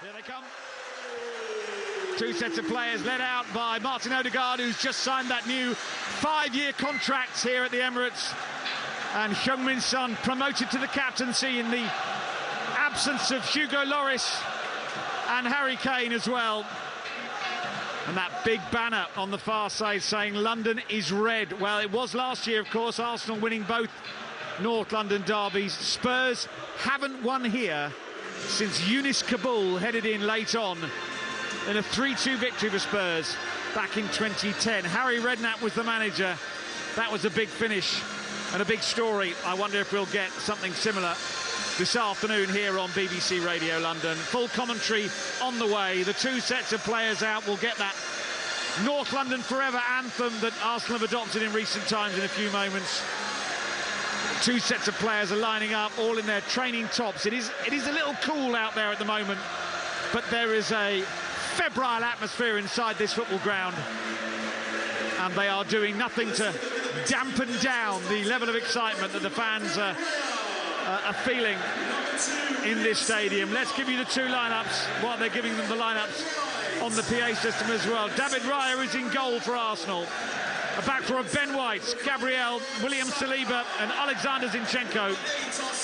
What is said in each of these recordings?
Here they come. Two sets of players led out by Martin Odegaard, who's just signed that new 5-year contract here at the Emirates. And Heung-min Son promoted to the captaincy in the absence of Hugo Lloris and Harry Kane as well. And that big banner on the far side saying London is red. Well, it was last year, of course, Arsenal winning both North London derbies. Spurs haven't won here since Younis Kabul headed in late on in a 3-2 victory for Spurs back in 2010. Harry Redknapp was the manager. That was a big finish and a big story. I wonder if we'll get something similar this afternoon here on BBC Radio London. Full commentary on the way. The two sets of players out. We'll get that North London Forever anthem that Arsenal have adopted in recent times in a few moments. Two sets of players are lining up, all in their training tops. It is a little cool out there at the moment, but there is a febrile atmosphere inside this football ground, and they are doing nothing to dampen down the level of excitement that the fans are feeling in this stadium. Let's give you the two lineups while they're giving them the lineups on the PA system as well. David Raya is in goal for Arsenal. A back four of Ben White, Gabriel, William Saliba and Alexander Zinchenko.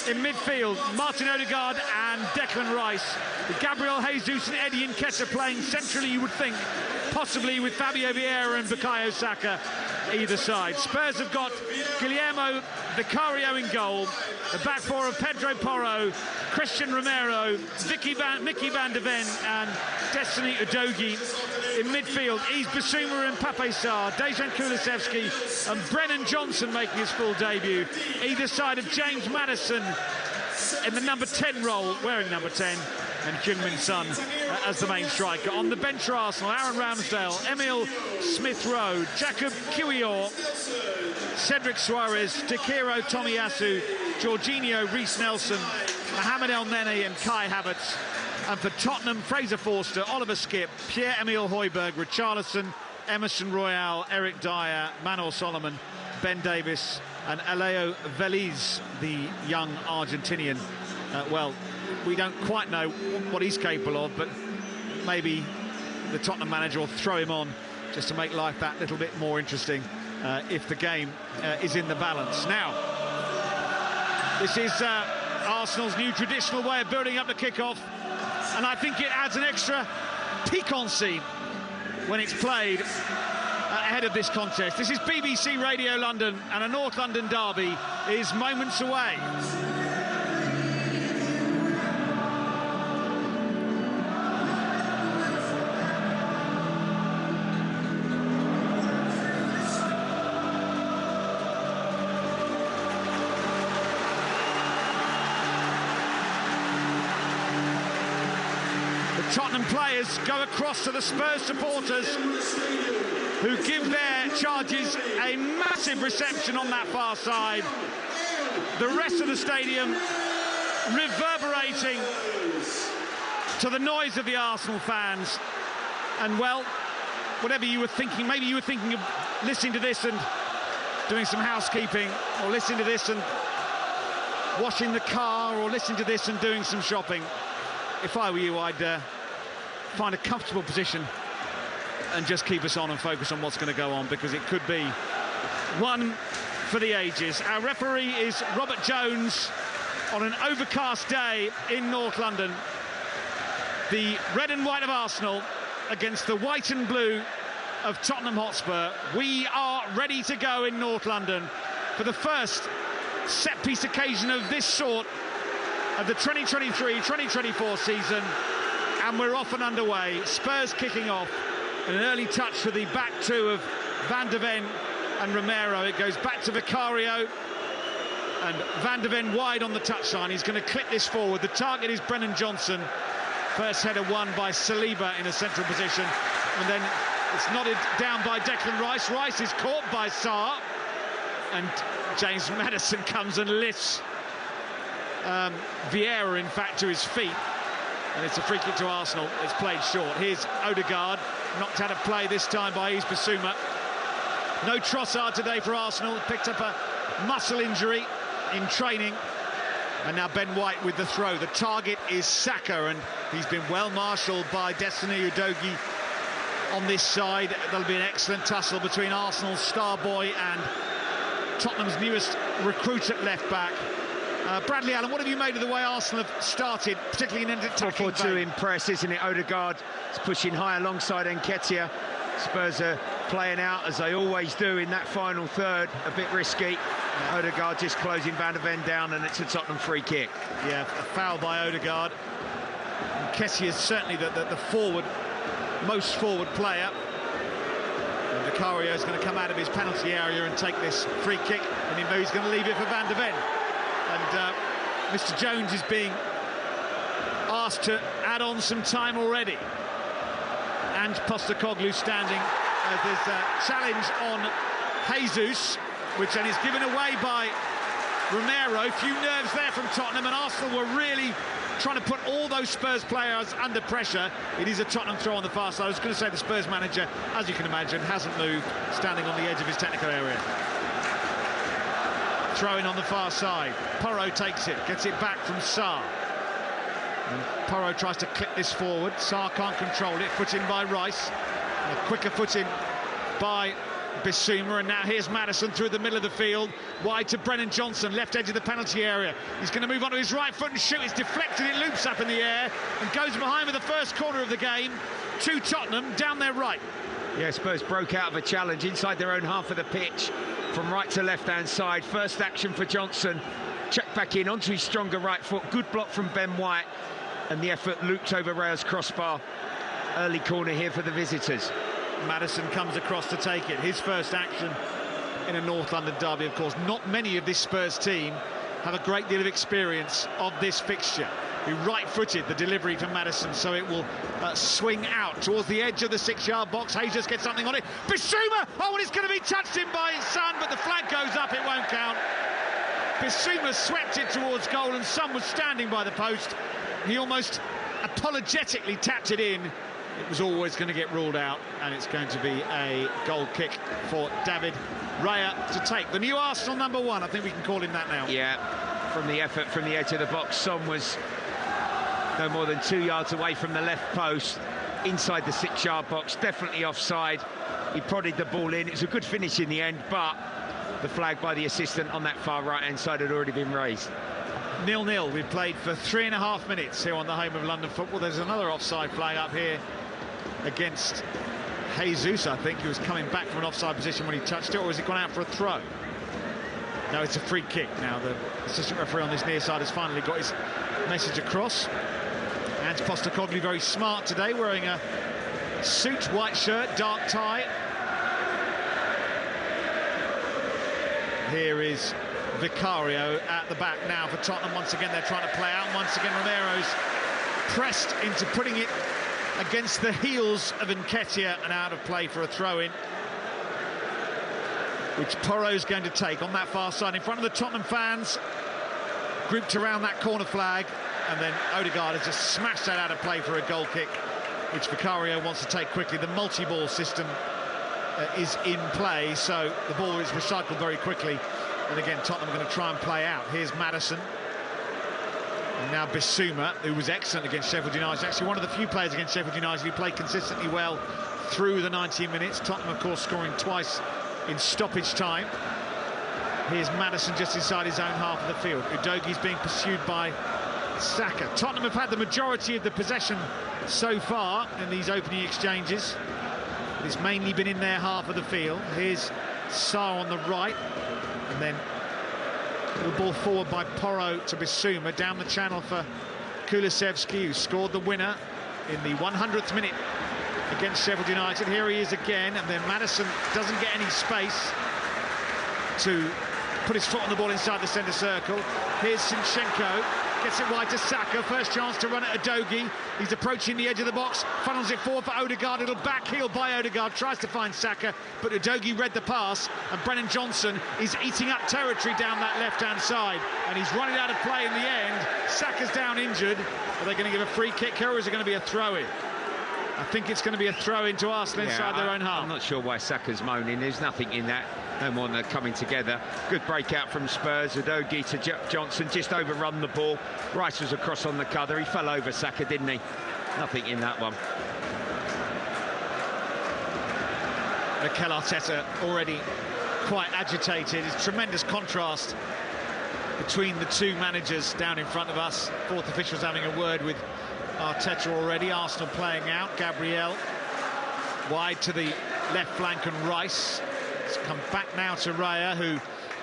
In midfield, Martin Odegaard and Declan Rice. With Gabriel Jesus and Eddie Nketiah playing centrally, you would think, possibly with Fabio Vieira and Bukayo Saka either side. Spurs have got Guillermo Vicario in goal. The back four of Pedro Porro, Christian Romero, Mickey van de Ven and Destiny Udogie. In midfield, Yves Bissouma and Pape Sarr, Dejan Kulusevski and Brennan Johnson making his full debut. Either side of James Maddison in the number 10 role, wearing number 10, and Heung-min Son as the main striker. On the bench for Arsenal, Aaron Ramsdale, Emil Smith-Rowe, Jacob Kiwior, Cedric Suarez, Takiro Tomiyasu, Jorginho Reece-Nelson, Mohamed El Neni and Kai Havertz. And for Tottenham, Fraser Forster, Oliver Skipp, Pierre-Emile Højbjerg, Richarlison, Emerson Royal, Eric Dyer, Manor Solomon, Ben Davis and Aleo Veliz, the young Argentinian. Well, we don't quite know what he's capable of, but maybe the Tottenham manager will throw him on just to make life that little bit more interesting if the game is in the balance. Now, this is Arsenal's new traditional way of building up the kickoff, and I think it adds an extra piquancy when it's played ahead of this contest. This is BBC Radio London, and a North London derby is moments away. Tottenham players go across to the Spurs supporters, who give their charges a massive reception on that far side. The rest of the stadium reverberating to the noise of the Arsenal fans. And well, whatever you were thinking, maybe you were thinking of listening to this and doing some housekeeping, or listening to this and washing the car, or listening to this and doing some shopping. If I were you, I'd find a comfortable position and just keep us on and focus on what's going to go on, because it could be one for the ages. Our referee is Robert Jones on an overcast day in North London. The red and white of Arsenal against the white and blue of Tottenham Hotspur. We are ready to go in North London for the first set-piece occasion of this sort of the 2023-2024 season, and we're off and underway. Spurs kicking off, an early touch for the back two of Van de Ven and Romero. It goes back to Vicario, and Van de Ven wide on the touchline. He's going to clip this forward. The target is Brennan Johnson. First header won by Saliba in a central position, and then it's nodded down by Declan Rice. Rice is caught by Sarr, and James Maddison comes and lifts Vieira, in fact, to his feet, and it's a free kick to Arsenal. It's played short. Here's Odegaard, knocked out of play this time by Yves Bissouma. No Trossard today for Arsenal. Picked up a muscle injury in training. And now Ben White with the throw. The target is Saka, and he's been well marshalled by Destiny Udogie on this side. There'll be an excellent tussle between Arsenal's star boy and Tottenham's newest recruit at left-back. Bradley Allen, what have you made of the way Arsenal have started, particularly in attacking? 4-4-2 impress, isn't it? Odegaard is pushing high alongside Nketiah. Spurs are playing out as they always do in that final third, a bit risky. Odegaard just closing Van de Ven down, and it's a Tottenham free kick. Yeah, a foul by Odegaard. Nketiah is certainly the most forward player. And Vicario is going to come out of his penalty area and take this free kick, and he's going to leave it for Van de Ven. And Mr. Jones is being asked to add on some time already. And Postecoglou standing as there's a challenge on Jesus, which then is given away by Romero. Few nerves there from Tottenham, and Arsenal were really trying to put all those Spurs players under pressure. It is a Tottenham throw on the far side. I was going to say the Spurs manager, as you can imagine, hasn't moved, standing on the edge of his technical area. Throwing on the far side. Porro takes it, gets it back from Sarr. And Porro tries to clip this forward. Sarr can't control it. Put in by Rice. And a quicker put in by Bissouma. And now here's Maddison through the middle of the field. Wide to Brennan Johnson, left edge of the penalty area. He's going to move on to his right foot and shoot. It's deflected. It loops up in the air and goes behind with the first corner of the game to Tottenham down their right. Yeah, Spurs broke out of a challenge inside their own half of the pitch from right to left-hand side. First action for Johnson. Check back in onto his stronger right foot. Good block from Ben White. And the effort looped over Raya's crossbar. Early corner here for the visitors. Maddison comes across to take it. His first action in a North London derby, of course. Not many of this Spurs team have a great deal of experience of this fixture. He right-footed the delivery from Maddison, so it will swing out towards the edge of the 6-yard box. Jesus gets something on it. Bissouma! Oh, and it's going to be touched in by his son, but the flag goes up. It won't count. Bissouma swept it towards goal, and Son was standing by the post. He almost apologetically tapped it in. It was always going to get ruled out, and it's going to be a goal kick for David Raya to take. The new Arsenal number 1, I think we can call him that now. Yeah, from the effort from the edge of the box, Son was no more than 2 yards away from the left post, inside the 6-yard box, definitely offside. He prodded the ball in. It was a good finish in the end, but the flag by the assistant on that far right-hand side had already been raised. 0-0. We've played for 3.5 minutes here on the home of London football. There's another offside flag up here against Jesus, I think. He was coming back from an offside position when he touched it, or has he gone out for a throw? No, it's a free kick. Now the assistant referee on this near side has finally got his message across. And Postecoglou very smart today, wearing a suit, white shirt, dark tie. Here is Vicario at the back now for Tottenham. Once again they're trying to play out. Once again Romero's pressed into putting it against the heels of Nketiah, and out of play for a throw-in, which Porro's going to take on that far side in front of the Tottenham fans, grouped around that corner flag. And then Odegaard has just smashed that out of play for a goal kick, which Vicario wants to take quickly. The multi-ball system is in play, so the ball is recycled very quickly. And again, Tottenham are going to try and play out. Here's Maddison. And now Bissouma, who was excellent against Sheffield United. Actually one of the few players against Sheffield United who played consistently well through the 90 minutes. Tottenham, of course, scoring twice in stoppage time. Here's Maddison just inside his own half of the field. Udogie's being pursued by Saka. Tottenham have had the majority of the possession so far in these opening exchanges. It's mainly been in their half of the field. Here's Sarr on the right, and then the ball forward by Porro to Bissouma, down the channel for Kulusevski, who scored the winner in the 100th minute against Sheffield United. Here he is again, and then Maddison doesn't get any space to put his foot on the ball inside the centre circle. Here's Zinchenko, gets it wide to Saka, first chance to run at Udogie. He's approaching the edge of the box, funnels it forward for Odegaard, it'll backheel by Odegaard, tries to find Saka, but Udogie read the pass, and Brennan Johnson is eating up territory down that left-hand side, and he's running out of play in the end. Saka's down injured. Are they going to give a free kick here, or is it going to be a throw-in? I think it's going to be a throw into Arsenal inside their own half. I'm not sure why Saka's moaning. There's nothing in that. No more than coming together. Good breakout from Spurs. Udogie to Johnson, just overrun the ball. Rice was across on the cover. He fell over Saka, didn't he? Nothing in that one. Mikel Arteta already quite agitated. It's tremendous contrast between the two managers down in front of us. Fourth officials having a word with Arteta already. Arsenal playing out. Gabriel wide to the left flank, and Rice. It's come back now to Raya, who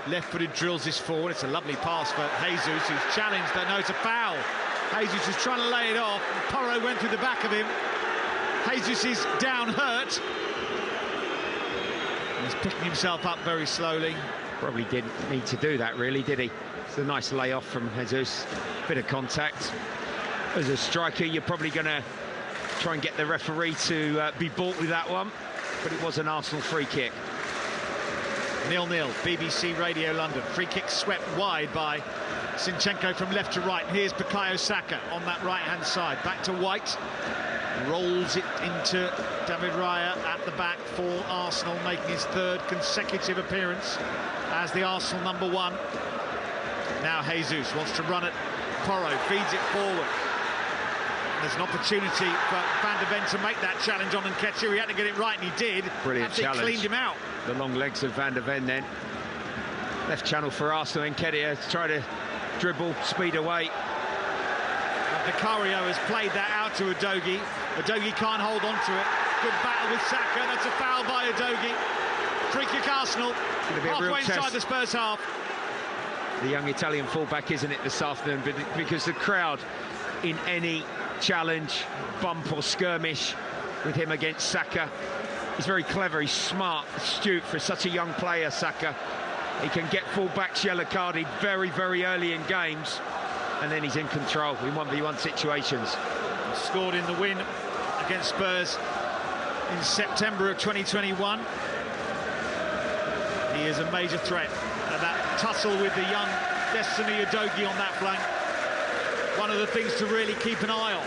left-footed drills this forward. It's a lovely pass for Jesus, who's challenged, but no, it's a foul. Jesus is trying to lay it off. Porro went through the back of him. Jesus is down hurt. He's picking himself up very slowly. Probably didn't need to do that, really, did he? It's a nice layoff from Jesus. Bit of contact. As a striker, you're probably going to try and get the referee to be bought with that one, but it was an Arsenal free kick. 0-0, BBC Radio London. Free kick swept wide by Zinchenko from left to right. Here's Bukayo Saka on that right-hand side. Back to White. Rolls it into David Raya at the back for Arsenal, making his third consecutive appearance as the Arsenal number one. Now Jesus wants to run it. Porro feeds it forward. There's an opportunity for Van de Ven to make that challenge on Nketiah. He had to get it right, and he did. Brilliant challenge. Cleaned him out. The long legs of Van de Ven then. Left channel for Arsenal. Nketiah to try to dribble, speed away. Vicario has played that out to Udogie. Udogie can't hold on to it. Good battle with Saka. That's a foul by Udogie. Free kick Arsenal. Halfway inside the Spurs half. The young Italian fullback, isn't it, this afternoon? Because the crowd in any challenge, bump or skirmish with him against Saka. He's very clever, he's smart, astute for such a young player, Saka. He can get full-backs yellow carded very, very early in games, and then he's in control in 1v1 situations. He scored in the win against Spurs in September of 2021. He is a major threat. And that tussle with the young Destiny Udogie on that flank, one of the things to really keep an eye on.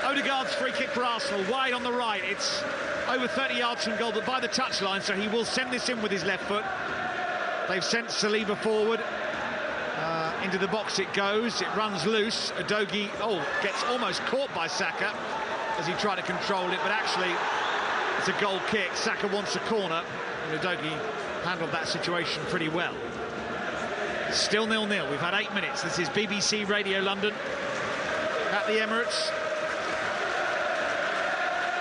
Odegaard's free kick for Arsenal, wide on the right. It's over 30 yards from goal, but by the touchline, so he will send this in with his left foot. They've sent Saliba forward. Into the box it goes. It runs loose. Udogie, gets almost caught by Saka as he tried to control it, but actually it's a goal kick. Saka wants a corner, and Udogie handled that situation pretty well. Still 0-0. We've had 8 minutes. This is BBC Radio London at the Emirates.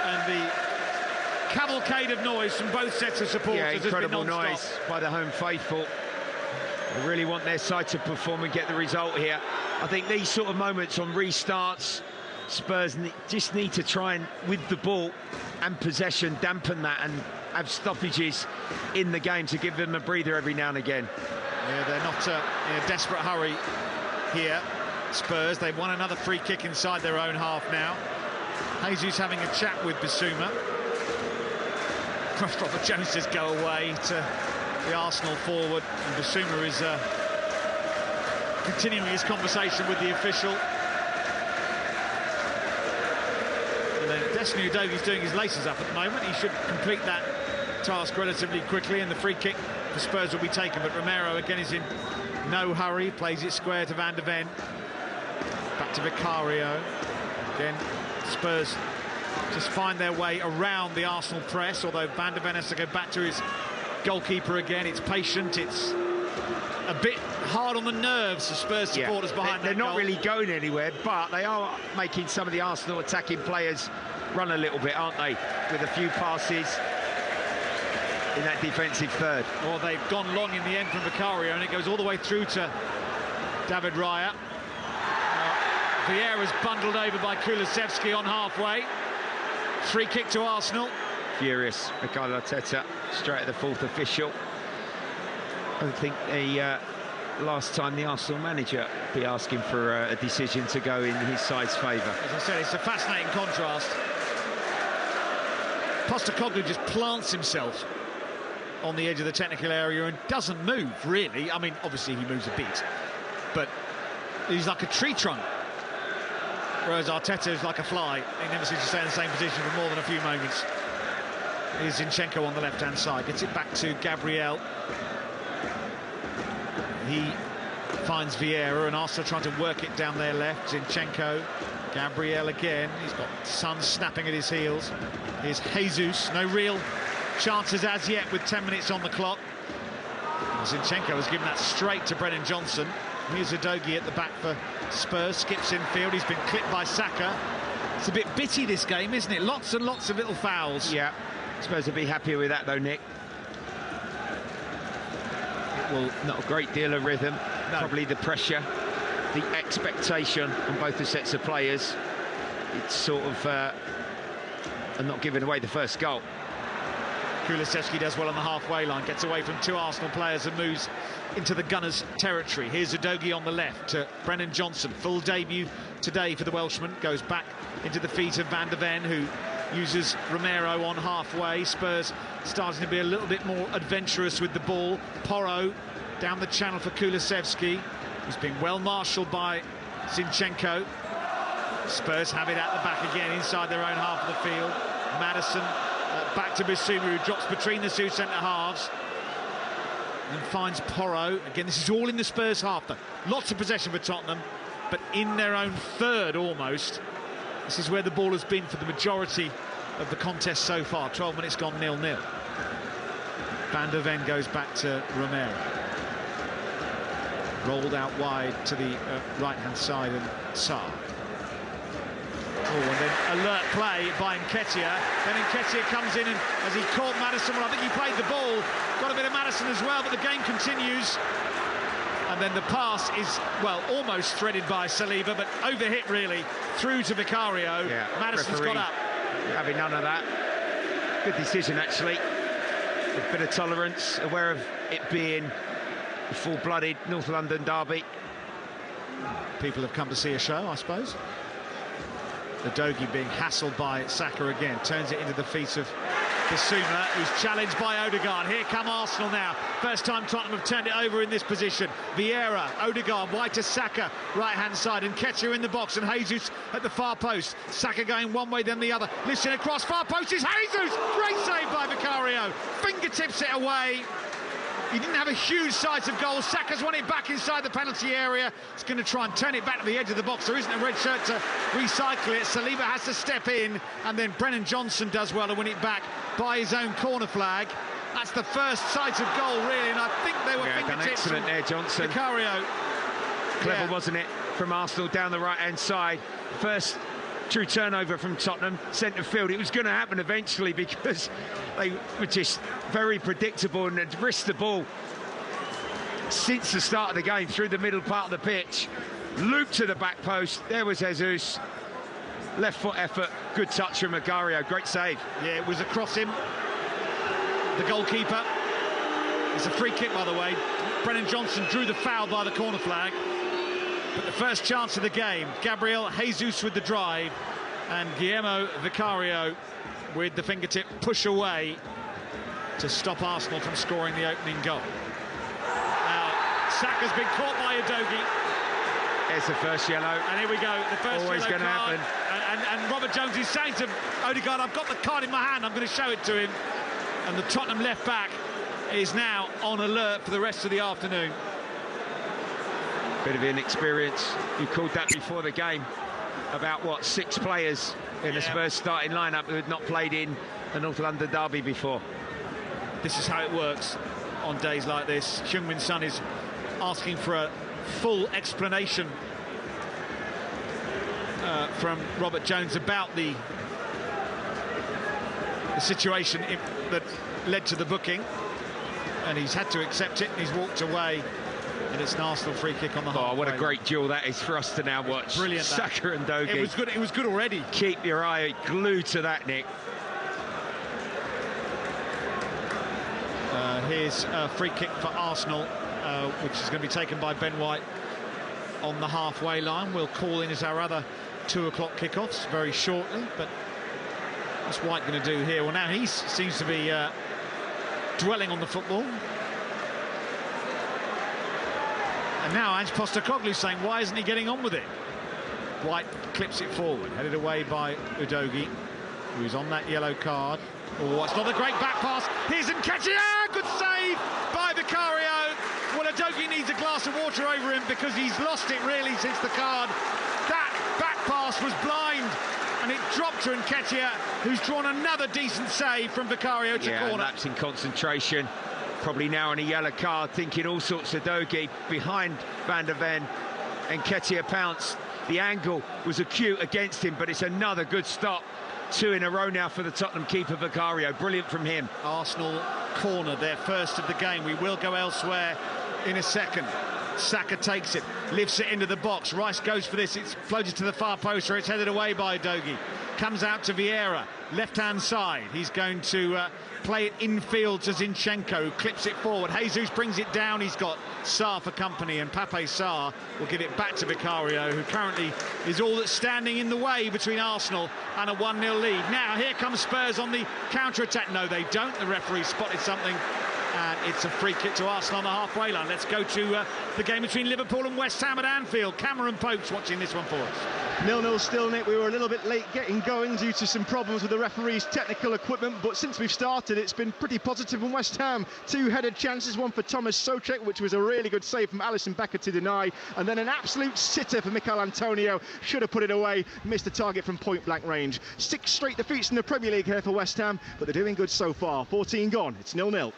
And the cavalcade of noise from both sets of supporters has been non-stop. Incredible noise by the home faithful. They really want their side to perform and get the result here. I think these sort of moments on restarts, Spurs just need to try and, with the ball and possession, dampen that and have stoppages in the game to give them a breather every now and again. Yeah, they're not in a desperate hurry here, Spurs. They've won another free kick inside their own half now. Jesus having a chat with Bissouma. Robert Jones says go away to the Arsenal forward, and Bissouma is continuing his conversation with the official. And then Destiny Udogie's doing his laces up at the moment. He should complete that task relatively quickly, and the free kick for Spurs will be taken. But Romero again is in no hurry, plays it square to Van de Ven. Back to Vicario. Again, Spurs just find their way around the Arsenal press, although Van de Ven has to go back to his goalkeeper again. It's patient, it's a bit hard on the nerves of Spurs supporters behind they're that not goal. really going anywhere, but they are making some of the Arsenal attacking players run a little bit, aren't they, with a few passes in that defensive third. Or they've gone long in the end from Vicario, and it goes all the way through to David Raya. Vieira's bundled over by Kulusevski on halfway. Free kick to Arsenal. Furious, Mikel Arteta, straight at the fourth official. I don't think the last time the Arsenal manager be asking for a decision to go in his side's favour. As I said, it's a fascinating contrast. Postecoglou just plants himself on the edge of the technical area and doesn't move, really. I mean, obviously he moves a bit, but he's like a tree trunk. Whereas Arteta is like a fly. He never seems to stay in the same position for more than a few moments. Here's Zinchenko on the left-hand side. Gets it back to Gabriel. He finds Vieira, and Arsenal trying to work it down their left. Zinchenko, Gabriel again. He's got Son snapping at his heels. Here's Jesus. No real chances as yet with 10 minutes on the clock. Zinchenko has given that straight to Brennan Johnson. Here's Udogie at the back for Spurs. Skips infield. He's been clipped by Saka. It's a bit bitty, this game, isn't it? Lots and lots of little fouls. Yeah, Spurs will be happier with that, though, Nick. Well, not a great deal of rhythm. No. Probably the pressure, the expectation on both the sets of players. It's sort of and not giving away the first goal. Kulusevski does well on the halfway line, gets away from two Arsenal players and moves into the Gunners' territory. Here's Udogie on the left to Brennan Johnson. Full debut today for the Welshman. Goes back into the feet of Van de Ven, who uses Romero on halfway. Spurs starting to be a little bit more adventurous with the ball. Porro down the channel for Kulusevski, who's been well marshalled by Zinchenko. Spurs have it at the back again inside their own half of the field. Maddison back to Bissouma, who drops between the two centre-halves and finds Porro. Again, this is all in the Spurs half, though. Lots of possession for Tottenham, but in their own third almost. This is where the ball has been for the majority of the contest so far. 12 minutes gone 0-0. Van de Ven goes back to Romero. Rolled out wide to the right-hand side, and Sarr. Oh, and then alert play by Nketiah. Then Nketiah comes in, and as he caught Maddison, well, I think he played the ball. Got a bit of Maddison as well, but the game continues. And then the pass is, well, almost threaded by Saliba, but overhit really, through to Vicario. Yeah, Maddison's got up. Having none of that. Good decision, actually. A bit of tolerance, aware of it being a full-blooded North London derby. People have come to see a show, I suppose. Udogie being hassled by Saka again, turns it into the feet of Bissouma, who's challenged by Odegaard. Here come Arsenal now. First time Tottenham have turned it over in this position. Vieira, Odegaard, wide to Saka, right-hand side, and Nketiah in the box, and Jesus at the far post. Saka going one way, then the other. Listen across, far post is Jesus! Great save by Vicario. Fingertips it away. He didn't have a huge size of goal. Saka's won it back inside the penalty area. He's going to try and turn it back to the edge of the box. There isn't a red shirt to recycle it. Saliba has to step in, and then Brennan Johnson does well to win it back by his own corner flag. That's the first sight of goal, really, and I think they were fingertips. Excellent there, Johnson. Vicario. Clever, wasn't it, from Arsenal down the right-hand side. First true turnover from Tottenham, centre field. It was going to happen eventually because they were just very predictable and had risked the ball since the start of the game through the middle part of the pitch. Loop to the back post. There was Jesus. Left foot effort. Good touch from Vicario. Great save. Yeah, it was across him. The goalkeeper. It's a free kick, by the way. Brennan Johnson drew the foul by the corner flag. But the first chance of the game, Gabriel Jesus with the drive, and Guillermo Vicario with the fingertip push away to stop Arsenal from scoring the opening goal. Now, Saka's been caught by Udogie. There's the first yellow. And here we go, the first Always yellow going to card. happen. And Robert Jones is saying to Odegaard, I've got the card in my hand, I'm going to show it to him. And the Tottenham left back is now on alert for the rest of the afternoon. Bit of inexperience. You called that before the game about what, 6 players in the Spurs starting lineup who had not played in the North London derby before. This is how it works on days like this. Heung-min Son is asking for a full explanation from Robert Jones about the situation that led to the booking, and he's had to accept it, and he's walked away. And it's an Arsenal free kick on the halfway. Oh, what a great duel that is for us to now watch. Brilliant. Saka and Udogie. It was good. It was good already. Keep your eye glued to that, Nick. Here's a free kick for Arsenal, which is going to be taken by Ben White on the halfway line. We'll call in as our other 2 o'clock kickoffs very shortly. But what's White going to do here? Well, now he seems to be dwelling on the football. And now Ange Postecoglou's saying, why isn't he getting on with it? White clips it forward, headed away by Udogie, who's on that yellow card. Oh, it's not a great back pass. Here's Nketiah, good save by Vicario. Well, Udogie needs a glass of water over him because he's lost it really since the card. That back pass was blind, and it dropped to Nketiah, who's drawn another decent save from Vicario to corner. And that's in concentration. Probably now on a yellow card, thinking all sorts of Udogie behind Van der Ven. Nketiah pounced. The angle was acute against him, but it's another good stop. 2 in a row now for the Tottenham keeper, Vicario. Brilliant from him. Arsenal corner, their first of the game. We will go elsewhere in a second. Saka takes it, lifts it into the box. Rice goes for this. It's floated to the far post, where it's headed away by Udogie. Comes out to Vieira, left-hand side. He's going to play it infield to Zinchenko, who clips it forward. Jesus brings it down. He's got Sarr for company, and Pape Sarr will give it back to Vicario, who currently is all that's standing in the way between Arsenal and a 1-0 lead. Now, here comes Spurs on the counter-attack. No, they don't. The referee spotted something, and it's a free kick to Arsenal on the halfway line. Let's go to the game between Liverpool and West Ham at Anfield. Cameron Pope's watching this one for us. 0-0 still, Nick. We were a little bit late getting going due to some problems with the referee's technical equipment, but since we've started, it's been pretty positive from West Ham. 2 headed chances, one for Thomas Soucek, which was a really good save from Alisson Becker to deny, and then an absolute sitter for Mikel Antonio. Should have put it away, missed the target from point-blank range. 6 straight defeats in the Premier League here for West Ham, but they're doing good so far. 14 gone, it's 0-0.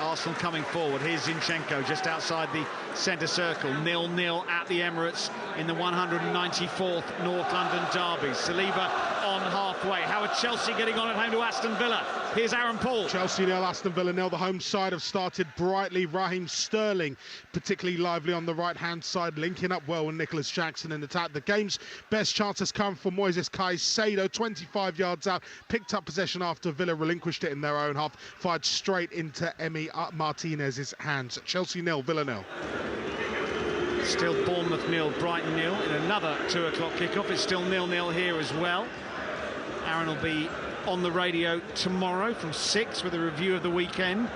Arsenal coming forward. Here's Zinchenko just outside the centre circle. 0-0 at the Emirates in the 194th North London derby. Saliba on halfway. How are Chelsea getting on at home to Aston Villa? Here's Aaron Paul. Chelsea 0, Aston Villa 0. The home side have started brightly. Raheem Sterling particularly lively on the right-hand side, linking up well with Nicholas Jackson in attack. The game's best chance has come from Moises Caicedo, 25 yards out, picked up possession after Villa relinquished it in their own half, fired straight into Emi Martinez's hands. Chelsea 0, Villa 0. Still Bournemouth 0, Brighton 0 in another 2 o'clock kickoff. It's still 0-0 here as well. Aaron will be on the radio tomorrow from 6 with a review of the weekend.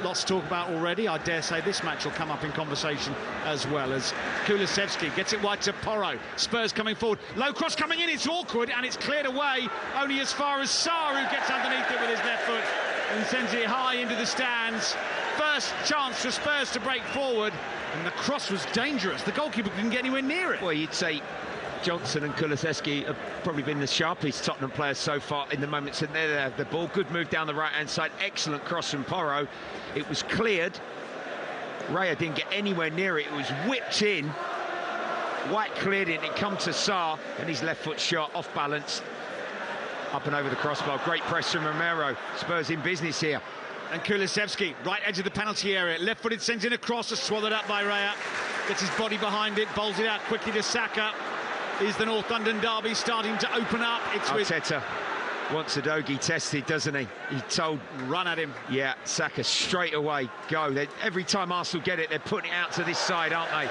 Lots to talk about already. I dare say this match will come up in conversation as well, as Kulusevski gets it wide to Porro. Spurs coming forward. Low cross coming in. It's awkward and it's cleared away only as far as Sarr, who gets underneath it with his left foot and sends it high into the stands. First chance for Spurs to break forward, and the cross was dangerous. The goalkeeper didn't get anywhere near it. Well, you'd say Johnson and Kulusevski have probably been the sharpest Tottenham players so far in the moments that they have the ball. Good move down the right-hand side. Excellent cross from Porro. It was cleared. Raya didn't get anywhere near it. It was whipped in. White cleared it. It come to Sarr, and his left foot shot off balance. Up and over the crossbar. Great press from Romero. Spurs in business here. And Kulusevski, right edge of the penalty area. Left-footed, sends in a cross, swallowed up by Raya. Gets his body behind it, bowls it out quickly to Saka. Is the North London derby starting to open up? It's Arteta wants Udogie tested, doesn't he? He told... Run at him. Yeah, Saka straight away, go. Every time Arsenal get it, they're putting it out to this side, aren't they?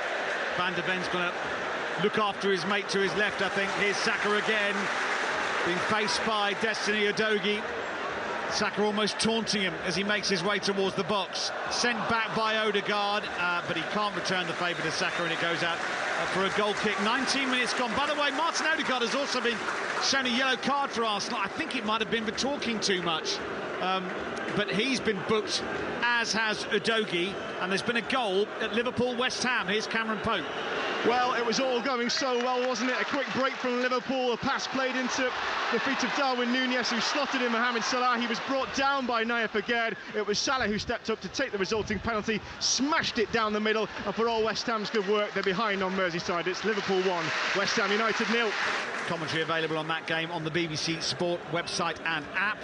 Van der Ven's going to look after his mate to his left, I think. Here's Saka again, being faced by Destiny Udogie. Saka almost taunting him as he makes his way towards the box. Sent back by Odegaard, but he can't return the favour to Saka, and it goes out for a goal kick. 19 minutes gone. By the way, Martin Odegaard has also been shown a yellow card for Arsenal. I think it might have been for talking too much. But he's been booked, as has Udogie, and there's been a goal at Liverpool-West Ham. Here's Cameron Pope. Well, it was all going so well, wasn't it? A quick break from Liverpool, a pass played into the feet of Darwin Núñez, who slotted in Mohamed Salah. He was brought down by Naya Figuered. It was Salah who stepped up to take the resulting penalty, smashed it down the middle, and for all West Ham's good work, they're behind on Merseyside. It's Liverpool 1, West Ham United 0. Commentary available on that game on the BBC Sport website and app.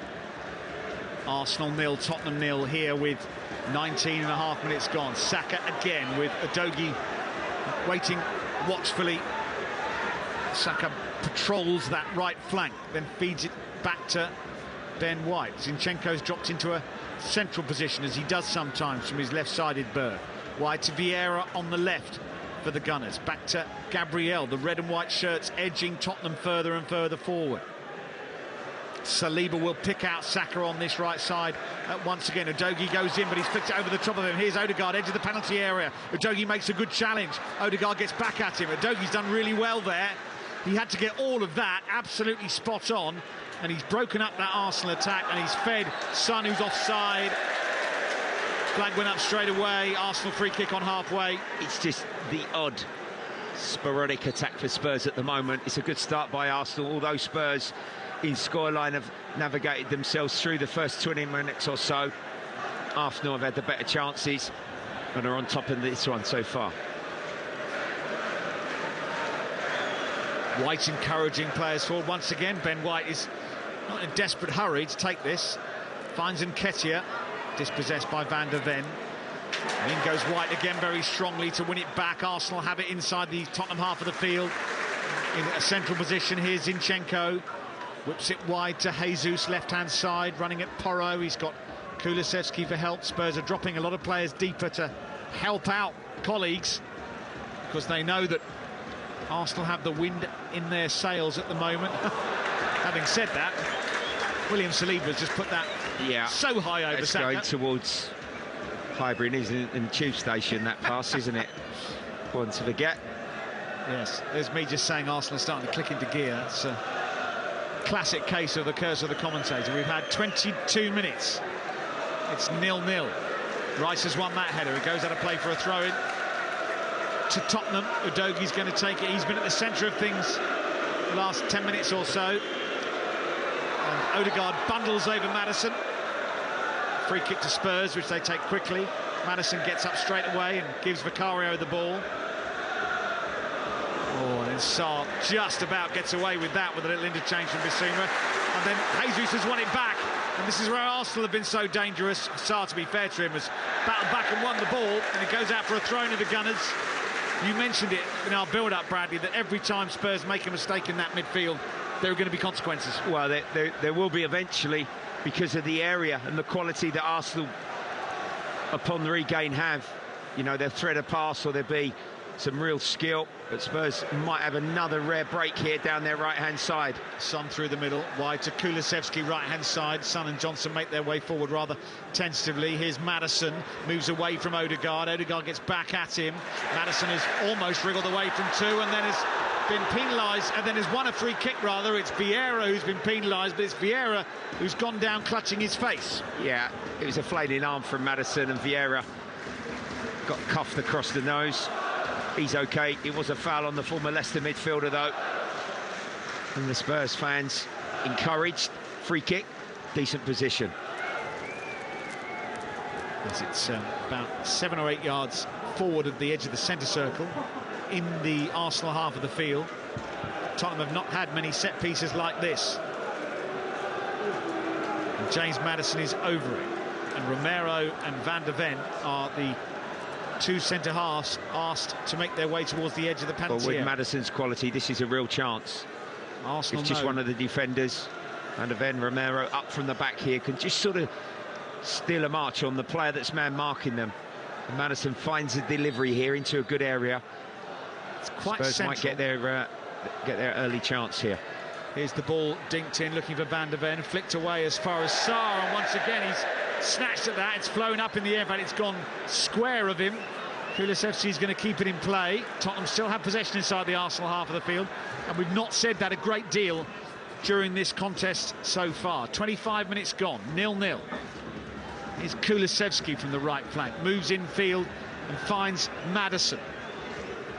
Arsenal 0, Tottenham 0 here with 19.5 minutes gone. Saka again with Udogie waiting watchfully. Saka patrols that right flank, then feeds it back to Ben White. Zinchenko's dropped into a central position, as he does sometimes from his left-sided berth. White to Vieira on the left for the Gunners. Back to Gabriel, the red and white shirts edging Tottenham further and further forward. Saliba will pick out Saka on this right side once again. Udogie goes in, but he's flicked it over the top of him. Here's Odegaard, edge of the penalty area. Udogie makes a good challenge. Odegaard gets back at him. Udogie's done really well there. He had to get all of that absolutely spot on, and he's broken up that Arsenal attack, and he's fed Son, who's offside. Flag went up straight away. Arsenal free kick on halfway. It's just the odd sporadic attack for Spurs at the moment. It's a good start by Arsenal, although Spurs in scoreline have navigated themselves through the first 20 minutes or so. Arsenal have had the better chances and are on top of this one so far. White encouraging players forward once again. Ben White is not in a desperate hurry to take this. Finds Nketiah, dispossessed by Van der Ven. And in goes White again very strongly to win it back. Arsenal have it inside the Tottenham half of the field. In a central position, here's Zinchenko. Whips it wide to Jesus, left-hand side, running at Porro. He's got Kulusevski for help. Spurs are dropping a lot of players deeper to help out colleagues, because they know that Arsenal have the wind in their sails at the moment. Having said that, William Saliba's just put that so high over it's Saka. Going towards Highbury, isn't it? In the tube station, that pass, isn't it? One to forget. Yes, there's me just saying Arsenal are starting to click into gear. It's a classic case of the curse of the commentator. We've had 22 minutes. It's 0-0. Rice has won that header. It goes out of play for a throw-in to Tottenham. Udogi's going to take it. He's been at the centre of things the last 10 minutes or so. And Odegaard bundles over Maddison. Free kick to Spurs, which they take quickly. Maddison gets up straight away and gives Vicario the ball. Oh, and then Sarr just about gets away with that with a little interchange from Bissouma. And then Jesus has won it back. And this is where Arsenal have been so dangerous. Sarr, to be fair to him, has battled back and won the ball. And it goes out for a throw to the Gunners. You mentioned it in our build-up, Bradley, that every time Spurs make a mistake in that midfield, there are going to be consequences. Well, there will be eventually, because of the area and the quality that Arsenal, upon the regain, have. You know, they'll thread a pass or there'll be some real skill, but Spurs might have another rare break here down their right-hand side. Son through the middle, wide to Kulusevski, right-hand side. Son and Johnson make their way forward rather tentatively. Here's Maddison, moves away from Odegaard. Odegaard gets back at him. Maddison has almost wriggled away from two and then has been penalised, and then has won a free kick, rather. It's Vieira who's been penalised, but it's Vieira who's gone down clutching his face. Yeah, it was a flailing arm from Maddison, and Vieira got cuffed across the nose. He's okay. It was a foul on the former Leicester midfielder, though. And the Spurs fans encouraged. Free kick, decent position. As it's about 7 or 8 yards forward of the edge of the centre circle in the Arsenal half of the field. Tottenham have not had many set pieces like this. And James Maddison is over it. And Romero and Van der Ven are the two centre-halves asked to make their way towards the edge of the penalty But with area. Maddison's quality, this is a real chance. Arsenal It's just know. one of the defenders. Van der Ven, Romero up from the back here, can just sort of steal a march on the player that's man-marking them. And Maddison finds a delivery here into a good area. It's quite Spurs central. might get their early chance here. Here's the ball dinked in, looking for Van der Ven, flicked away as far as Sarr, and once again he's snatched at that. It's flown up in the air, but it's gone square of him. Kulusevski's going to keep it in play. Tottenham still have possession inside the Arsenal half of the field, and we've not said that a great deal during this contest so far. 25 minutes gone, 0-0. Here's Kulusevski from the right flank, moves infield and finds Maddison.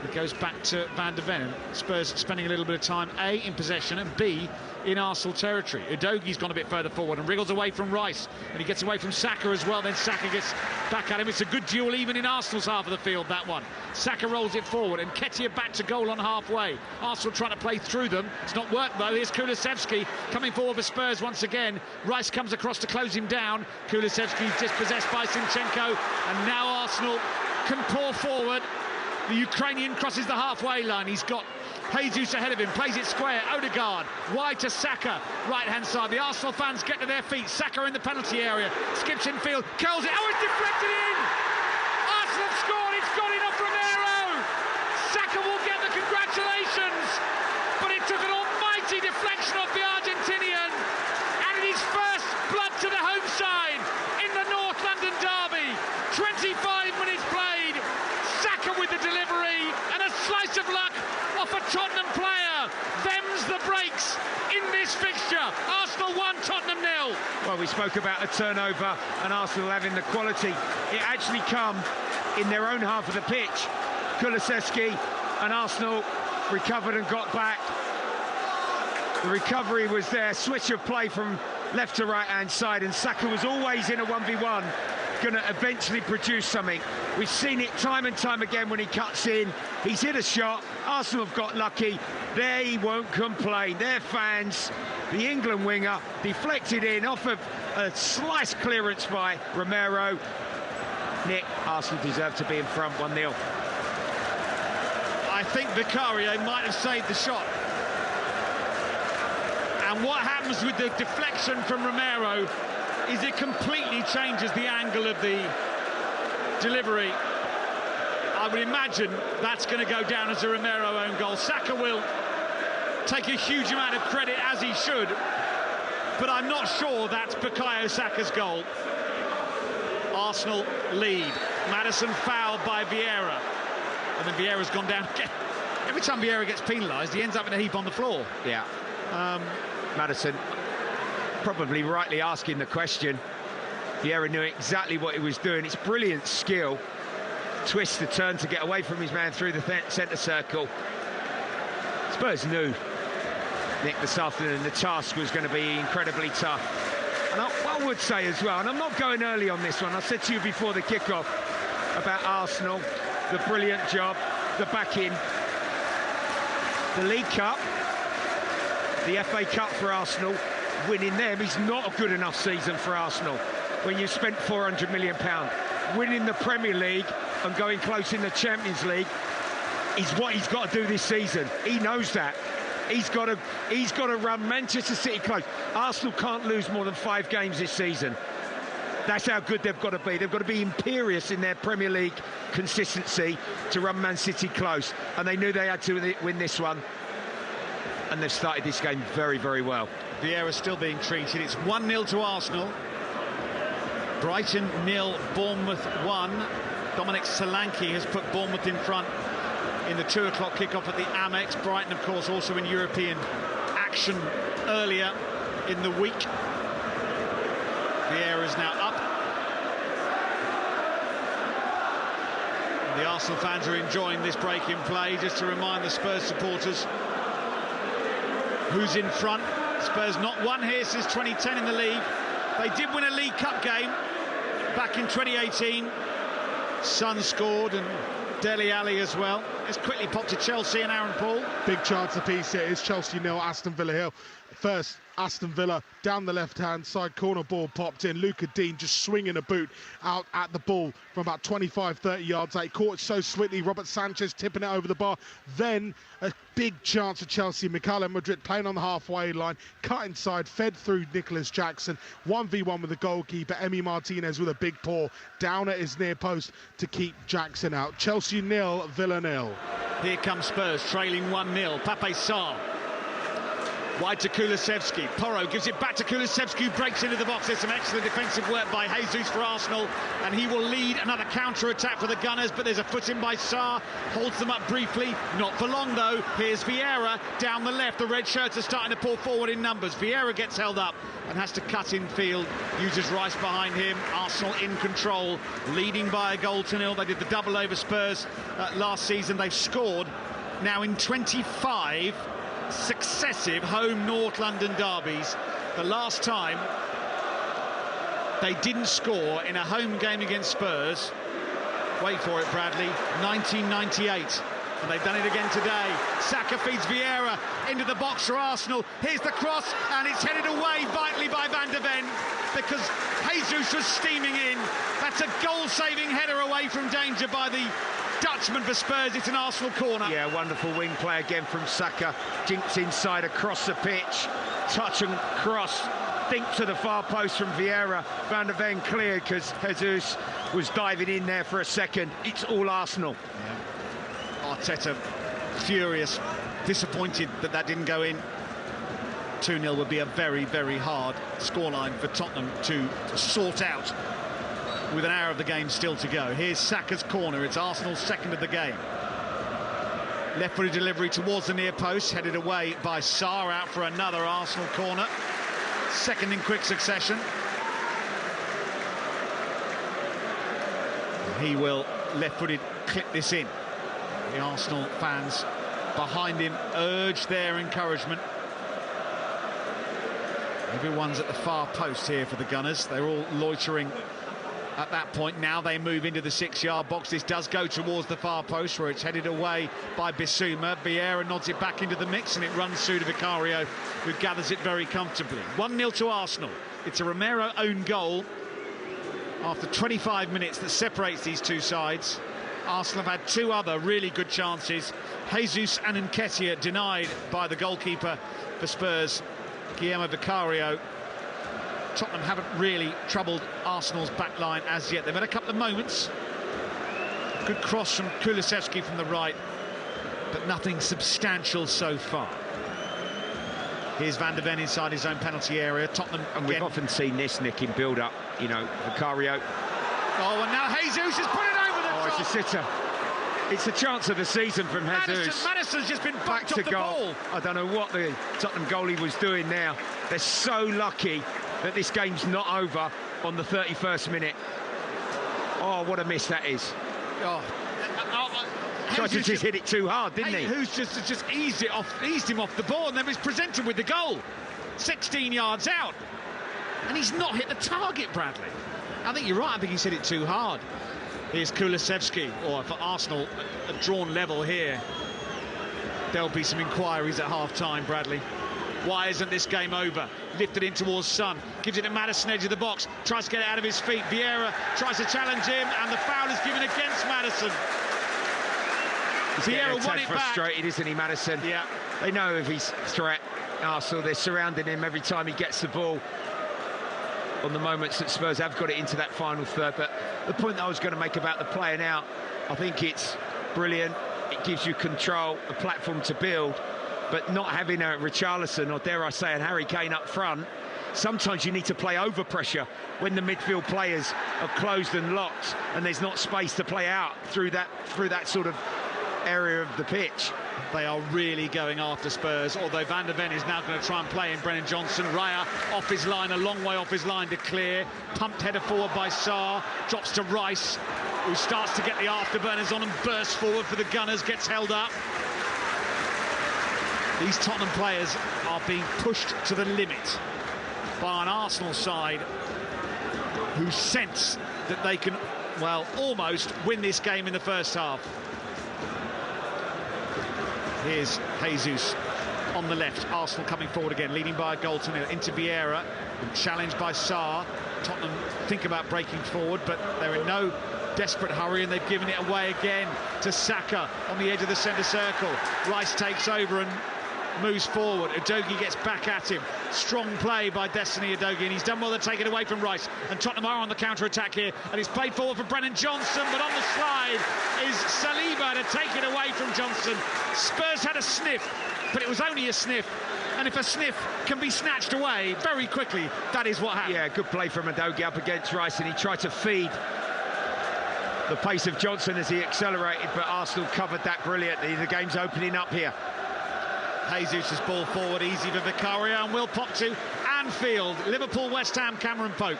It goes back to Van der Ven. Spurs spending a little bit of time, A, in possession, and B, in Arsenal territory. Udogi's gone a bit further forward and wriggles away from Rice, and he gets away from Saka as well. Then Saka gets back at him. It's a good duel even in Arsenal's half of the field, that one. Saka rolls it forward, and Nketiah back to goal on halfway. Arsenal trying to play through them. It's not worked though. Here's Kulusevski coming forward for Spurs once again. Rice comes across to close him down. Kulusevski's dispossessed by Zinchenko, and now Arsenal can pour forward. The Ukrainian crosses the halfway line. He's got Jesus ahead of him, plays it square. Odegaard wide to Saka, right-hand side. The Arsenal fans get to their feet. Saka in the penalty area, skips infield, curls it. Oh, it's deflected in! Arsenal have scored. It's got in off Romero. Saka will get the congratulations, but it took an almighty deflection off the Argentinian, and it is first blood to the home side in the North London derby. 25 minutes played. Saka with the delivery, and a slice of luck off a Tottenham player. fixture. Arsenal 1, Tottenham 0. Well, we spoke about a turnover and Arsenal having the quality. It actually come in their own half of the pitch. Kulusevski and Arsenal recovered and got back. The recovery was there, switch of play from left to right hand side, and Saka was always in a 1v1, going to eventually produce something. We've seen it time and time again when he cuts in. He's hit a shot. Arsenal have got lucky. They won't complain. Their fans, the England winger, deflected in off of a slice clearance by Romero. Nick, Arsenal deserve to be in front 1-0. I think Vicario might have saved the shot. And what happens with the deflection from Romero is it completely changes the angle of the delivery. I would imagine that's going to go down as a Romero own goal. Saka will take a huge amount of credit, as he should, but I'm not sure that's Bukayo Saka's goal. Arsenal lead. Maddison fouled by Vieira, and then Vieira's gone down again. Every time Vieira gets penalised, he ends up in a heap on the floor. Yeah. Maddison probably rightly asking the question. Vieira knew exactly what he was doing. It's brilliant skill. Twist the turn to get away from his man through the centre circle. Spurs knew, Nick, this afternoon the task was going to be incredibly tough. And I would say as well, and I'm not going early on this one, I said to you before the kickoff about Arsenal, the brilliant job, the back-in, the League Cup, the FA Cup for Arsenal. Winning them is not a good enough season for Arsenal when you've spent £400 million. Winning the Premier League and going close in the Champions League is what he's got to do this season. He knows that. He's got to run Manchester City close. Arsenal can't lose more than 5 games this season. That's how good they've got to be. They've got to be imperious in their Premier League consistency to run Man City close. And they knew they had to win this one. And they've started this game very, very well. Vieira still being treated. It's 1-0 to Arsenal. Brighton 0, Bournemouth 1. Dominic Solanke has put Bournemouth in front in the 2 o'clock kickoff at the Amex. Brighton, of course, also in European action earlier in the week. Vieira is now up. And the Arsenal fans are enjoying this break in play. Just to remind the Spurs supporters who's in front. Spurs not won here since 2010 in the league. They did win a League Cup game back in 2018. Son scored and Dele Alli as well. It's quickly popped to Chelsea and Aaron Paul. Big chance apiece here. It's Chelsea 0, Aston Villa 0. First, Aston Villa down the left-hand side, corner ball popped in. Luca Dean just swinging a boot out at the ball from about 25-30 yards out. He caught it so sweetly. Robert Sanchez tipping it over the bar. Then a big chance for Chelsea. Mikhailo Madrid playing on the halfway line, cut inside, fed through Nicholas Jackson. 1v1 with the goalkeeper. Emi Martinez with a big paw down at his near post to keep Jackson out. Chelsea 0, Villa 0. Here comes Spurs trailing 1-0. Pape Sarr. Wide to Kulusevski. Porro gives it back to Kulusevski, who breaks into the box. There's some excellent defensive work by Jesus for Arsenal, and he will lead another counter-attack for the Gunners, but there's a foot in by Sarr, holds them up briefly, not for long though. Here's Vieira down the left. The red shirts are starting to pull forward in numbers. Vieira gets held up and has to cut in field, uses Rice behind him. Arsenal in control, leading by a goal to 0. They did the double over Spurs last season. They've scored now in 25 successive home North London derbies. The last time they didn't score in a home game against Spurs, wait for it Bradley, 1998, and they've done it again today. Saka feeds Vieira into the box for Arsenal. Here's the cross, and it's headed away vitally by Van de Ven because Jesus was steaming in. That's a goal-saving header away from danger by the Dutchman for Spurs. It's an Arsenal corner. Yeah, wonderful wing play again from Saka. Jinks inside across the pitch. Touch and cross. Think to the far post from Vieira. Van de Ven cleared because Jesus was diving in there for a second. It's all Arsenal. Yeah. Arteta furious, disappointed that that didn't go in. 2-0 would be a very, very hard scoreline for Tottenham to sort out with an hour of the game still to go. Here's Saka's corner. It's Arsenal's second of the game. Left-footed delivery towards the near post, headed away by Sarr, out for another Arsenal corner. Second in quick succession. He will left-footed clip this in. The Arsenal fans behind him urge their encouragement. Everyone's at the far post here for the Gunners. They're all loitering at that point. Now they move into the 6-yard box. This does go towards the far post, where it's headed away by Bissouma. Vieira nods it back into the mix, and it runs through to Vicario, who gathers it very comfortably. 1-0 to Arsenal. It's a Romero own goal after 25 minutes that separates these two sides. Arsenal have had two other really good chances. Jesus and Nketiah denied by the goalkeeper for Spurs, Guillermo Vicario. Tottenham haven't really troubled Arsenal's back line as yet. They've had a couple of moments. Good cross from Kulusevski from the right, but nothing substantial so far. Here's Van de Ven inside his own penalty area. Tottenham again. And we've often seen this, Nick, in build-up. You know, Vicario. Oh, and now Jesus has put it over the top. It's a sitter. It's the chance of the season from Jesus. Madison's just been backed off the ball. I don't know what the Tottenham goalie was doing now. They're so lucky that this game's not over on the 31st minute. Oh, what a miss that is. Tried to just hit it too hard, didn't he? Who's just eased him off the ball, and then was presented with the goal. 16 yards out. And he's not hit the target, Bradley. I think you're right. I think he's hit it too hard. Here's Kulusevski, or for Arsenal, a drawn level here. There'll be some inquiries at half-time, Bradley. Why isn't this game over? Lifted in towards Son, gives it to Maddison, edge of the box, tries to get it out of his feet. Vieira tries to challenge him, and the foul is given against Maddison. Vieira won it back. Frustrated, isn't he, Maddison? Yeah. They know of his threat. Arsenal, they're surrounding him every time he gets the ball. On the moments that Spurs have got it into that final third. But the point that I was going to make about the playing out, I think it's brilliant. It gives you control, a platform to build, but not having a Richarlison, or dare I say, a Harry Kane up front. Sometimes you need to play over pressure when the midfield players are closed and locked, and there's not space to play out through that sort of area of the pitch. They are really going after Spurs, although Van de Ven is now going to try and play in Brennan Johnson. Raya off his line, a long way off his line to clear. Pumped header forward by Sarr, drops to Rice, who starts to get the afterburners on and bursts forward for the Gunners, gets held up. These Tottenham players are being pushed to the limit by an Arsenal side who sense that they can, well, almost win this game in the first half. Here's Jesus on the left. Arsenal coming forward again, leading by a goal to nil. Into Vieira, challenged by Sarr. Tottenham think about breaking forward, but they're in no desperate hurry, and they've given it away again to Saka on the edge of the centre circle. Rice takes over and moves forward. Udogie gets back at him. Strong play by Destiny Udogie, and he's done well to take it away from Rice. And Tottenham are on the counter-attack here, and it's played forward for Brennan Johnson, but on the slide is Saliba to take it away from Johnson. Spurs had a sniff, but it was only a sniff. And if a sniff can be snatched away very quickly, that is what happened. Yeah, good play from Udogie up against Rice, and he tried to feed the pace of Johnson as he accelerated, but Arsenal covered that brilliantly. The game's opening up here. Jesus' ball forward, easy for Vicario, and will pop to Anfield. Liverpool, West Ham, Cameron Pope.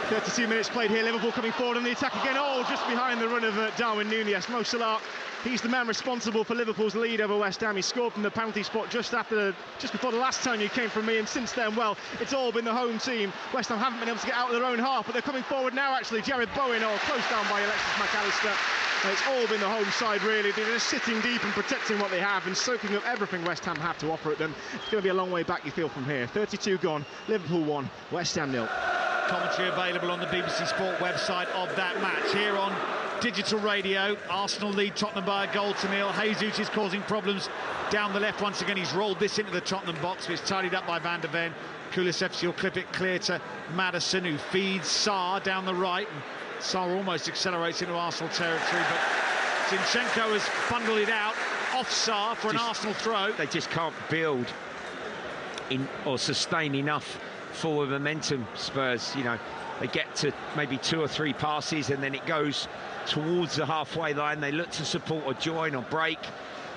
32 minutes played here, Liverpool coming forward on the attack again. Oh, just behind the run of Darwin Núñez. Mo Salah, he's the man responsible for Liverpool's lead over West Ham. He scored from the penalty spot just before the last time you came from me, and since then, well, it's all been the home team. West Ham haven't been able to get out of their own half, but they're coming forward now, actually. Jared Bowen, close down by Alexis McAllister. It's all been the home side, really. They're just sitting deep and protecting what they have and soaking up everything West Ham have to offer at them. It's going to be a long way back, you feel, from here. 32 gone, Liverpool 1, West Ham 0. Commentary available on the BBC Sport website of that match. Here on digital radio, Arsenal lead Tottenham by a goal to nil. Jesus is causing problems down the left once again. He's rolled this into the Tottenham box, but it's tidied up by Van de Ven. Kulusevski will clip it clear to Maddison, who feeds Sarr down the right. And Sarr almost accelerates into Arsenal territory, but Zinchenko has bundled it out off Sarr for an Arsenal throw. They just can't build in or sustain enough forward momentum, Spurs. You know, they get to maybe 2 or 3 passes and then it goes towards the halfway line. They look to support or join or break,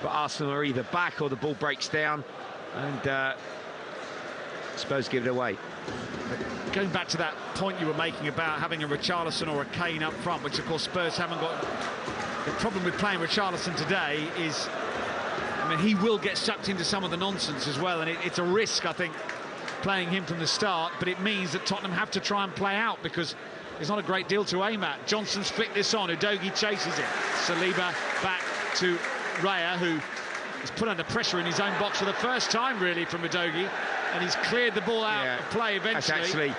but Arsenal are either back or the ball breaks down, and Spurs give it away. Going back to that point you were making about having a Richarlison or a Kane up front, which of course Spurs haven't got. The problem with playing Richarlison today is, I mean, he will get sucked into some of the nonsense as well, and it's a risk, I think, playing him from the start, but it means that Tottenham have to try and play out because there's not a great deal to aim at. Johnson's flicked this on, Udogie chases it. Saliba back to Raya, who is put under pressure in his own box for the first time, really, from Udogie, and he's cleared the ball out of play eventually. That's actually...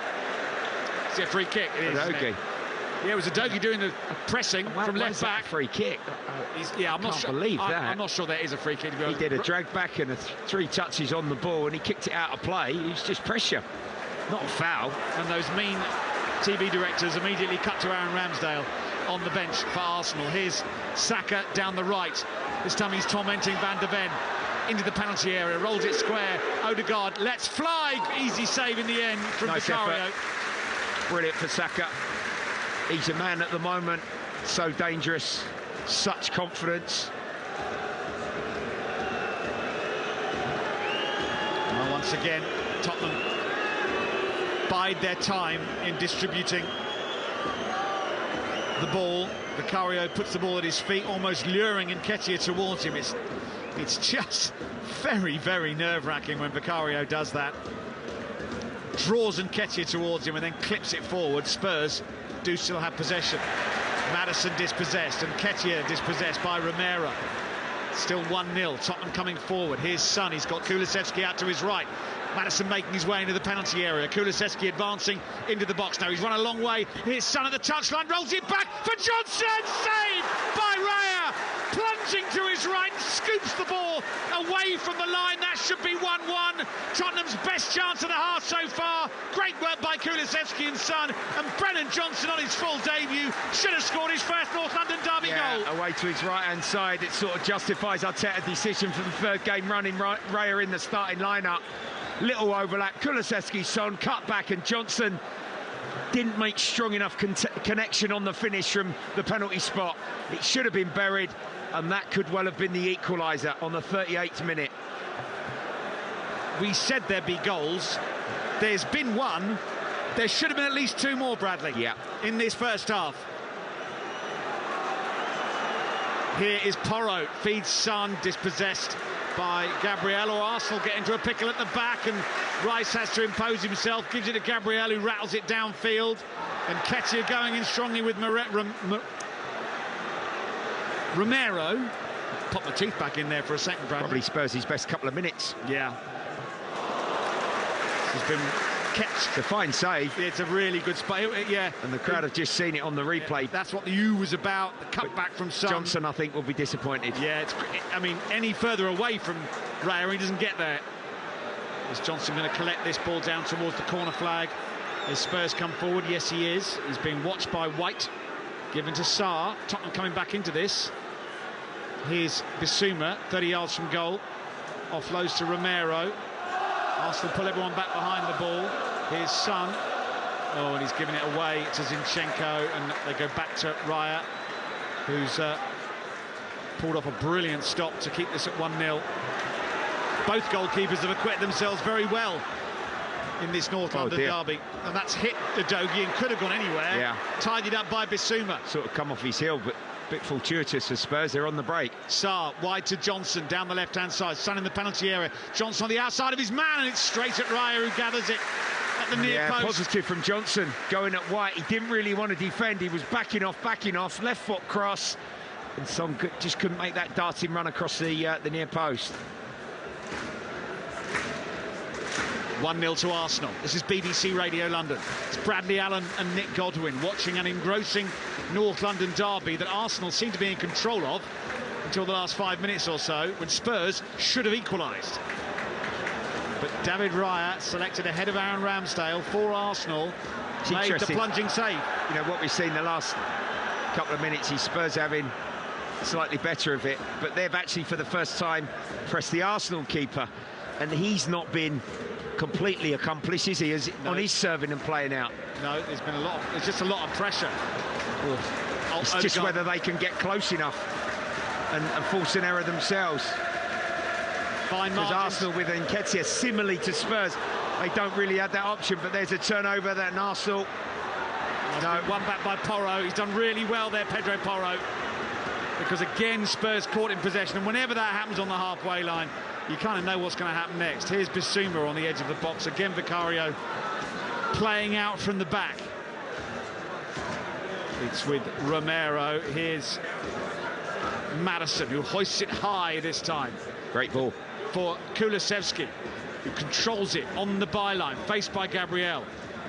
It's a free kick, it is, Udogie. Yeah, it was Udogie doing the pressing from left back. Free kick. I'm not sure. Believe that. I'm not sure there is a free kick. He did a drag back and 3 touches on the ball, and he kicked it out of play. It's just pressure, not a foul. And those mean TV directors immediately cut to Aaron Ramsdale on the bench for Arsenal. Here's Saka down the right. This time he's tormenting Van der Ven into the penalty area, rolls it square. Odegaard lets fly. Easy save in the end from Vicario. Brilliant for Saka. He's a man at the moment, so dangerous, such confidence. Well, once again, Tottenham bide their time in distributing the ball. Vicario puts the ball at his feet, almost luring Nketiah towards him. It's just very, very nerve-wracking when Vicario does that. Draws Nketiah towards him and then clips it forward. Spurs do still have possession. Maddison dispossessed, and Nketiah dispossessed by Romero. Still 1-0, Tottenham coming forward. Here's Son, he's got Kulusevski out to his right. Maddison making his way into the penalty area. Kulusevski advancing into the box now. He's run a long way. Here's Son at the touchline, rolls it back for Johnson. Saved by Raya. Plunging to his right, scoops the ball away from the line. That should be 1-1. Tottenham's best chance of the half so far. Great work by Kulusevski and Son. And Brennan Johnson on his full debut should have scored his first North London derby goal. Away to his right-hand side. It sort of justifies Arteta's decision for the third game running. Raya in the starting lineup. Little overlap. Kulusevski, Son, cut back, and Johnson didn't make strong enough connection on the finish from the penalty spot. It should have been buried, and that could well have been the equaliser on the 38th minute. We said there'd be goals. There's been one. There should have been at least 2 more, Bradley, in this first half. Here is Porro, feeds Son, dispossessed by Gabriel, or Arsenal get into a pickle at the back, and Rice has to impose himself, gives it to Gabriel, who rattles it downfield, and Nketiah going in strongly with Romero. Pop the teeth back in there for a second, Bradley. Probably Spurs his best couple of minutes. Yeah. He's been kept. It's a fine save. It's a really good spot. Yeah. And the crowd have just seen it on the replay. That's what the U was about. The cutback from Son. Johnson, I think, will be disappointed. Yeah, I mean, any further away from Raya, he doesn't get there. Is Johnson going to collect this ball down towards the corner flag? Is Spurs come forward? Yes, he is. He's being watched by White. Given to Sarr. Tottenham coming back into this. Here's Bissouma, 30 yards from goal. Offloads to Romero. Arsenal pull everyone back behind the ball. Here's Son. Oh, and he's giving it away to Zinchenko, and they go back to Raya, who's pulled off a brilliant stop to keep this at 1-0. Both goalkeepers have acquitted themselves very well in this North London derby, and that's hit Udogie and could have gone anywhere. Yeah. Tidied up by Bissouma. Sort of come off his heel, but a bit fortuitous for Spurs. They're on the break. Sarr wide to Johnson down the left-hand side. Son in the penalty area. Johnson on the outside of his man, and it's straight at Raya, who gathers it at the near post. Positive from Johnson going at White. He didn't really want to defend. He was backing off, left foot cross, and Son just couldn't make that darting run across the near post. 1-0 to Arsenal. This is BBC Radio London. It's Bradley Allen and Nick Godwin watching an engrossing North London derby that Arsenal seem to be in control of until the last 5 minutes or so, when Spurs should have equalised. But David Raya, selected ahead of Aaron Ramsdale for Arsenal, made the plunging save. You know, what we've seen the last couple of minutes is Spurs having slightly better of it, but they've actually for the first time pressed the Arsenal keeper, and he's not been completely accomplished, is he? On his serving and playing out? No, there's just a lot of pressure. It's just whether they can get close enough. and force an error themselves. Because Arsenal with Nketiah, similarly to Spurs, they don't really have that option, but there's a turnover that an Arsenal... No, one back by Porro. He's done really well there, Pedro Porro, because again Spurs caught in possession, and whenever that happens on the halfway line, you kind of know what's going to happen next. Here's Bissouma on the edge of the box. Again, Vicario playing out from the back. It's with Romero. Here's Maddison, who hoists it high this time. Great ball. For Kulusevski, who controls it on the byline, faced by Gabriel.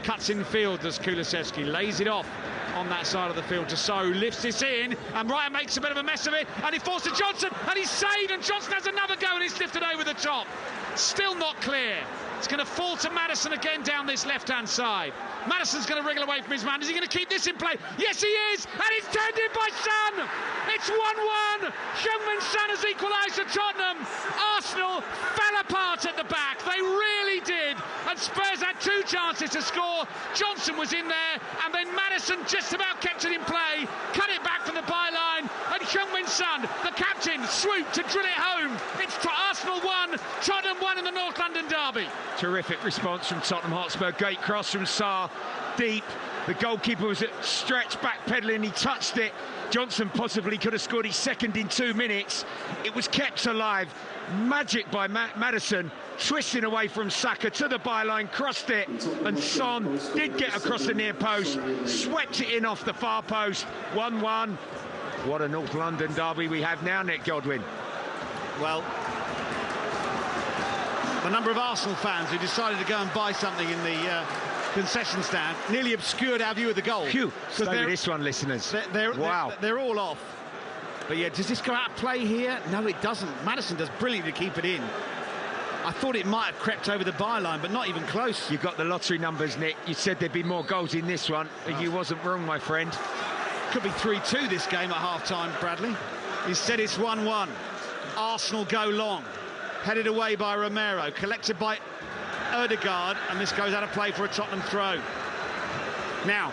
Cuts in field as Kulusevski lays it off on that side of the field to So, lifts this in, and Ryan makes a bit of a mess of it, and he falls to Johnson, and he's saved, and Johnson has another go, and he's lifted over the top. Still not clear. It's going to fall to Maddison again down this left-hand side. Maddison's going to wriggle away from his man. Is he going to keep this in play? Yes, he is, and it's turned in by Son. It's 1-1. Heung-min Son has equalised for Tottenham. Arsenal fell apart at the back. They really did, and Spurs had two chances to score. Johnson was in there, and then Maddison just about kept it in play, cut it back from the byline, and Heung-min Son, the captain, swooped to drill it home. It's Arsenal 1, Tottenham 1 in the North London derby. Terrific response from Tottenham Hotspur. Great cross from Sarr, deep. The goalkeeper was stretched back pedalling, he touched it. Johnson possibly could have scored his second in 2 minutes. It was kept alive. Magic by Maddison, twisting away from Saka to the byline, crossed it, and Son did get across the near post, swept it in off the far post. 1-1. What a North London derby we have now, Nick Godwin. Well, the number of Arsenal fans who decided to go and buy something in the concession stand nearly obscured our view of the goal. Phew, this one, listeners. Wow. They're all off. But yeah, does this go out of play here? No, it doesn't. Maddison does brilliantly to keep it in. I thought it might have crept over the byline, but not even close. You got the lottery numbers, Nick. You said there'd be more goals in this one, but you wasn't wrong, my friend. Could be 3-2 this game at half-time, Bradley. Instead, it's 1-1. Arsenal go long. Headed away by Romero, collected by Ødegaard, and this goes out of play for a Tottenham throw. Now,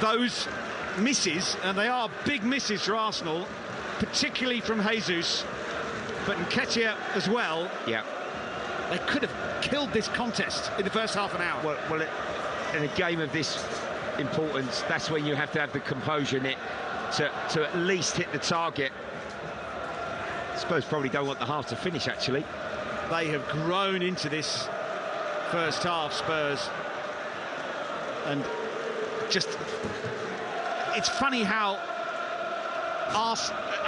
those misses, and they are big misses for Arsenal, particularly from Jesus, but Nketiah as well. Yeah. They could have killed this contest in the first half an hour. Well, in a game of this importance, that's when you have to have the composure, Nick, to at least hit the target. Spurs probably don't want the half to finish, actually. They have grown into this first half, Spurs. And just, it's funny how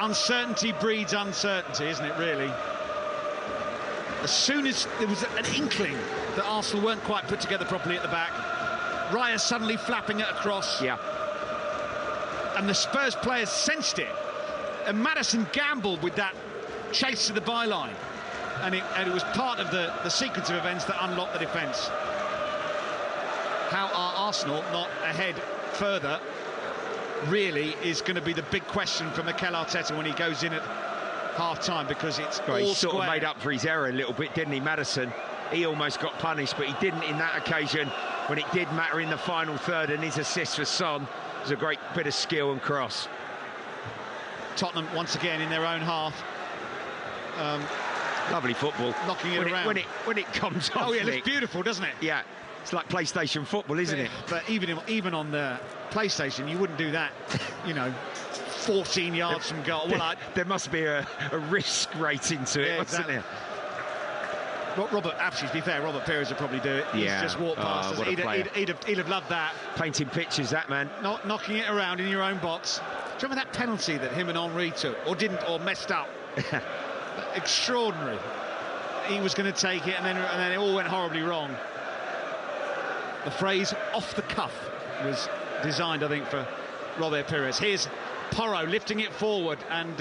uncertainty breeds uncertainty, isn't it, really? As soon as there was an inkling that Arsenal weren't quite put together properly at the back, Raya suddenly flapping it across. Yeah. And the Spurs players sensed it. And Maddison gambled with that chase to the byline, and it was part of the sequence of events that unlocked the defence. How are Arsenal not ahead further really is going to be the big question for Mikel Arteta when he goes in at half-time, because it's all he square. Sort of made up for his error a little bit, didn't he, Maddison? He almost got punished, but he didn't in that occasion when it did matter in the final third, and his assist for Son was a great bit of skill and cross. Tottenham once again in their own half. Lovely football. Knocking it around. When it comes off. Oh yeah, it looks beautiful, doesn't it? Yeah, it's like PlayStation football, isn't it? But even on the PlayStation, you wouldn't do that, 14 yards from goal. Well, there must be a risk rating to it, yeah, wasn't exactly. there? Well, actually, to be fair, Robert Pires would probably do it. Yeah. He's just walked past us. He'd have loved that. Painting pictures, that man. Not knocking it around in your own box. Do you remember that penalty that him and Henry took, or didn't, or messed up? Extraordinary. He was going to take it, and then it all went horribly wrong. The phrase "off the cuff" was designed, I think, for Robert Pires. Here's Porro lifting it forward, and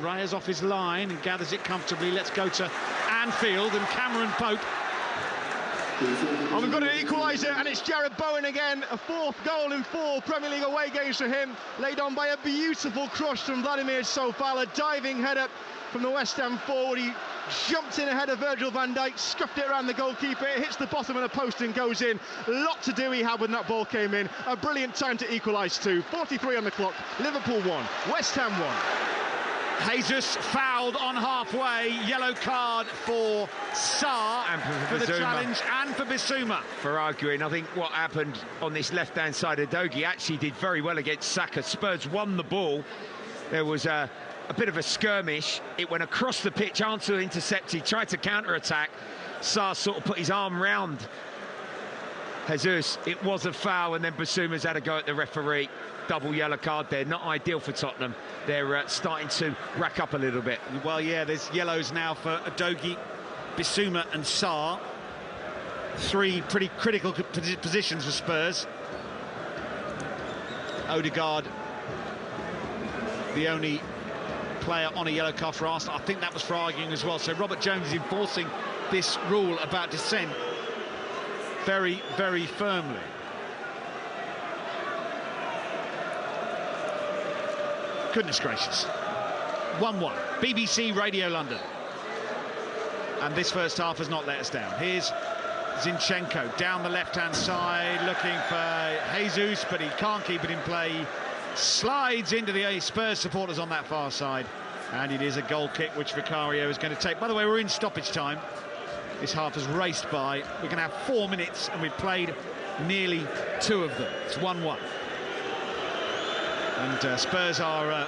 Raya's off his line and gathers it comfortably. Let's go to Anfield and Cameron Pope. And we've got an equaliser, and it's Jared Bowen again. A fourth goal in 4 Premier League away games for him. Laid on by a beautiful cross from Vladimir Sofal. A diving header from the West Ham forward. He jumped in ahead of Virgil van Dijk, scuffed it around the goalkeeper. It hits the bottom of the post and goes in. A lot to do he had when that ball came in. A brilliant time to equalise too. 43 on the clock. Liverpool 1, West Ham 1. Jesus fouled on halfway. Yellow card for Sarr for the challenge, and for Bissouma for arguing. I think what happened on this left-hand side of Dogi actually did very well against Saka. Spurs won the ball. There was a bit of a skirmish. It went across the pitch. Arsenal intercepted, tried to counter-attack. Sarr sort of put his arm round Jesus. It was a foul, and then Bissouma's had a go at the referee. Double yellow card there. Not ideal for Tottenham. They're starting to rack up a little bit. Well, yeah, there's yellows now for Dogi, Bissouma and Sarr. Three pretty critical positions for Spurs. Odegaard, the only player on a yellow card for Arsenal. I think that was for arguing as well. So Robert Jones is enforcing this rule about dissent very, very firmly. Goodness gracious. 1-1. BBC Radio London. And this first half has not let us down. Here's Zinchenko down the left-hand side, looking for Jesus, but he can't keep it in play. He slides into the Spurs supporters on that far side. And it is a goal kick, which Vicario is going to take. By the way, we're in stoppage time. This half has raced by. We're going to have 4 minutes, and we've played nearly 2 of them. It's 1-1. And Spurs are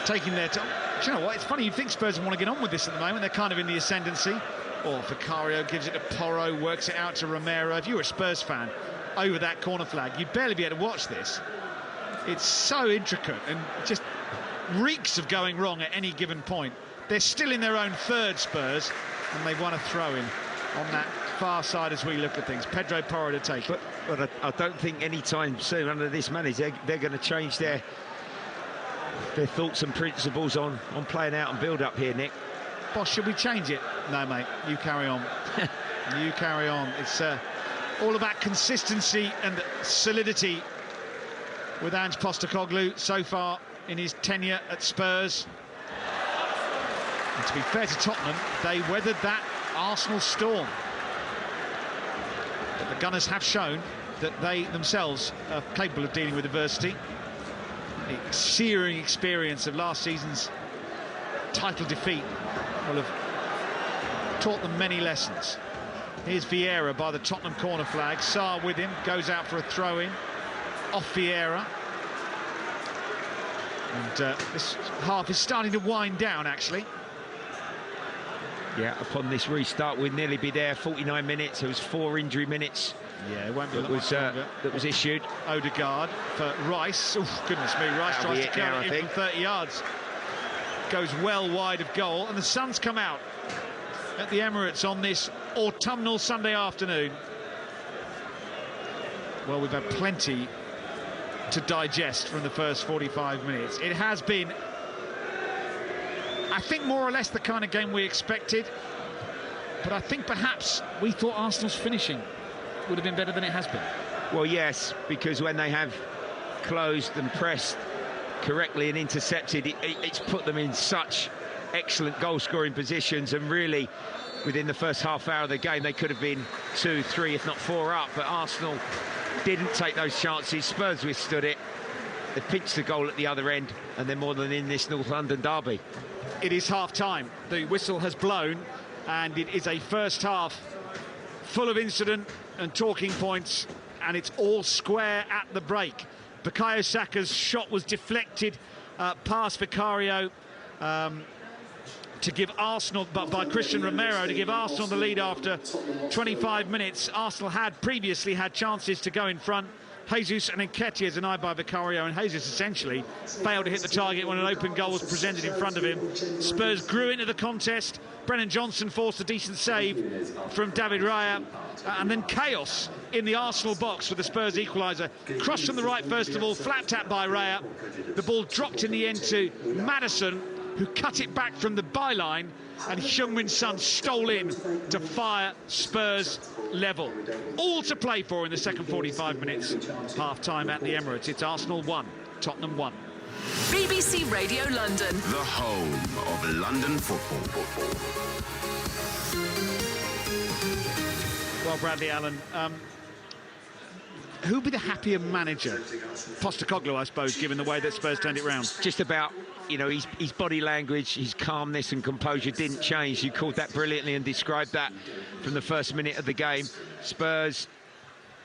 taking their time. Do you know what? It's funny, you'd think Spurs want to get on with this at the moment. They're kind of in the ascendancy. Or Vicario gives it to Porro, works it out to Romero. If you were a Spurs fan, over that corner flag, you'd barely be able to watch this. It's so intricate and just reeks of going wrong at any given point. They're still in their own third, Spurs, and they want to throw in on that far side as we look at things. Pedro Porro to take it. But I don't think any time soon under this manager they're going to change their thoughts and principles on playing out and build up here, Nick. Boss, should we change it? No, mate, you carry on. You carry on. It's all about consistency and solidity with Ange Postecoglou so far in his tenure at Spurs. And to be fair to Tottenham, they weathered that Arsenal storm. But the Gunners have shown that they themselves are capable of dealing with adversity. The searing experience of last season's title defeat will have taught them many lessons. Here's Vieira by the Tottenham corner flag. Sarr with him, goes out for a throw-in. Off Vieira. And this half is starting to wind down, actually. Yeah, upon this restart, we'd nearly be there. 49 minutes. There was 4 injury minutes. Yeah, it won't be that was issued. Odegaard for Rice. Oh, goodness me, Rice tries to carry it in from 30 yards. Goes well wide of goal, and the sun's come out at the Emirates on this autumnal Sunday afternoon. Well, we've had plenty to digest from the first 45 minutes. It has been, I think, more or less the kind of game we expected, but I think perhaps we thought Arsenal's finishing would have been better than it has been. Well, yes, because when they have closed and pressed correctly and intercepted, it's put them in such excellent goal-scoring positions, and really within the first half hour of the game they could have been 2, 3, if not 4 up, but Arsenal didn't take those chances. Spurs withstood it. They pinched the goal at the other end, and they're more than in this North London derby. It is half-time. The whistle has blown, and it is a first half full of incident and talking points, and it's all square at the break. Bukayo Saka's shot was deflected past Vicario to give Arsenal, but by Christian Romero, to give Arsenal the lead after 25 minutes. Arsenal had previously had chances to go in front. Jesus and Nketiah denied by Vicario, and Jesus essentially failed to hit the target when an open goal was presented in front of him. Spurs grew into the contest. Brennan Johnson forced a decent save from David Raya, and then chaos in the Arsenal box with the Spurs equaliser. Cross from the right first of all, flat tap by Raya. The ball dropped in the end to Maddison, who cut it back from the byline, and Heung-min Son stole in to fire Spurs level. All to play for in the second 45 minutes. Half-time at the Emirates. It's Arsenal 1, Tottenham 1. BBC Radio London. The home of London football. Well, Bradley Allen, who'd be the happier manager? Postecoglou, I suppose, given the way that Spurs turned it round. Just about. you know, his body language, his calmness and composure didn't change. You called that brilliantly and described that from the first minute of the game. Spurs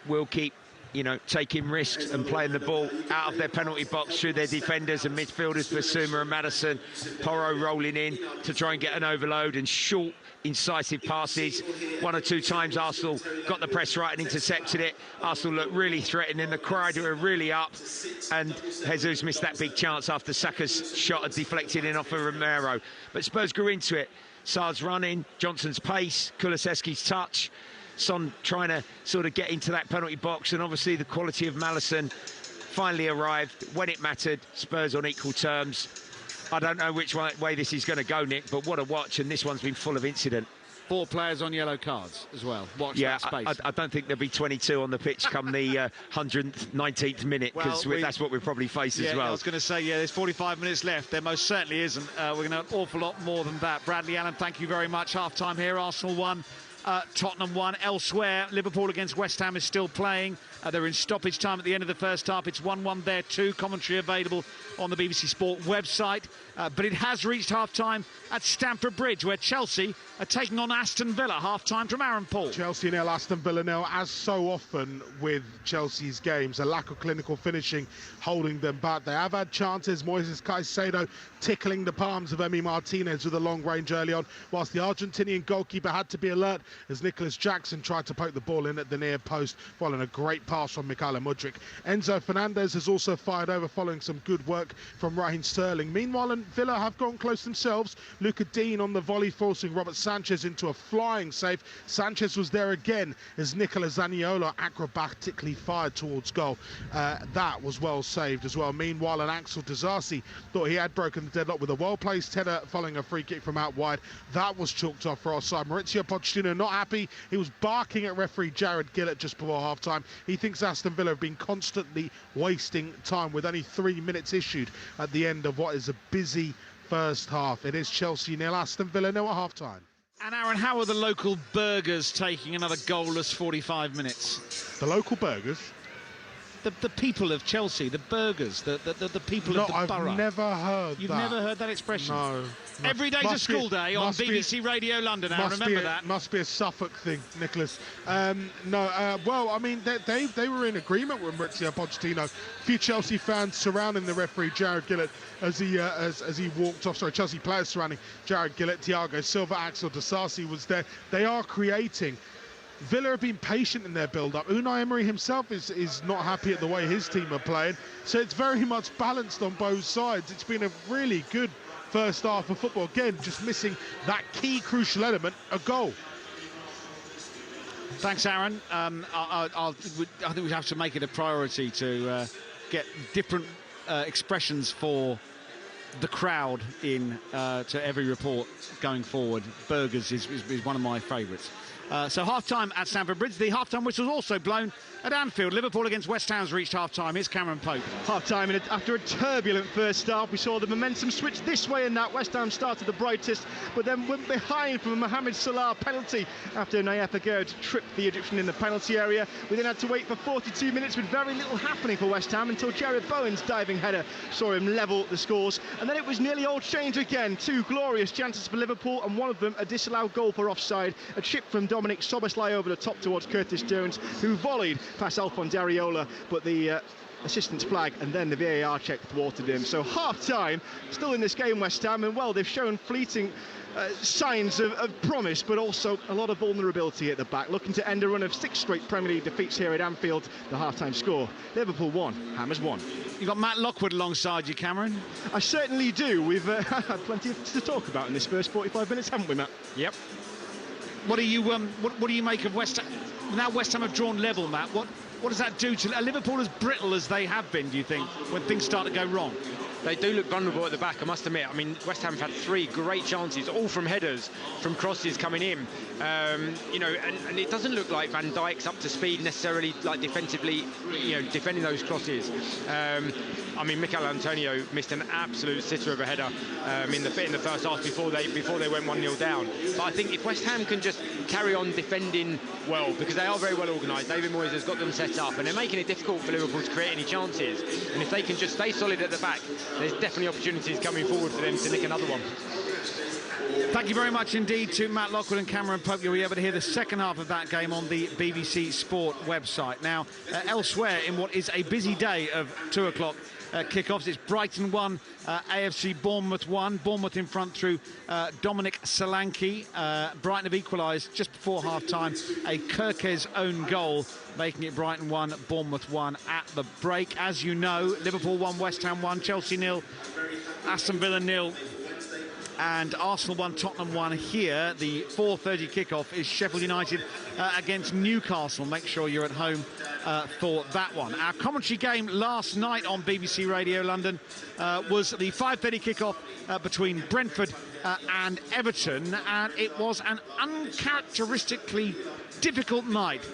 will keep, you know, taking risks and playing the ball out of their penalty box through their defenders and midfielders, Basuma and Maddison. Porro rolling in to try and get an overload, and short, incisive passes. One or two times Arsenal got the press right and intercepted it. Arsenal looked really threatening. The crowd were really up, and Jesus missed that big chance after Saka's shot had deflected in off of Romero. But Spurs grew into it. Sar's running, Johnson's pace, Kulusevski's touch, Son trying to sort of get into that penalty box, and obviously the quality of Maddison finally arrived when it mattered. Spurs on equal terms. I don't know which way this is going to go, Nick, but what a watch, and this one's been full of incident. 4 players on yellow cards as well. Watch that space. I don't think there'll be 22 on the pitch come the 119th minute, because that's what we'll probably face as well. I was going to say, there's 45 minutes left. There most certainly isn't. We're going to have an awful lot more than that. Bradley Allen, thank you very much. Half-time here, Arsenal 1. Tottenham 1. Elsewhere, Liverpool against West Ham is still playing. They're in stoppage time at the end of the first half. It's 1-1 there too. Commentary available on the BBC Sport website. But it has reached half-time at Stamford Bridge, where Chelsea are taking on Aston Villa. Half-time from Aaron Paul. Chelsea nil, Aston Villa nil. As so often with Chelsea's games, a lack of clinical finishing holding them back. They have had chances. Moises Caicedo tickling the palms of Emi Martinez with a long range early on, whilst the Argentinian goalkeeper had to be alert as Nicholas Jackson tried to poke the ball in at the near post, following a great pass from Mikhailo Mudryk. Enzo Fernandez has also fired over following some good work from Raheem Sterling. Meanwhile, Villa have gone close themselves. Luca Dean on the volley, forcing Robert Sanchez into a flying save. Sanchez was there again as Nicola Zaniolo acrobatically fired towards goal. That was well saved as well. Meanwhile, Axel Disasi thought he had broken the deadlock with a well-placed header following a free kick from out wide. That was chalked off for offside. Maurizio Pochettino not happy. He was barking at referee Jared Gillett just before half-time. He thinks Aston Villa have been constantly wasting time, with only 3 minutes issued at the end of what is a busy first half. It is Chelsea nil, Aston Villa nil at half-time. And Aaron, how are the local burgers taking another goalless 45 minutes? The local burgers? The people of Chelsea, the burgers, the people of the borough. I've never heard You've that. never heard that expression? No. Every day's a school day on BBC Radio London. Now remember that. Must be a Suffolk thing, Nicholas. Well, I mean, they were in agreement with Maurizio Pochettino. A few Chelsea fans surrounding the referee Jared Gillett as he walked off. Sorry, Chelsea players surrounding Jared Gillett, Thiago Silva, Axel Disasi was there. They are creating. Villa have been patient in their build-up. Unai Emery himself is not happy at the way his team are playing. So it's very much balanced on both sides. It's been a really good first half of football. Again, just missing that key crucial element, a goal. Thanks, Aaron. I think we have to make it a priority to get different expressions for the crowd in to every report going forward. Burgers is one of my favourites. So half-time at Stamford Bridge. The half-time whistle was also blown at Anfield. Liverpool against West Ham's reached half-time. Here's Cameron Pope. Half-time, and after a turbulent first half, we saw the momentum switch this way and that. West Ham started the brightest, but then went behind from a Mohamed Salah penalty after Nayef Aguerd tripped the Egyptian in the penalty area. We then had to wait for 42 minutes with very little happening for West Ham until Jared Bowen's diving header saw him level the scores. And then it was nearly old change again. 2 glorious chances for Liverpool, and one of them a disallowed goal for offside. A chip from Dominic Szoboszlai over the top towards Curtis Jones, who volleyed past Alphonse Areola, but the assistant's flag and then the VAR check thwarted him. So half-time, still in this game, West Ham, and well, they've shown fleeting signs of promise, but also a lot of vulnerability at the back. Looking to end a run of 6 straight Premier League defeats here at Anfield. The half-time score: Liverpool 1, Hammers 1. You've got Matt Lockwood alongside you, Cameron. I certainly do. We've had plenty to talk about in this first 45 minutes, haven't we, Matt? Yep. What do you make of West Ham? Now West Ham have drawn level, Matt. What does that do to Liverpool, as brittle as they have been, do you think, when things start to go wrong? They do look vulnerable at the back, I must admit. I mean, West Ham have had 3 great chances, all from headers, from crosses coming in. And it doesn't look like Van Dijk's up to speed necessarily, like defensively, defending those crosses. Mikel Antonio missed an absolute sitter of a header in the first half before they went 1-0 down. But I think if West Ham can just carry on defending well, because they are very well organised, David Moyes has got them set up, and they're making it difficult for Liverpool to create any chances. And if they can just stay solid at the back, there's definitely opportunities coming forward for them to nick another one. Thank you very much indeed to Matt Lockwood and Cameron Pope. You'll be able to hear the second half of that game on the BBC Sport website. Now, elsewhere in what is a busy day of 2 o'clock kickoffs, it's Brighton 1, AFC Bournemouth 1. Bournemouth in front through Dominic Solanke. Brighton have equalised just before half-time, a Kirkes own goal, making it Brighton 1, Bournemouth 1 at the break. As you know, Liverpool 1, West Ham 1, Chelsea 0, Aston Villa 0. And Arsenal 1, Tottenham 1 here. The 4:30 kickoff is Sheffield United against Newcastle. Make sure you're at home for that one. Our commentary game last night on BBC Radio London was the 5:30 kickoff between Brentford and Everton, and it was an uncharacteristically difficult night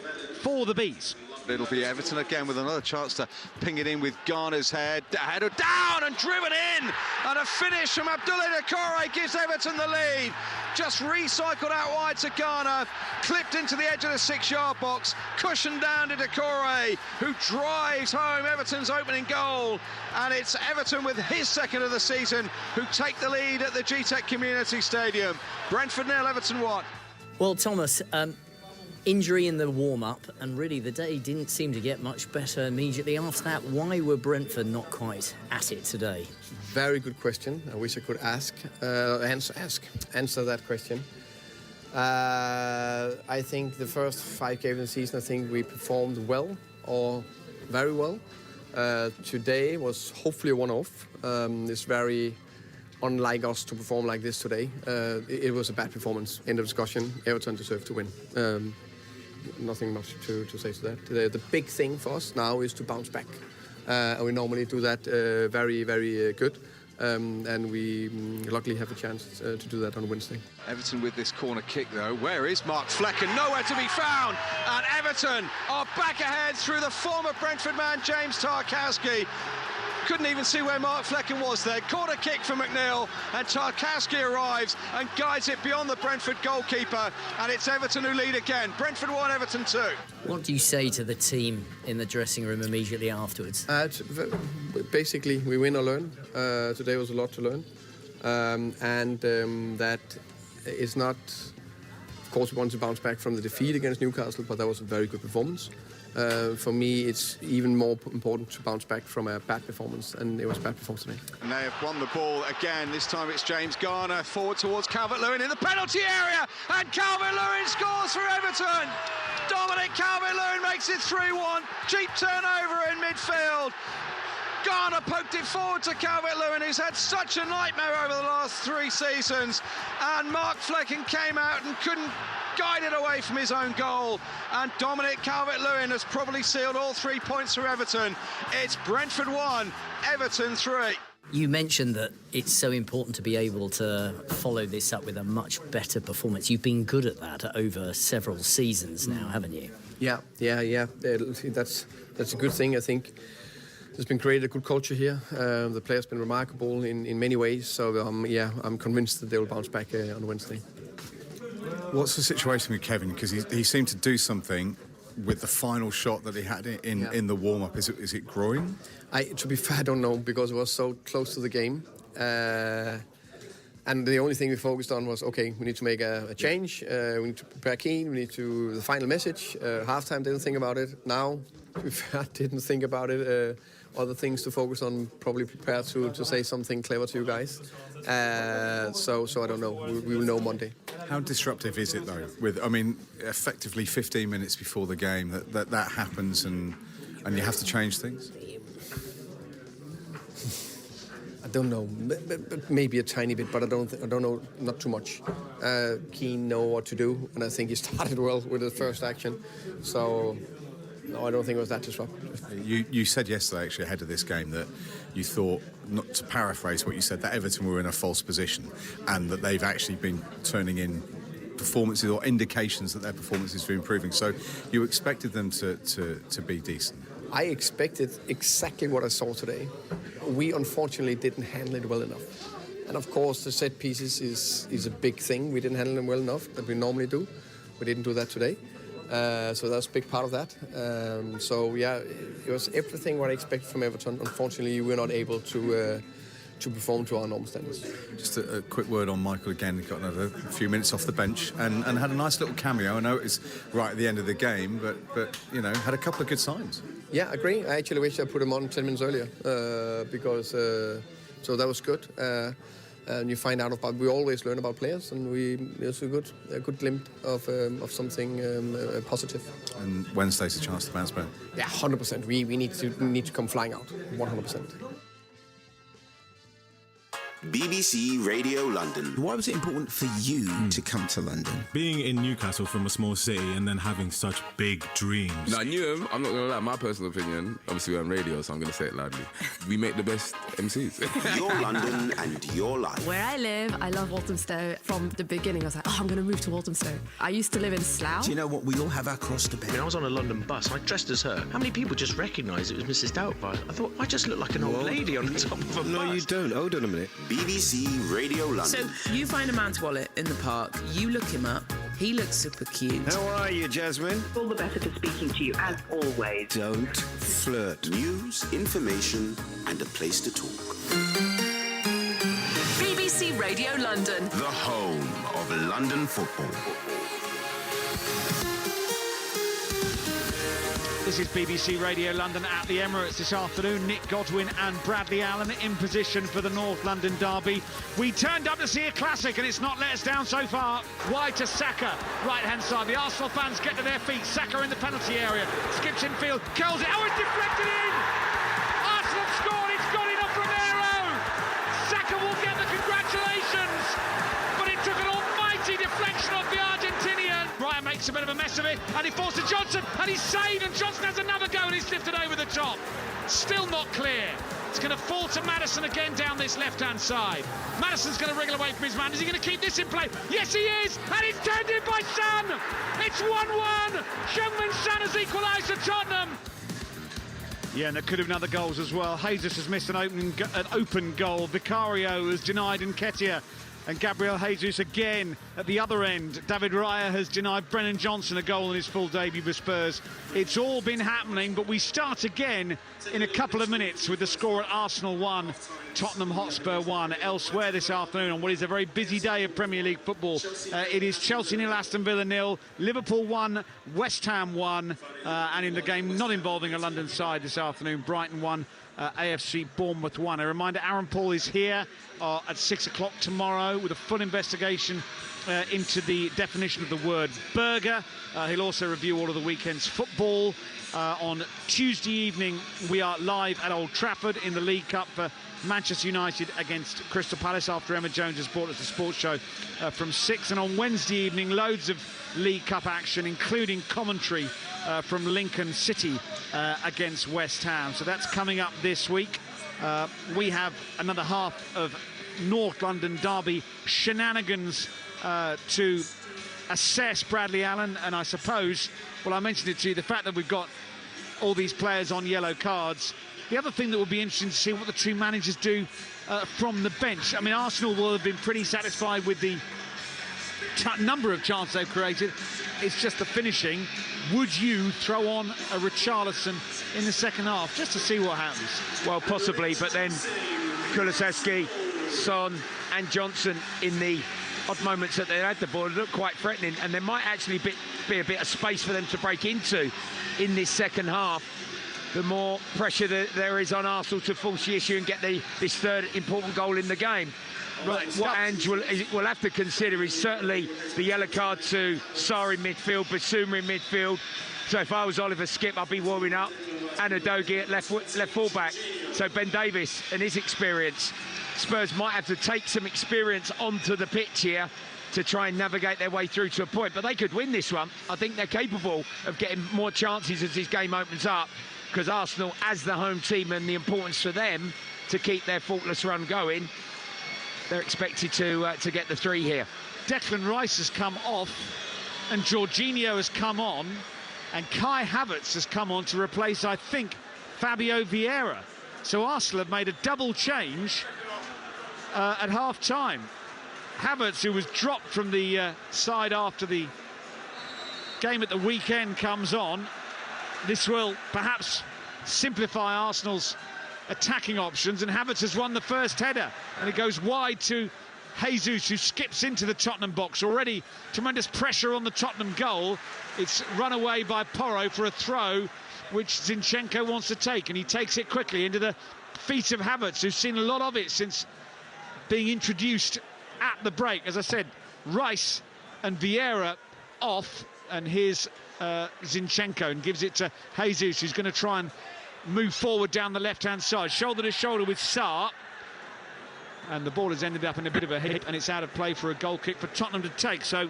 for the Bees. It'll be Everton again with another chance to ping it in with Garner's header down and driven in, and a finish from Abdoulaye Doucouré gives Everton the lead. Just recycled out wide to Garner, clipped into the edge of the 6-yard box, cushioned down to Doucouré, who drives home Everton's opening goal, and it's Everton with his second of the season who take the lead at the GTEC Community Stadium. Brentford 0, Everton 1. Well, Thomas, injury in the warm-up, and really the day didn't seem to get much better immediately after that. Why were Brentford not quite at it today? Very good question. I wish I could answer that question. I think the first 5 games of the season, I think we performed well, or very well. Today was hopefully a one-off. It's very unlike us to perform like this today. It was a bad performance. End of discussion. Everton deserved to win. Nothing much to say to that. The big thing for us now is to bounce back. And we normally do that very, very good. And we luckily have a chance to do that on Wednesday. Everton with this corner kick, though. Where is Mark Flecken? Nowhere to be found. And Everton are back ahead through the former Brentford man, James Tarkowski. Couldn't even see where Mark Flecken was there. Corner kick from McNeil, and Tarkowski arrives and guides it beyond the Brentford goalkeeper, and it's Everton who lead again. Brentford 1, Everton 2. What do you say to the team in the dressing room immediately afterwards? Basically, we win or learn. Today was a lot to learn. That is not... Of course, we want to bounce back from the defeat against Newcastle, but that was a very good performance. For me, it's even more important to bounce back from a bad performance, and it was a bad performance today. And they have won the ball again. This time it's James Garner forward towards Calvert-Lewin in the penalty area, and Calvert-Lewin scores for Everton. Dominic Calvert-Lewin makes it 3-1. Cheap turnover in midfield. Garner poked it forward to Calvert-Lewin, who's had such a nightmare over the last 3 seasons, and Mark Flecken came out and couldn't guide it away from his own goal, and Dominic Calvert-Lewin has probably sealed all 3 points for Everton. It's Brentford 1, Everton 3. You mentioned that it's so important to be able to follow this up with a much better performance. You've been good at that over several seasons now, haven't you? Yeah. That's a good thing, I think. There's been created a good culture here. The players have been remarkable in many ways. So, I'm convinced that they'll bounce back on Wednesday. What's the situation with Kevin? Because he seemed to do something with the final shot that he had in the warm-up. Is it groin? To be fair, I don't know, because it was so close to the game. And the only thing we focused on was, okay, we need to make a change. We need to prepare Keane. We need to the final message. Halftime didn't think about it. Now, to be fair, didn't think about it. Other things to focus on, probably prepare to say something clever to you guys. So I don't know. We will know Monday. How disruptive is it, though? Effectively 15 minutes before the game, that happens and you have to change things? I don't know. Maybe a tiny bit, but I don't know. Not too much. Keane know what to do, and I think he started well with the first action. So. No, I don't think it was that disruptive. You said yesterday, actually, ahead of this game, that you thought, not to paraphrase what you said, that Everton were in a false position and that they've actually been turning in performances or indications that their performances are improving. So you expected them to be decent. I expected exactly what I saw today. We unfortunately didn't handle it well enough. And of course, the set pieces is a big thing. We didn't handle them well enough that we normally do. We didn't do that today. So that's a big part of that. So yeah, it was everything what I expected from Everton. Unfortunately, we were not able to perform to our normal standards. Just a quick word on Michael again. He got another few minutes off the bench and had a nice little cameo. I know it was right at the end of the game, but you know, had a couple of good signs. Yeah, I agree. I actually wish I put him on 10 minutes earlier because so that was good. And you find out about, we always learn about players, and it's a good glimpse of something positive. And Wednesday's a chance to bounce back. Yeah, 100%. We need to come flying out, 100%. BBC Radio London. Why was it important for you to come to London? Being in Newcastle from a small city and then having such big dreams. No, I knew him. I'm not going to lie. My personal opinion, obviously we're on radio, so I'm going to say it loudly. We make the best MCs. Your London and your life. Where I live, I love Walthamstow. From the beginning, I was like, oh, I'm going to move to Walthamstow. I used to live in Slough. Do you know what? We all have our cross to bear. When I was on a London bus, I dressed as her. How many people just recognised it was Mrs. Doubtfire? I thought, I just look like an old lady on the top of a bus. No, you don't. Hold on a minute. BBC Radio London. So you find a man's wallet in the park, you look him up, he looks super cute. How are you, Jasmine? All the better for speaking to you, as always. Don't flirt. News, information, and a place to talk. BBC Radio London. The home of London football. This is BBC Radio London at the Emirates this afternoon. Nick Godwin and Bradley Allen in position for the North London derby. We turned up to see a classic and it's not let us down so far. Wide to Saka, right-hand side. The Arsenal fans get to their feet. Saka in the penalty area. Skips in field, curls it. Oh, it's deflected in! Arsenal have scored. It's got in off Romero. Saka will get the congratulations. But it took an almighty deflection off the Argentinian. Ryan makes a bit of a mess of it, and he falls to Johnson, and he's saved, and Johnson has another go, and he's lifted over the top. Still not clear. It's going to fall to Maddison again down this left-hand side. Maddison's going to wriggle away from his man. Is he going to keep this in play? Yes, he is, and it's turned in by Son. It's 1-1. Heung-min Son has equalised for Tottenham. Yeah, and there could have been other goals as well. Jesus has missed an open goal. Vicario has denied Nketiah. And Gabriel Jesus again at the other end. David Raya has denied Brennan Johnson a goal in his full debut for Spurs. It's all been happening, but we start again in a couple of minutes with the score at Arsenal 1, Tottenham Hotspur 1. Elsewhere this afternoon on what is a very busy day of Premier League football, it is Chelsea 0, Aston Villa 0, Liverpool 1, West Ham 1, and in the game not involving a London side this afternoon, Brighton 1, AFC Bournemouth 1. A reminder, Aaron Paul is here at 6 o'clock tomorrow with a full investigation into the definition of the word burger. He'll also review all of the weekend's football. On Tuesday evening, we are live at Old Trafford in the League Cup for Manchester United against Crystal Palace after Emma Jones has brought us the sports show from 6. And on Wednesday evening, loads of League Cup action, including commentary from Lincoln City against West Ham. So that's coming up this week. We have another half of North London derby shenanigans to assess, Bradley Allen, and I suppose, well, I mentioned it to you, the fact that we've got all these players on yellow cards. The other thing that will be interesting to see what the two managers do from the bench. I mean, Arsenal will have been pretty satisfied with the number of chances they've created. It's just the finishing. Would you throw on a Richarlison in the second half just to see what happens? Well, possibly, but then Kulusevski, Son and Johnson in the odd moments that they had the ball look quite threatening, and there might actually be a bit of space for them to break into in this second half. The more pressure that there is on Arsenal to force the issue and get this third important goal in the game. Right, what Ange will have to consider is certainly the yellow card to Sarr in midfield, Basuma in midfield. So if I was Oliver Skipp, I'd be warming up. Anadogi at left fullback. So Ben Davies and his experience. Spurs might have to take some experience onto the pitch here to try and navigate their way through to a point. But they could win this one. I think they're capable of getting more chances as this game opens up, because Arsenal, as the home team, and the importance for them to keep their faultless run going, they're expected to get the 3 here. Declan Rice has come off and Jorginho has come on, and Kai Havertz has come on to replace, I think, Fabio Vieira. So Arsenal have made a double change at half-time. Havertz, who was dropped from the side after the game at the weekend, comes on. This will perhaps simplify Arsenal's attacking options, and Havertz has won the first header, and it goes wide to Jesus, who skips into the Tottenham box. Already tremendous pressure on the Tottenham goal. It's run away by Porro for a throw, which Zinchenko wants to take, and he takes it quickly into the feet of Havertz, who's seen a lot of it since being introduced at the break. As I said, Rice and Vieira off, and here's Zinchenko, and gives it to Jesus, who's going to try and move forward down the left-hand side, shoulder to shoulder with Sarr, and the ball has ended up in a bit of a hit, and it's out of play for a goal kick for Tottenham to take. So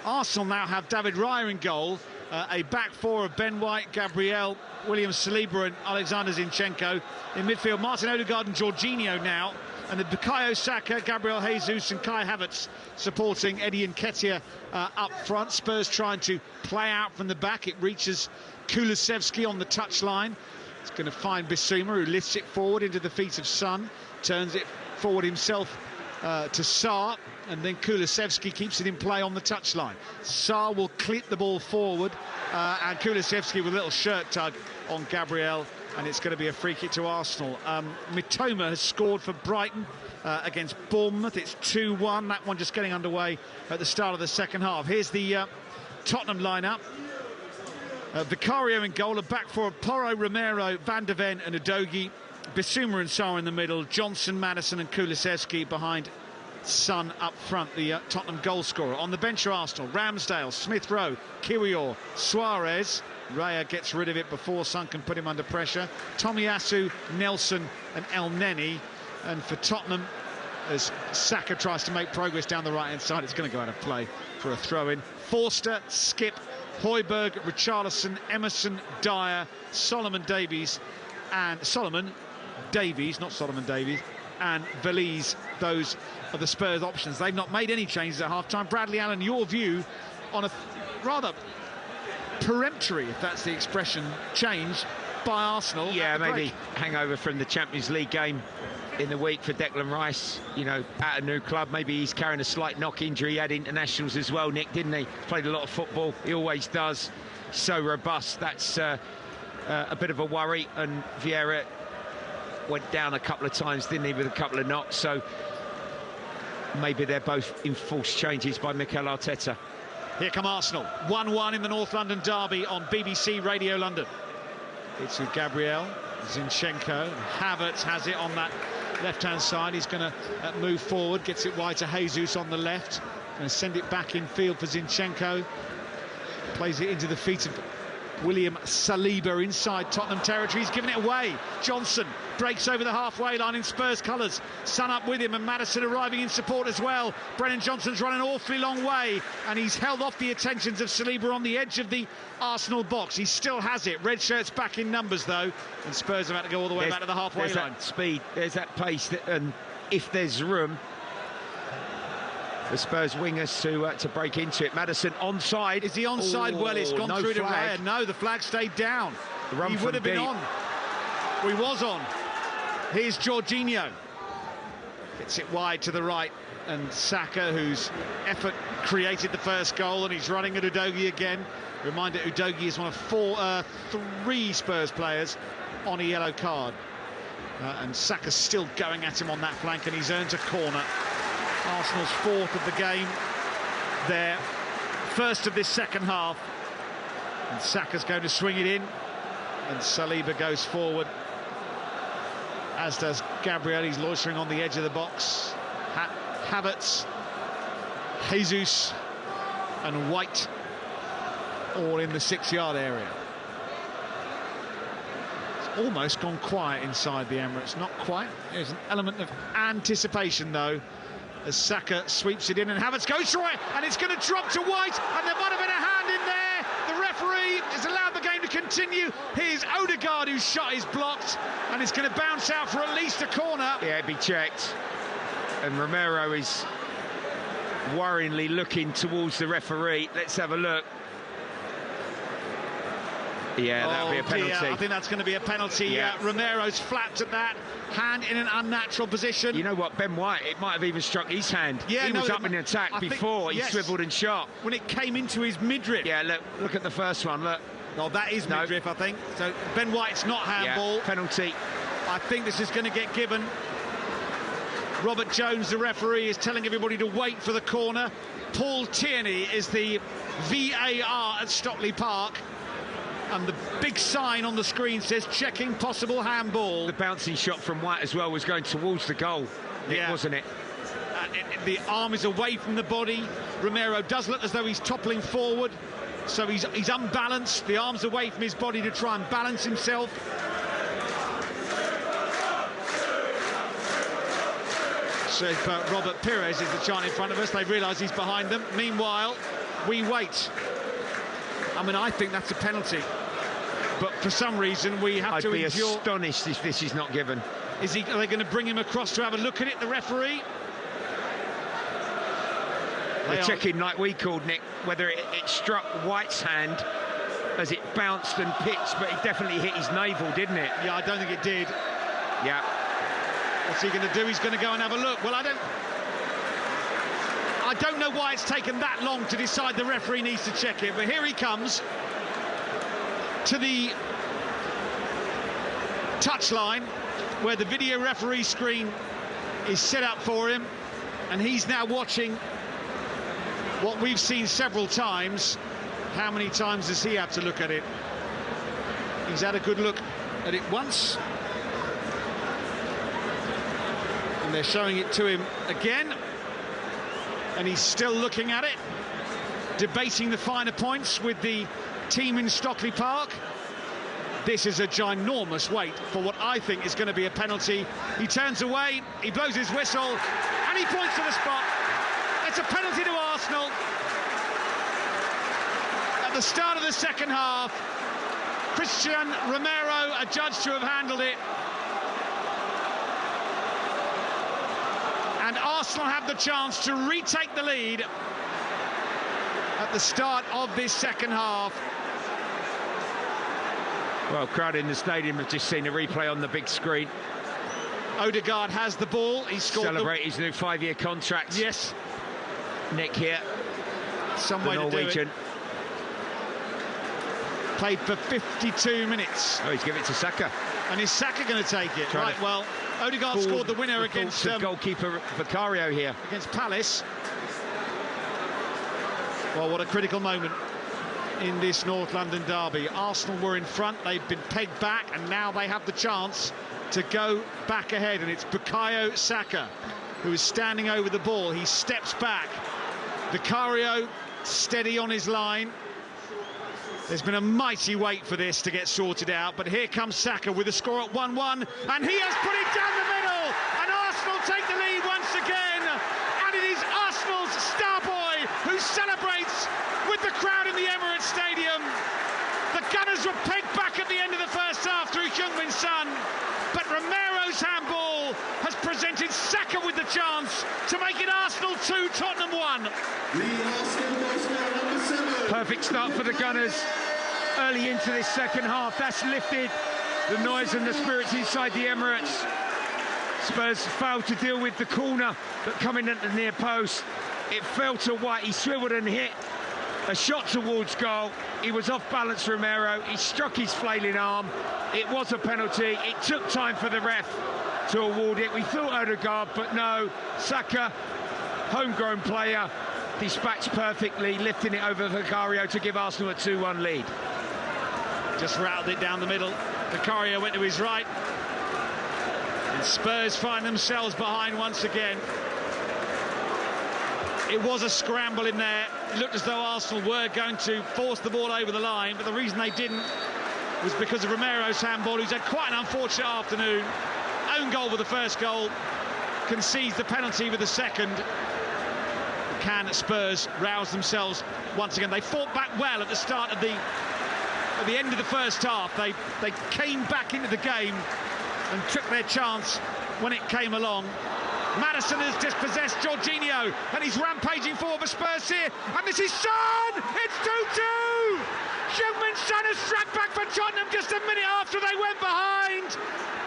Arsenal now have David Raya in goal, a back four of Ben White, Gabriel, William Saliba and Alexander Zinchenko. In midfield, Martin Odegaard and Jorginho now, and the Bukayo Saka, Gabriel Jesus and Kai Havertz supporting Eddie Nketiah up front. Spurs trying to play out from the back. It reaches Kulusevski on the touchline. It's going to find Bissouma, who lifts it forward into the feet of Son, turns it forward himself to Sarr, and then Kulusevski keeps it in play on the touchline. Sarr will clip the ball forward, and Kulusevski with a little shirt tug on Gabriel, and it's going to be a free kick to Arsenal. Mitoma has scored for Brighton against Bournemouth. It's 2-1. That one just getting underway at the start of the second half. Here's the Tottenham lineup. Vicario in goal, a back four of Porro, Romero, Van de Ven and Udogie. Bissouma and Sarr in the middle, Johnson, Maddison and Kulusevski behind Son up front, the Tottenham goal scorer. On the bench are Arsenal, Ramsdale, Smith-Rowe, Kiwior, Suarez. Raya gets rid of it before Son can put him under pressure. Tomiyasu, Nelson and El Neni. And for Tottenham, as Saka tries to make progress down the right-hand side, it's going to go out of play for a throw-in. Forster, Skip, Højbjerg, Richarlison, Emerson, Dyer, Solomon Davies, not Solomon Davies, and Valise. Those are the Spurs options. They've not made any changes at half-time. Bradley Allen, your view on a rather peremptory, if that's the expression, change by Arsenal? Yeah, maybe hangover from the Champions League game in the week for Declan Rice, you know, at a new club. Maybe he's carrying a slight knock injury. He had internationals as well, Nick, didn't he? Played a lot of football. He always does. So robust. That's a bit of a worry. And Vieira went down a couple of times, didn't he, with a couple of knocks. So maybe they're both enforced changes by Mikel Arteta. Here come Arsenal. 1-1 in the North London derby on BBC Radio London. It's with Gabriel, Zinchenko. Havertz has it on that left-hand side. He's going to move forward, gets it wide to Jesus on the left. Going to send it back in field for Zinchenko. Plays it into the feet of William Saliba inside Tottenham territory. He's given it away. Johnson breaks over the halfway line in Spurs colours. Son up with him and Maddison arriving in support as well. Brennan Johnson's run an awfully long way and he's held off the attentions of Saliba on the edge of the Arsenal box. He still has it. Red shirts back in numbers though, and Spurs are about to go all the way back to the halfway line. There's that speed, there's that pace, and if there's room, the Spurs wingers to break into it. Maddison onside. Is he onside? Well, it's gone through to Raya. No, the flag stayed down. He would have been on. Well, he was on. Here's Jorginho. Gets it wide to the right. And Saka, whose effort created the first goal, and he's running at Udogie again. Reminder, Udogie is one of three Spurs players on a yellow card. And Saka's still going at him on that flank, and he's earned a corner. Arsenal's fourth of the game, their first of this second half, and Saka's going to swing it in, and Saliba goes forward, as does Gabriel. He's loitering on the edge of the box. Havertz, Jesus and White all in the 6-yard area. It's almost gone quiet inside the Emirates. Not quite. There's an element of anticipation though, as Saka sweeps it in, and Havertz goes for it, and it's going to drop to White, and there might have been a hand in there. The referee has allowed the game to continue. Here's Odegaard, whose shot is blocked, and it's going to bounce out for at least a corner. Yeah, it'd be checked. And Romero is worryingly looking towards the referee. Let's have a look. Yeah, that'll be a penalty. I think that's going to be a penalty. Yeah. Romero's flapped at that, hand in an unnatural position. You know what, Ben White, it might have even struck his hand. Yeah, he was up in attack before. He swiveled and shot. When it came into his midriff. Yeah, look at the first one, look. No, that is midriff, I think. So Ben White's not handball. Yeah, penalty. I think this is going to get given. Robert Jones, the referee, is telling everybody to wait for the corner. Paul Tierney is the VAR at Stockley Park. And the big sign on the screen says checking possible handball. The bouncing shot from White as well was going towards the goal, wasn't it? The arm is away from the body. Romero does look as though he's toppling forward. So he's unbalanced. The arm's away from his body to try and balance himself. So Robert Pires is the chant in front of us. They realise he's behind them. Meanwhile, we wait. I mean, I think that's a penalty. But for some reason, we have to endure... I'd be astonished if this is not given. Are they going to bring him across to have a look at it, the referee? They're checking, like we called, Nick, whether it struck White's hand as it bounced and pitched, but it definitely hit his navel, didn't it? Yeah, I don't think it did. Yeah. What's he going to do? He's going to go and have a look. Well, I don't know why it's taken that long to decide the referee needs to check it, but here he comes to the touchline where the video referee screen is set up for him, and he's now watching what we've seen several times. How many times does he have to look at it? He's had a good look at it once, and they're showing it to him again, and he's still looking at it, debating the finer points with the team in Stockley Park. This is a ginormous wait for what I think is going to be a penalty. He turns away, he blows his whistle, and he points to the spot. It's a penalty to Arsenal. At the start of the second half, Christian Romero adjudged to have handled it. And Arsenal have the chance to retake the lead at the start of this second half. Well, crowd in the stadium have just seen a replay on the big screen. Odegaard has the ball. He scored. Celebrate his new 5-year contract. Yes. Nick here. Some way to do it. Played for 52 minutes. Oh, he's giving it to Saka. And is Saka going to take it? Right, well, Odegaard scored the winner against... goalkeeper Vicario here. Against Palace. Well, what a critical moment in this North London derby. Arsenal were in front, they've been pegged back, and now they have the chance to go back ahead, and it's Bukayo Saka who is standing over the ball. He steps back. Vicario steady on his line. There's been a mighty wait for this to get sorted out, but here comes Saka with the score at 1-1, and he has put it down the middle, and Arsenal take the lead once again, and it is Arsenal's star boy who celebrates with the crowd in the Emirates Stadium. The Gunners were pegged back at the end of the first half through Heung-min Son, but Romero's handball has presented Saka with the chance to make it Arsenal 2, Tottenham 1. Perfect start for the Gunners early into this second half. That's lifted the noise and the spirits inside the Emirates. Spurs failed to deal with the corner that coming at the near post. It fell to White. He swiveled and hit a shot towards goal. He was off balance, Romero. He struck his flailing arm. It was a penalty. It took time for the ref to award it. We thought Odegaard, but no. Saka, homegrown player, dispatched perfectly, lifting it over Vicario to give Arsenal a 2-1 lead. Just rattled it down the middle. Vicario went to his right. And Spurs find themselves behind once again. It was a scramble in there. It looked as though Arsenal were going to force the ball over the line, but the reason they didn't was because of Romero's handball, who's had quite an unfortunate afternoon. Own goal with the first goal, concedes the penalty with the second. Can Spurs rouse themselves once again? They fought back well at the start of at the end of the first half. They came back into the game and took their chance when it came along. Maddison has dispossessed Jorginho, and he's rampaging forward for Spurs here. And this is Son! It's 2-2! Heung-min Son has struck back for Tottenham just a minute after they went behind.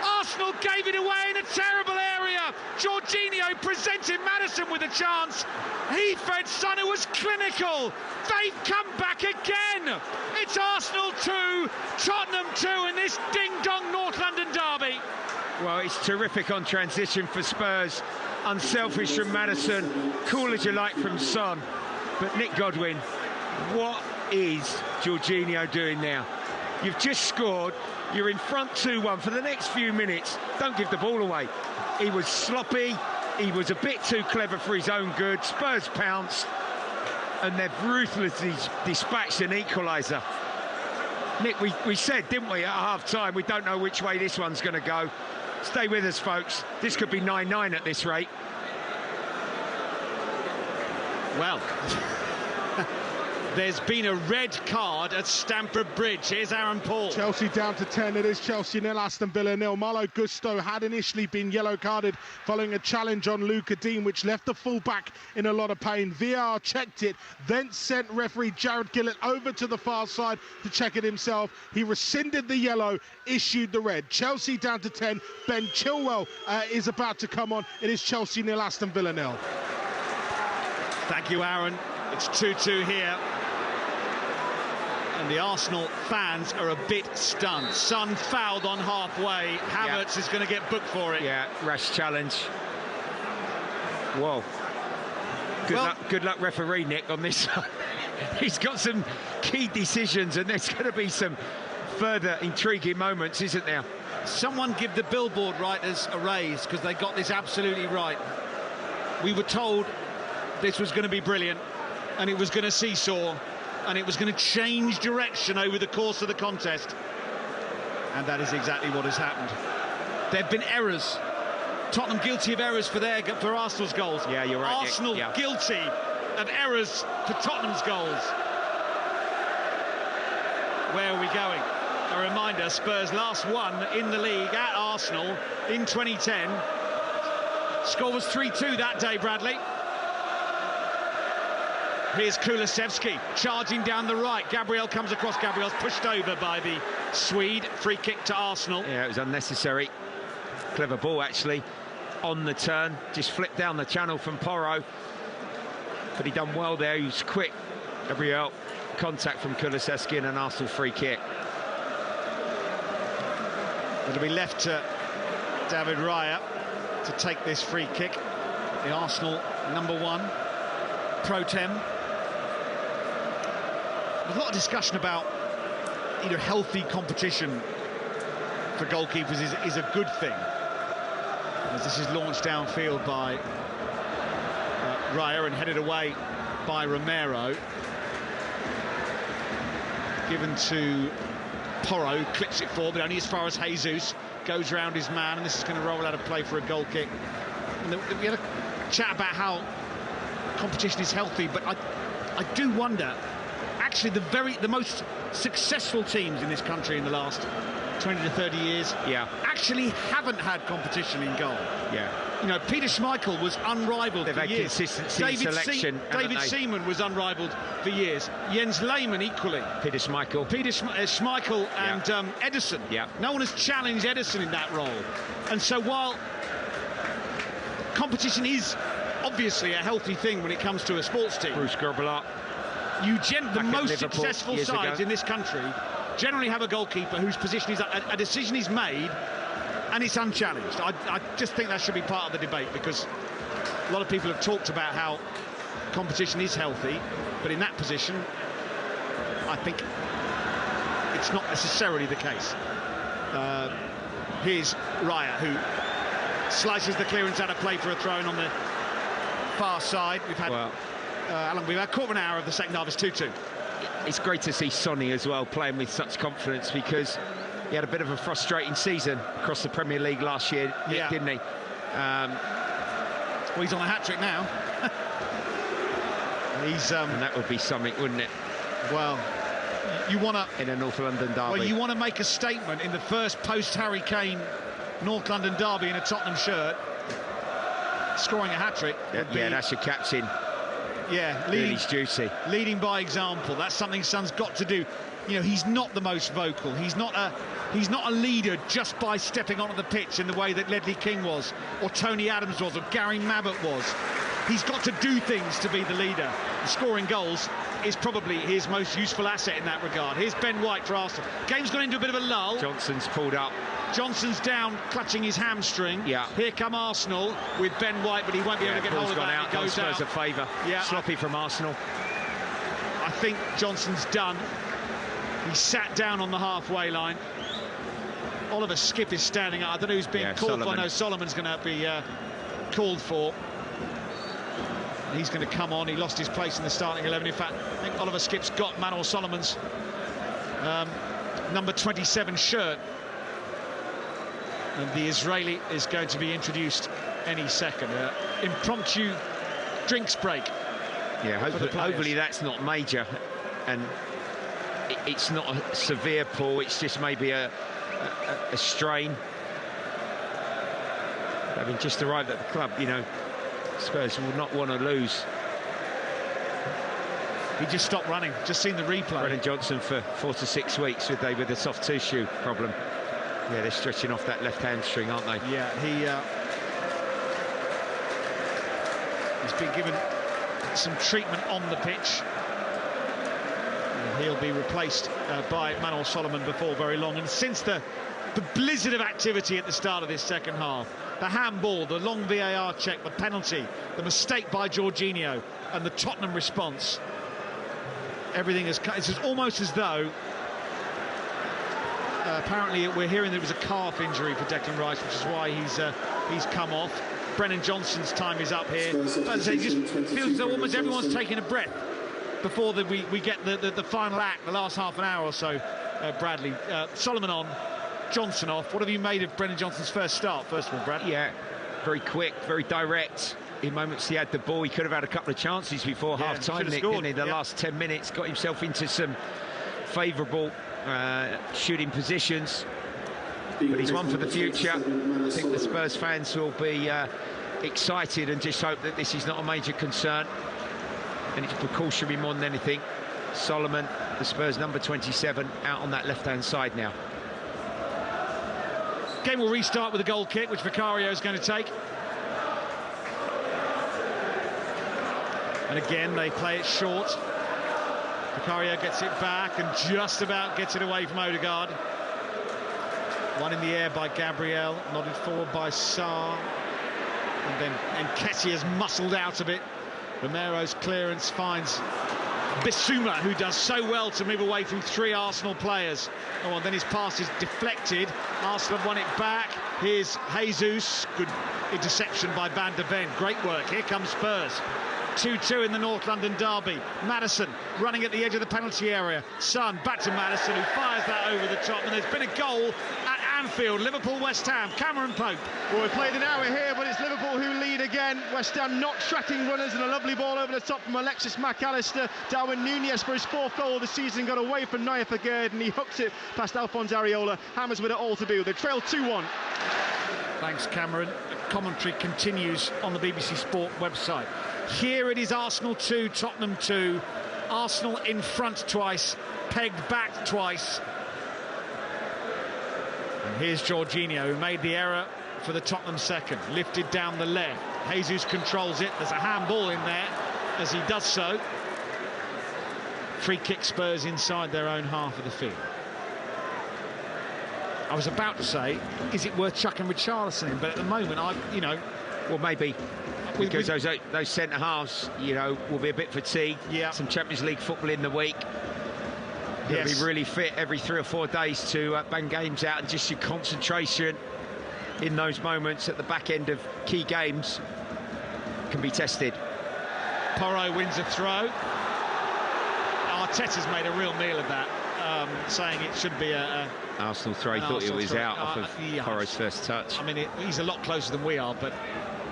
Arsenal gave it away in a terrible area. Jorginho presented Maddison with a chance. He fed Son, who was clinical. They've come back again. It's Arsenal 2, Tottenham 2 in this ding-dong North London derby. Well, it's terrific on transition for Spurs. Unselfish from Maddison, cool as you like from Son. But Nick Godwin, what is Jorginho doing now? You've just scored, you're in front 2-1 for the next few minutes. Don't give the ball away. He was sloppy, he was a bit too clever for his own good. Spurs pounced, and they've ruthlessly dispatched an equaliser. Nick, we said, didn't we, at half-time, we don't know which way this one's going to go. Stay with us, folks. This could be 9-9 at this rate. Well, there's been a red card at Stamford Bridge. Here's Aaron Paul. Chelsea down to 10. It is Chelsea 0, Aston Villa 0. Malo Gusto had initially been yellow carded following a challenge on Luca Dean, which left the fullback in a lot of pain. VAR checked it, then sent referee Jared Gillett over to the far side to check it himself. He rescinded the yellow, issued the red. Chelsea down to 10. Ben Chilwell is about to come on. It is Chelsea 0, Aston Villa 0. Thank you, Aaron. It's 2-2 here. And the Arsenal fans are a bit stunned. Son fouled on halfway. Havertz is going to get booked for it. Yeah, rash challenge. Whoa. Good luck, referee Nick, on this one. He's got some key decisions, and there's going to be some further intriguing moments, isn't there? Someone give the billboard writers a raise, because they got this absolutely right. We were told this was going to be brilliant, and it was going to seesaw, and it was going to change direction over the course of the contest. And that is exactly what has happened. There have been errors. Tottenham guilty of errors for Arsenal's goals. Yeah, you're right, Arsenal Nick. Yeah. guilty of errors for Tottenham's goals. Where are we going? A reminder, Spurs last won in the league at Arsenal in 2010. Score was 3-2 that day, Bradley. Here's Kulusevski charging down the right. Gabriel comes across. Gabriel's pushed over by the Swede. Free kick to Arsenal. Yeah, it was unnecessary. Clever ball, actually, on the turn. Just flipped down the channel from Porro. But he done well there. He was quick. Gabriel, contact from Kulusevski and an Arsenal free kick. It'll be left to David Raya to take this free kick. The Arsenal #1, pro tem. There's a lot of discussion about healthy competition for goalkeepers is a good thing. As this is launched downfield by Raya and headed away by Romero. Given to Porro, clips it forward, but only as far as Jesus. Goes round his man, and this is going to roll out of play for a goal kick. And we had a chat about how competition is healthy, but I do wonder, actually the most successful teams in this country in the last 20 to 30 years actually haven't had competition in goal. Peter Schmeichel was unrivaled for years. David Seaman was unrivaled for years. Jens Lehmann equally. Peter Schmeichel and Ederson. No one has challenged Ederson in that role. And so while competition is obviously a healthy thing when it comes to a sports team, Bruce Grobbelaar, the most successful sides in this country generally have a goalkeeper whose position is a decision is made and it's unchallenged. I just think that should be part of the debate, because a lot of people have talked about how competition is healthy, but in that position I think it's not necessarily the case. Here's Raya, who slices the clearance out of play for a throw-in on the far side. We've had Alan, we've had quarter of an hour of the second half. It's 2-2. It's great to see Sonny as well playing with such confidence, because he had a bit of a frustrating season across the Premier League last year, didn't he? Well, he's on a hat-trick now. And that would be something, wouldn't it? Well, you want to... in a North London derby. Well, you want to make a statement in the first post-Harry Kane North London derby in a Tottenham shirt. scoring a hat-trick. Yeah, that's your captain. Yeah, doing his duty. Leading by example. That's something Son's got to do. You know, he's not the most vocal. He's not a leader just by stepping onto the pitch in the way that Ledley King was, or Tony Adams was, or Gary Mabbott was. He's got to do things to be the leader. And scoring goals is probably his most useful asset in that regard. Here's Ben White for Arsenal. Game's gone into a bit of a lull. Johnson's pulled up. Johnson's down, clutching his hamstring. Yeah. Here come Arsenal with Ben White, but he won't be able to get hold of that. Out. It goes Spurs out. a favour. Yeah. Sloppy from Arsenal. I think Johnson's done. He sat down on the halfway line. Oliver Skipp is standing up. I don't know who's being called for. No, Solomon's going to be called for. He's going to come on. He lost his place in the starting 11. In fact, I think Oliver Skipp's got Manor Solomon's number 27 shirt. And the Israeli is going to be introduced any second. Impromptu drinks break. Yeah, hopefully that's not major, and it's not a severe pull. It's just maybe a strain. Having just arrived at the club, you know, Spurs will not want to lose. He just stopped running. Just seen the replay. Brennan Johnson for 4 to 6 weeks with a soft tissue problem. Yeah, they're stretching off that left hamstring, aren't they? Yeah, he's been given some treatment on the pitch. And he'll be replaced by Manor Solomon before very long. And since the blizzard of activity at the start of this second half, the handball, the long VAR check, the penalty, the mistake by Jorginho, and the Tottenham response, everything has cut. It's almost as though apparently we're hearing there was a calf injury for Declan Rice, which is why he's come off. Brennan Johnson's time is up here. But as I say, it just feels as though almost everyone's taking a breath before we get the final act, the last half an hour or so. Bradley, Solomon on, Johnson off. What have you made of Brennan Johnson's first start, first of all, Brad? Yeah, very quick, very direct. In moments he had the ball, he could have had a couple of chances before half-time, Nick, didn't he? The last 10 minutes, got himself into some favourable shooting positions. But he's one for the future. I think the Spurs fans will be excited and just hope that this is not a major concern. And it's precautionary more than anything. Solomon, the Spurs number 27, out on that left-hand side now. Game will restart with a goal kick, which Vicario is going to take. And again, they play it short. Vicario gets it back and just about gets it away from Odegaard. One in the air by Gabriel, nodded forward by Sarr. And then Nketiah's muscled out of it. Romero's clearance finds Bissouma, who does so well to move away from 3 Arsenal players. Oh, and then his pass is deflected. Arsenal have won it back. Here's Jesus. Good interception by Van der Ven. Great work. Here comes Spurs. 2-2 in the North London derby. Maddison running at the edge of the penalty area. Son back to Maddison, who fires that over the top. And there's been a goal at Anfield. Liverpool-West Ham. Cameron Pope. Well, we've played an hour here, but it's Liverpool who lead again. West Ham not tracking runners, and a lovely ball over the top from Alexis McAllister. Darwin Núñez for his 4th goal of the season got away from Naya Fagerd, and he hooks it past Alphonse Areola. Hammers with it all to do. They trail 2-1. Thanks, Cameron. The commentary continues on the BBC Sport website. Here it is, Arsenal 2, Tottenham 2. Arsenal in front twice, pegged back twice. And here's Jorginho, who made the error for the Tottenham second. Lifted down the left. Jesus controls it. There's a handball in there as he does so. Free kick Spurs inside their own half of the field. I was about to say, is it worth chucking Richarlison in? But at the moment, well, maybe. Because those centre-halves, will be a bit fatigued. Yeah. Some Champions League football in the week. They'll be really fit every 3 or 4 days to bang games out, and just your concentration in those moments at the back end of key games can be tested. Porro wins a throw. Arteta's made a real meal of that, saying it should be a Arsenal throw. He thought it was out off of Porro's first touch. I mean, he's a lot closer than we are, but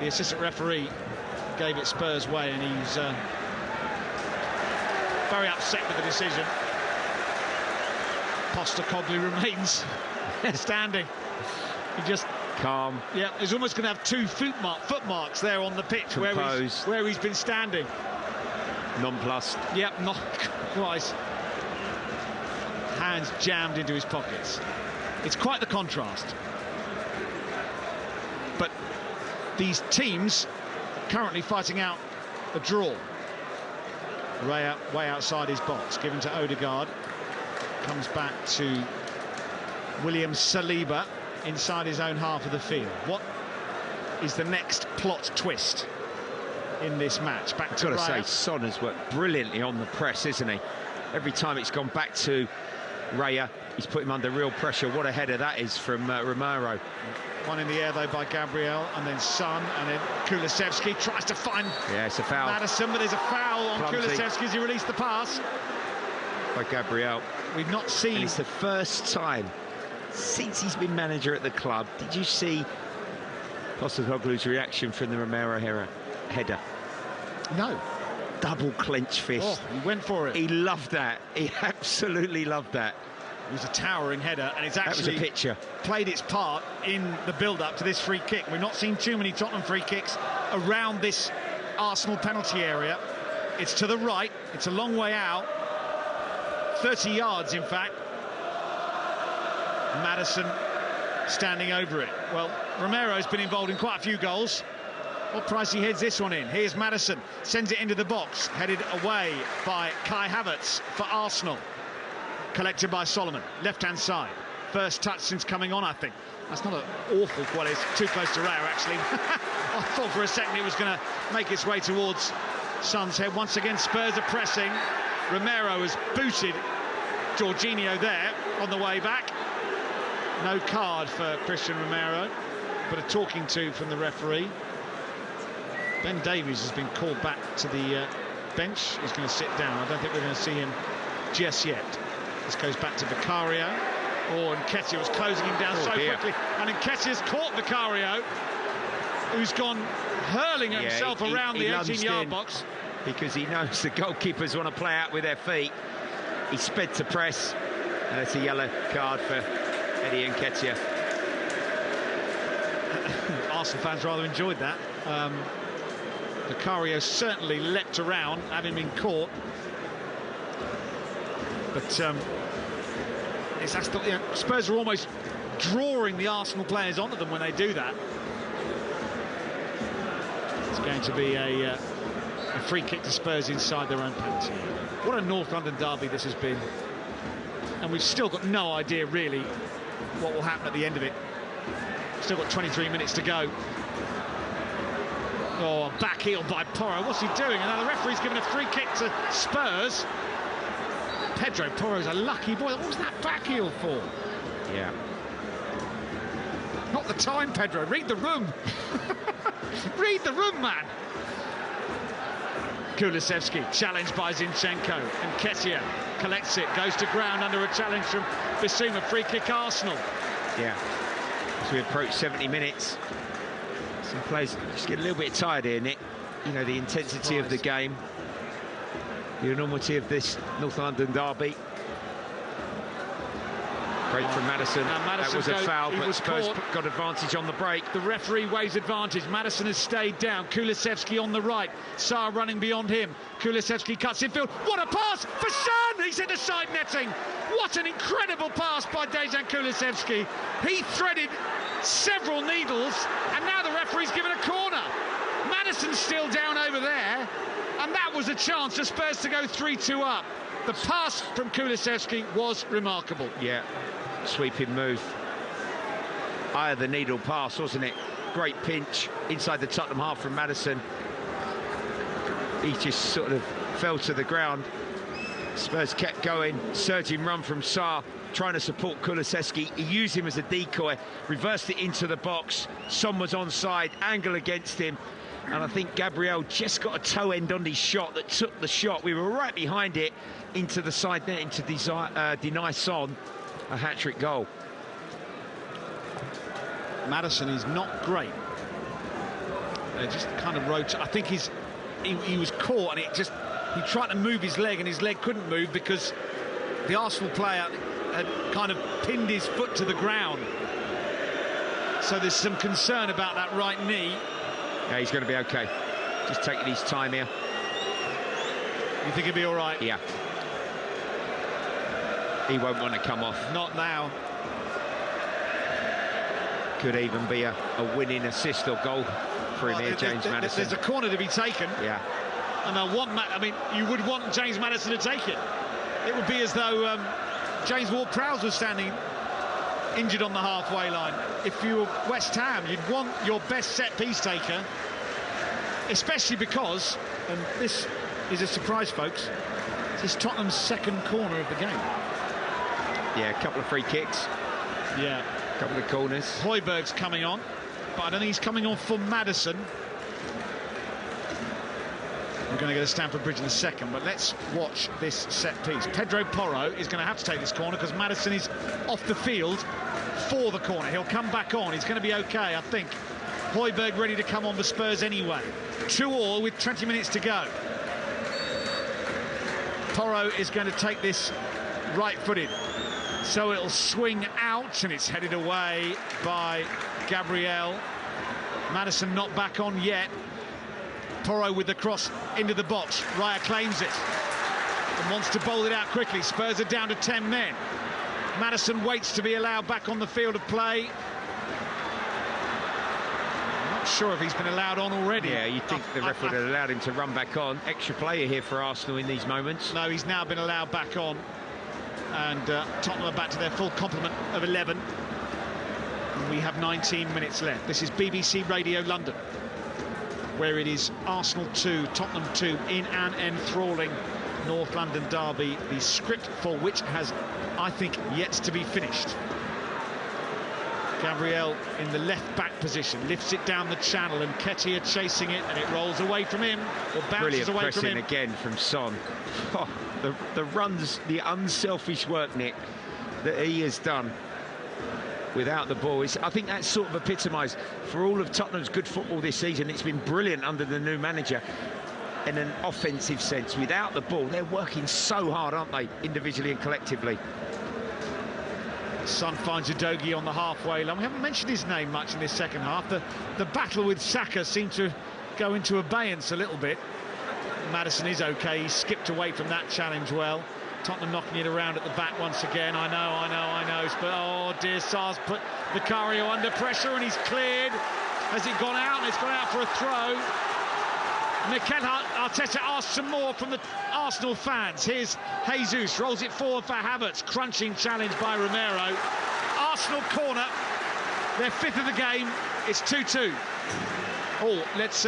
the assistant referee gave it Spurs' way, and he's very upset with the decision. Postecoglou remains standing. He just calm. Yeah, he's almost going to have 2 foot marks there on the pitch where he's been standing. Nonplussed. Yep, not quite. Hands jammed into his pockets. It's quite the contrast. But these teams currently fighting out a draw. Raya way outside his box, given to Odegaard. Comes back to William Saliba inside his own half of the field. What is the next plot twist in this match? Back to I've got Raya. to say, Son has worked brilliantly on the press, isn't he? Every time it's gone back to Raya, he's put him under real pressure. What a header that is from Romero. One in the air, though, by Gabriel, and then Son, and then Kulusevski tries to find it's a foul. Maddison, but there's a foul on Clumsy. Kulusevski as he released the pass. By Gabriel. We've not seen... And it's the first time since he's been manager at the club. Did you see Postecoglou's reaction from the Romero header? No. Double clenched fist. Oh, he went for it. He loved that. He absolutely loved that. It was a towering header, and it's actually that was a picture. Played its part in the build-up to this free kick. We've not seen too many Tottenham free kicks around this Arsenal penalty area. It's to the right. It's a long way out. 30 yards, in fact. Maddison standing over it. Well, Romero's been involved in quite a few goals. What price he heads this one in? Here's Maddison, sends it into the box, headed away by Kai Havertz for Arsenal. Collected by Solomon, left-hand side. First touch since coming on, I think. That's not an awful quality. It's too close to Raya, actually. I thought for a second it was going to make its way towards Son's head. Once again, Spurs are pressing. Romero has booted Jorginho there on the way back. No card for Christian Romero, but a talking to from the referee. Ben Davies has been called back to the bench. He's going to sit down. I don't think we're going to see him just yet. This goes back to Vicario. Oh, Nketiah was closing him down quickly. And Nketiah's caught Vicario, who's gone hurling himself around the 18-yard box. Because he knows the goalkeepers want to play out with their feet. He sped to press. And it's a yellow card for Eddie Nketiah. Arsenal fans rather enjoyed that. Vicario certainly leapt around, having been caught. But Spurs are almost drawing the Arsenal players onto them when they do that. It's going to be a free kick to Spurs inside their own penalty. What a North London derby this has been. And we've still got no idea, really, what will happen at the end of it. Still got 23 minutes to go. Oh, back heel by Porro. What's he doing? And now the referee's given a free kick to Spurs. Pedro Porro's a lucky boy. What was that back heel for? Yeah. Not the time, Pedro. Read the room. Read the room, man. Kulusevski, challenged by Zinchenko. And Nketiah collects it, goes to ground under a challenge from Bissouma. Free kick Arsenal. Yeah. As we approach 70 minutes, some players just get a little bit tired here, Nick. You know, the intensity of the game, the enormity of this North London derby. Break from Maddison. That was a foul, but Spurs got advantage on the break. The referee waves advantage. Maddison has stayed down. Kulusevski on the right. Sarr running beyond him. Kulusevski cuts infield. What a pass for Son! He's hit the side netting. What an incredible pass by Dejan Kulusevski. He threaded several needles, and now the referee's given a corner. Maddison's still down over there, and that was a chance for Spurs to go 3-2 up. The pass from Kulusevski was remarkable. Yeah, sweeping move. Eye of the needle pass, wasn't it? Great pinch inside the Tottenham half from Maddison. He just sort of fell to the ground. Spurs kept going, surging run from Sarr, trying to support Kulusevski. He used him as a decoy, reversed it into the box. Son was onside, angle against him. And I think Gabriel just got a toe end on his shot that took the shot. We were right behind it into the side net, to deny Son a hat-trick goal. Maddison is not great. Just kind of rotate. I think he was caught, and he tried to move his leg, and his leg couldn't move because the Arsenal player had kind of pinned his foot to the ground. So there's some concern about that right knee. Yeah, he's going to be okay. Just taking his time here. You think he'll be all right? Yeah. He won't want to come off. Not now. Could even be a winning assist or goal for him here, James Maddison. There's a corner to be taken. Yeah. And you would want James Maddison to take it. It would be as though James Ward-Prowse was standing injured on the halfway line. If you were West Ham, you'd want your best set-piece taker, especially because, and this is a surprise, folks, this is Tottenham's second corner of the game. Yeah, a couple of free kicks. Yeah. A couple of corners. Højbjerg's coming on, but I don't think he's coming on for Maddison. We're going to go to Stamford Bridge in a second, but let's watch this set piece. Pedro Porro is going to have to take this corner because Maddison is off the field for the corner. He'll come back on. He's going to be okay, I think. Højbjerg ready to come on for Spurs anyway. 2-2 with 20 minutes to go. Porro is going to take this right-footed. So it'll swing out, and it's headed away by Gabriel. Maddison not back on yet. Porro with the cross into the box. Raya claims it and wants to bowl it out quickly. Spurs are down to 10 men. Maddison waits to be allowed back on the field of play. I'm not sure if he's been allowed on already. Yeah, you'd think the ref would have allowed him to run back on. Extra player here for Arsenal in these moments. No, he's now been allowed back on. And Tottenham are back to their full complement of 11. And we have 19 minutes left. This is BBC Radio London, where it is Arsenal 2, Tottenham 2 in an enthralling North London derby, the script for which has, I think, yet to be finished. Gabriel in the left-back position, lifts it down the channel, and Ketia chasing it, and it rolls away from him, or bounces Brilliant away pressing from him. Again from Son. Oh, the runs, the unselfish work, Nick, that he has done without the ball. I think that's sort of epitomised for all of Tottenham's good football this season. It's been brilliant under the new manager in an offensive sense. Without the ball, they're working so hard, aren't they, individually and collectively. Son finds Udogie on the halfway line. We haven't mentioned his name much in this second half. The battle with Saka seemed to go into abeyance a little bit. Maddison is okay. He skipped away from that challenge well. Tottenham knocking it around at the back once again. I know. But oh dear, Sar's put Vicario under pressure, and he's cleared. Has it gone out? And it's gone out for a throw. Mikel Arteta asked some more from the Arsenal fans. Here's Jesus, rolls it forward for Havertz. Crunching challenge by Romero. Arsenal corner, their fifth of the game. It's 2-2. Oh, let's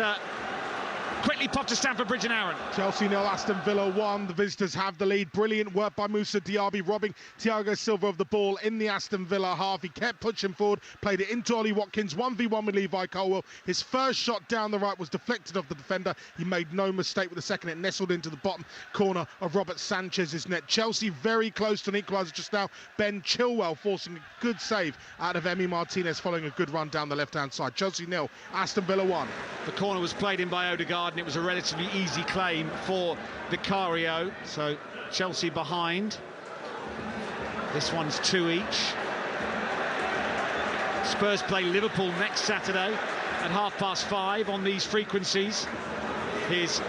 quickly pop to Stamford Bridge and Aaron. Chelsea 0, Aston Villa 1. The visitors have the lead. Brilliant work by Moussa Diaby, robbing Thiago Silva of the ball in the Aston Villa half. He kept pushing forward, played it into Ollie Watkins, 1v1 with Levi Colwill. His first shot down the right was deflected off the defender. He made no mistake with the second. It nestled into the bottom corner of Robert Sanchez's net. Chelsea very close to an equaliser just now. Ben Chilwell forcing a good save out of Emi Martinez following a good run down the left-hand side. Chelsea 0, Aston Villa 1. The corner was played in by Odegaard, and it was a relatively easy claim for Vicario. So Chelsea behind. This one's 2 each. Spurs play Liverpool next Saturday at 5:30 on these frequencies. Here's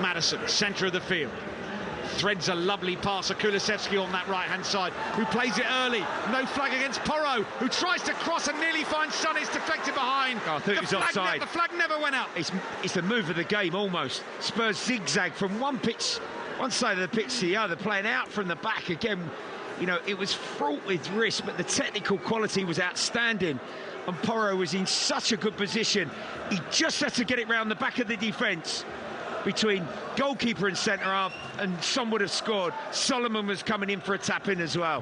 Maddison, centre of the field. Threads a lovely pass to Kulusevski on that right-hand side, who plays it early. No flag against Porro, who tries to cross and nearly finds Son. It's deflected behind. Oh, I thought it was offside. The flag never went up. It's the move of the game almost. Spurs zigzag from one side of the pitch to the other, playing out from the back again. You know, it was fraught with risk, but the technical quality was outstanding. And Porro was in such a good position. He just had to get it round the back of the defence between goalkeeper and centre-half, and Son would have scored. Solomon was coming in for a tap-in as well.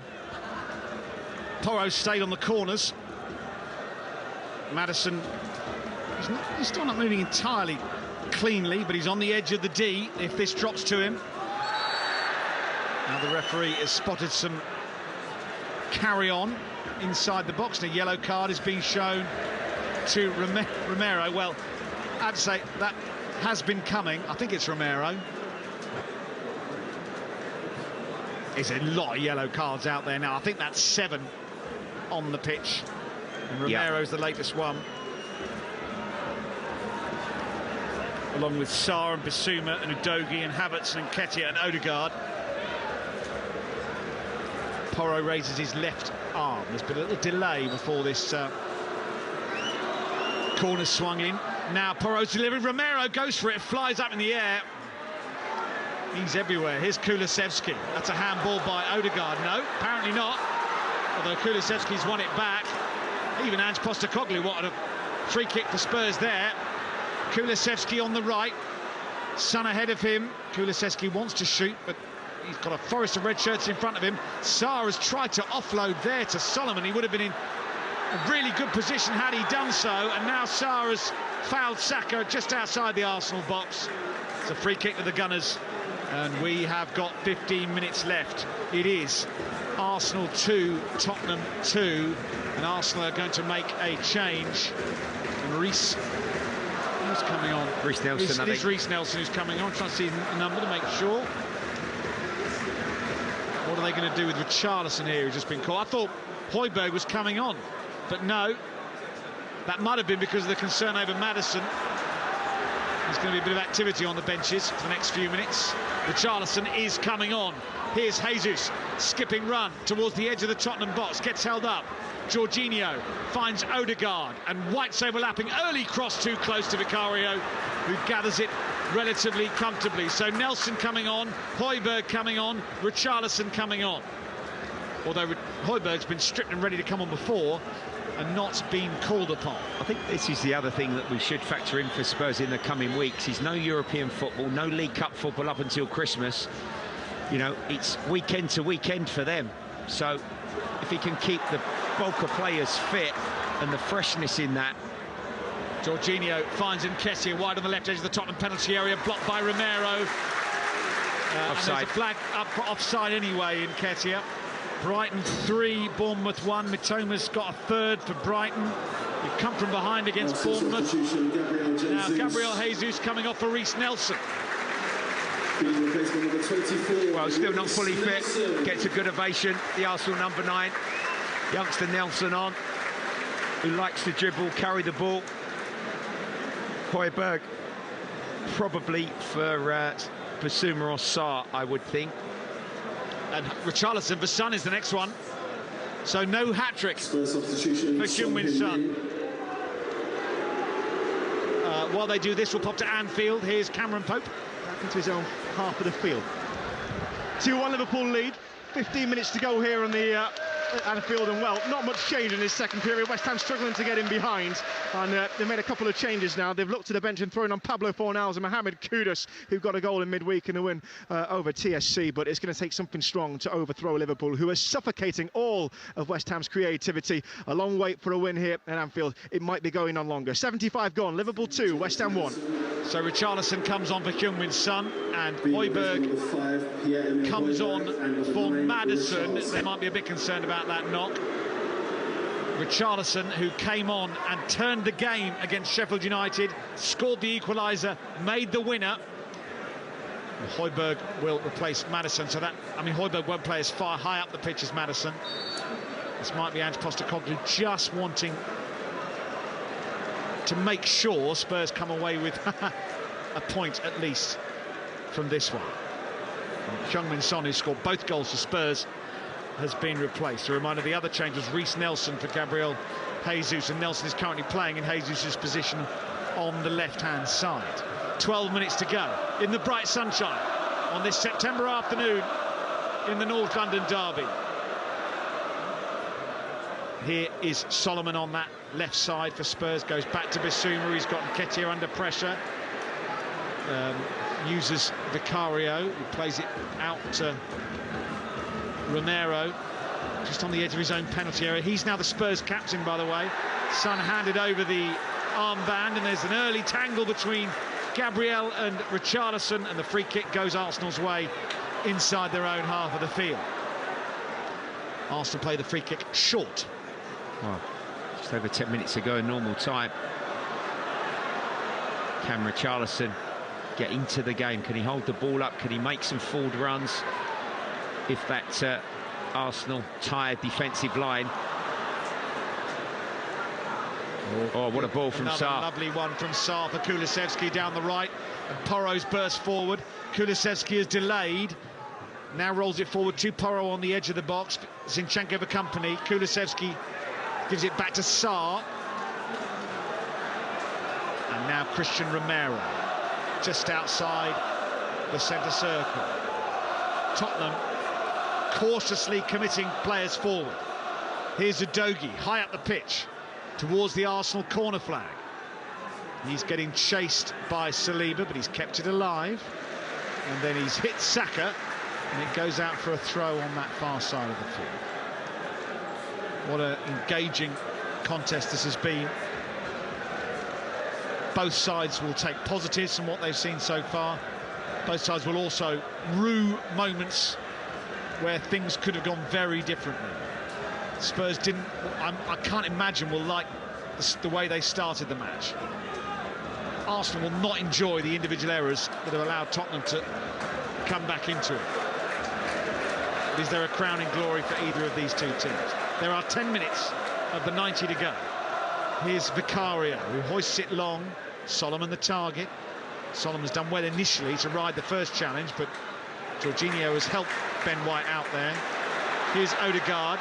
Porro stayed on the corners. Maddison, he's still not moving entirely cleanly, but he's on the edge of the D if this drops to him. Now the referee has spotted some carry-on inside the box, and a yellow card is being shown to Romero. Well, I'd say that has been coming. I think it's Romero. There's a lot of yellow cards out there now. I think that's 7 on the pitch. And Romero's the latest one. Along with Sarr and Bissouma and Udogie and Havertz and Nketiah and Odegaard. Porro raises his left arm. There's been a little delay before this corner swung in. Now Porro's delivered. Romero goes for it, flies up in the air. He's everywhere. Here's Kulusevski. That's a handball by Odegaard. No, apparently not. Although Kulusevski's won it back. Even Ange Postecoglou wanted a free kick for Spurs there. Kulusevski on the right. Son ahead of him. Kulusevski wants to shoot, but he's got a forest of red shirts in front of him. Sarr has tried to offload there to Solomon. He would have been in a really good position had he done so. And now Sarr has fouled Saka just outside the Arsenal box. It's a free kick to the Gunners. And we have got 15 minutes left. It is Arsenal 2, Tottenham 2. And Arsenal are going to make a change. And Reece, who's coming on? Reece Nelson, It is Reece Nelson who's coming on. Trying to see the number to make sure. What are they going to do with Richarlison here, who's just been caught? I thought Højbjerg was coming on, but no. That might have been because of the concern over Maddison. There's going to be a bit of activity on the benches for the next few minutes. Richarlison is coming on. Here's Jesus, skipping run towards the edge of the Tottenham box, gets held up. Jorginho finds Odegaard, and White's overlapping. Early cross too close to Vicario, who gathers it relatively comfortably. So Nelson coming on, Højbjerg coming on, Richarlison coming on. Although Højbjerg's been stripped and ready to come on before and not been called upon. I think this is the other thing that we should factor in for Spurs in the coming weeks. Is no European football, no League Cup football up until Christmas. You know, it's weekend to weekend for them. So if he can keep the bulk of players fit and the freshness in that. Jorginho finds Nketiah wide on the left edge of the Tottenham penalty area, blocked by Romero. Offside. And there's a flag up for offside anyway, Nketiah. Brighton 3, Bournemouth 1. Mitoma's got a third for Brighton. You've come from behind against Bournemouth. Now Gabriel Jesus coming off for Reece Nelson. Well, still not fully fit. Gets a good ovation. The Arsenal number 9, youngster Nelson on, who likes to dribble, carry the ball. Højbjerg probably for Bissouma or Sarr, I would think. And Richarlison for Son is the next one. So no hat-trick for Heung-min Son. While they do this, we'll pop to Anfield. Here's Cameron Pope. Back into his own half of the field. 2-1 Liverpool lead. 15 minutes to go here on the Anfield, and well, not much change in this second period. West Ham struggling to get in behind, and they've made a couple of changes now. They've looked to the bench and thrown on Pablo Fornals and Mohamed Kudus, who got a goal in midweek in the win over TSC, but it's going to take something strong to overthrow Liverpool, who are suffocating all of West Ham's creativity. A long wait for a win here at Anfield. It might be going on longer. 75 gone, Liverpool 2, West Ham 1. So Richarlison comes on for Heung-min Son, and Højbjerg comes on for Maddison. They might be a bit concerned about that knock. Richarlison, who came on and turned the game against Sheffield United, scored the equaliser, made the winner. Højbjerg will replace Maddison, so that, I mean, Højbjerg won't play as far high up the pitch as Maddison. This might be Ange Postecoglou just wanting to make sure Spurs come away with a point at least from this one. Heung-min Son, who scored both goals for Spurs, has been replaced. A reminder, the other change was Reece Nelson for Gabriel Jesus, and Nelson is currently playing in Jesus' position on the left-hand side. 12 minutes to go in the bright sunshine on this September afternoon in the North London derby. Here is Solomon on that left side for Spurs, goes back to Bissouma. He's got Nketiah under pressure. Uses Vicario, who plays it out to Romero, just on the edge of his own penalty area. He's now the Spurs captain, by the way. Son handed over the armband, and there's an early tangle between Gabriel and Richarlison, and the free kick goes Arsenal's way inside their own half of the field. Arsenal play the free kick short. Well, just over 10 minutes to go in normal time. Can Richarlison get into the game? Can he hold the ball up? Can he make some forward runs if that Arsenal tired defensive line Oh, what a ball from Another Sarr. lovely one from Sarr for Kulusevski down the right. And Porro's burst forward. Kulusevski is delayed. Now rolls it forward to Porro on the edge of the box. Zinchenko for company. Kulusevski gives it back to Sarr. And now Christian Romero, just outside the centre circle. Tottenham cautiously committing players forward. Here's Udogie, high up the pitch, towards the Arsenal corner flag. He's getting chased by Saliba, but he's kept it alive. And then he's hit Saka, and it goes out for a throw on that far side of the field. What an engaging contest this has been. Both sides will take positives from what they've seen so far. Both sides will also rue moments where things could have gone very differently. Spurs didn't, I can't imagine, will like the way they started the match. Arsenal will not enjoy the individual errors that have allowed Tottenham to come back into it. Is there a crowning glory for either of these two teams? There are 10 minutes of the 90 to go. Here's Vicario, who hoists it long. Solomon the target. Solomon's done well initially to ride the first challenge, but Jorginho has helped Ben White out there. Here's Odegaard.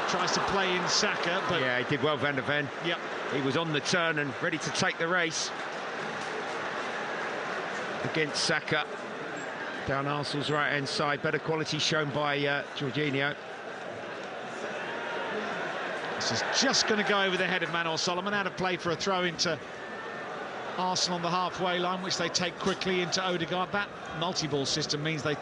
Tries to play in Saka, but... Yeah, he did well, Van der Ven. Yep. He was on the turn and ready to take the race against Saka. Down Arsenal's right-hand side. Better quality shown by Jorginho. This is just going to go over the head of Manor Solomon. Out of play for a throw into Arsenal on the halfway line, which they take quickly into Odegaard. That multi-ball system means they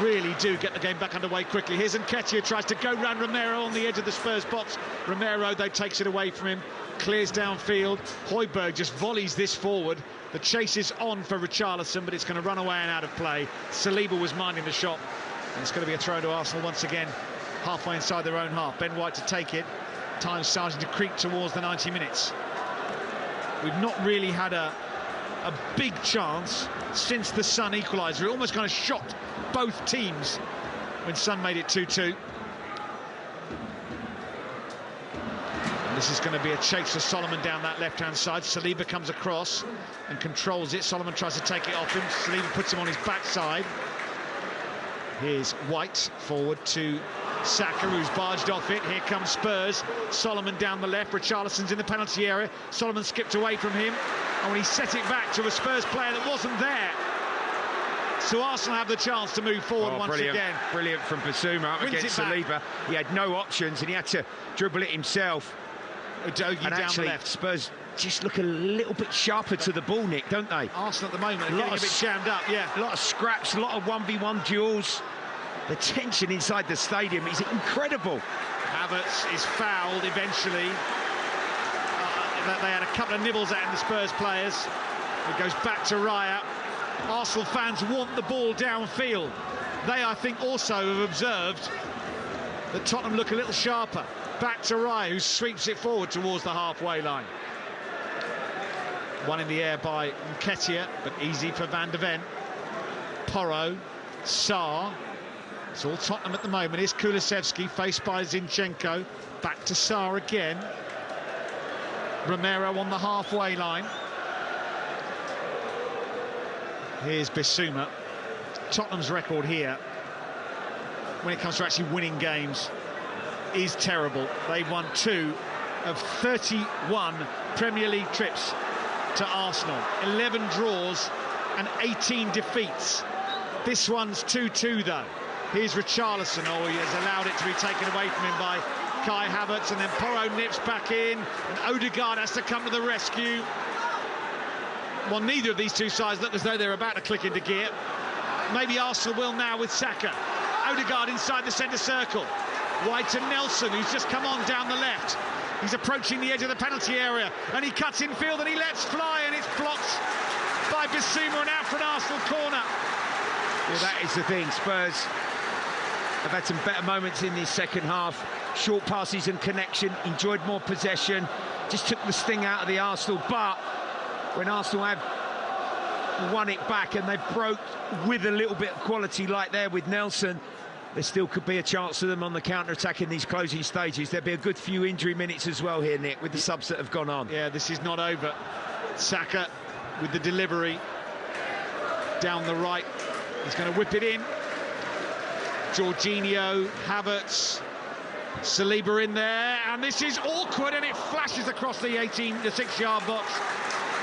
really do get the game back underway quickly. Here's Nketiah, tries to go round Romero on the edge of the Spurs box. Romero, though, takes it away from him, clears downfield. Højbjerg just volleys this forward. The chase is on for Richarlison, but it's going to run away and out of play. Saliba was minding the shot, and it's going to be a throw to Arsenal once again, halfway inside their own half. Ben White to take it. Time starting to creep towards the 90 minutes. We've not really had a big chance since the Sun equaliser. It almost kind of shocked both teams when Sun made it 2-2. And this is going to be a chase for Solomon down that left-hand side. Saliba comes across and controls it. Solomon tries to take it off him. Saliba puts him on his backside. Here's White forward to Saka, who's barged off it. Here comes Spurs. Solomon down the left. Richarlison's in the penalty area. Solomon skipped away from him, and when he set it back to a Spurs player that wasn't there, so Arsenal have the chance to move forward once again. Brilliant from Basuma against Saliba. He had no options, and he had to dribble it himself. Udogie down actually, the left. Spurs just look a little bit sharper to the ball, Nick, don't they? Arsenal at the moment are getting a bit jammed up, yeah. A lot of scraps, a lot of 1v1 duels. The tension inside the stadium is incredible. Havertz is fouled eventually. They had a couple of nibbles at him, the Spurs players. It goes back to Raya. Arsenal fans want the ball downfield. They, I think, also have observed that Tottenham look a little sharper. Back to Raya, who sweeps it forward towards the halfway line. One in the air by Nketiah, but easy for Van der Ven. Porro, Sarr. It's all Tottenham at the moment. Here's Kulusevski, faced by Zinchenko. Back to Sarr again. Romero on the halfway line. Here's Bissouma. Tottenham's record here, when it comes to actually winning games, is terrible. They've won 2 of 31 Premier League trips to Arsenal. 11 draws and 18 defeats. This one's 2-2 though. Here's Richarlison. Oh, he has allowed it to be taken away from him by Kai Havertz, and then Porro nips back in, and Odegaard has to come to the rescue. Well, neither of these two sides look as though they're about to click into gear. Maybe Arsenal will now with Saka. Odegaard inside the centre circle. Wide to Nelson, who's just come on down the left. He's approaching the edge of the penalty area, and he cuts infield and he lets fly, and it's blocked by Bissouma and out for an Arsenal corner. Well, that is the thing. Spurs have had some better moments in this second half. Short passes and connection, enjoyed more possession, just took the sting out of the Arsenal. But when Arsenal have won it back and they broke with a little bit of quality like there with Nelson, there still could be a chance for them on the counter-attack in these closing stages. There'll be a good few injury minutes as well here, Nick, with the subs that have gone on. Yeah, this is not over. Saka with the delivery down the right. He's going to whip it in. Jorginho, Havertz, Saliba in there, and this is awkward, and it flashes across the 6-yard box.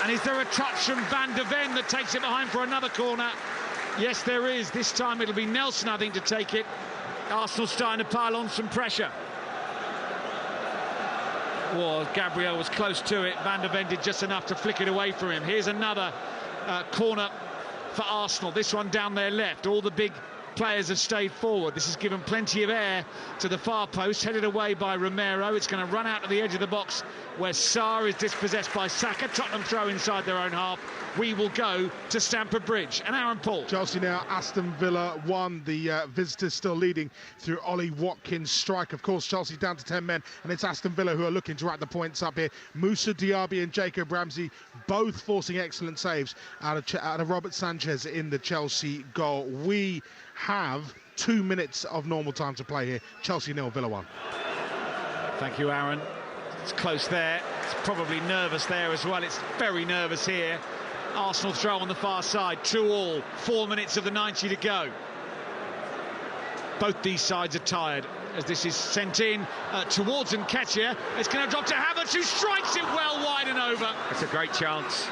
And is there a touch from Van de Ven that takes it behind for another corner? Yes, there is. This time it'll be Nelson, I think, to take it. Arsenal starting to pile on some pressure. Well, Gabriel was close to it. Van de Ven did just enough to flick it away from him. Here's another corner for Arsenal. This one down their left. All the big players have stayed forward. This has given plenty of air to the far post, headed away by Romero. It's going to run out to the edge of the box where Sarr is dispossessed by Saka. Tottenham throw inside their own half. We will go to Stamford Bridge. And Aaron Paul. Chelsea now, Aston Villa 1. The visitors still leading through Ollie Watkins' strike. Of course, Chelsea down to 10 men, and it's Aston Villa who are looking to rack the points up here. Moussa Diaby and Jacob Ramsey both forcing excellent saves out of Robert Sanchez in the Chelsea goal. We have 2 minutes of normal time to play here. Chelsea 0, Villa 1. Thank you, Aaron. It's close there. It's probably nervous there as well. It's very nervous here. Arsenal throw on the far side. 2-2. 4 minutes of the 90 to go. Both these sides are tired as this is sent in towards Nketiah. It's going to drop to Havertz, who strikes it well wide and over. It's a great chance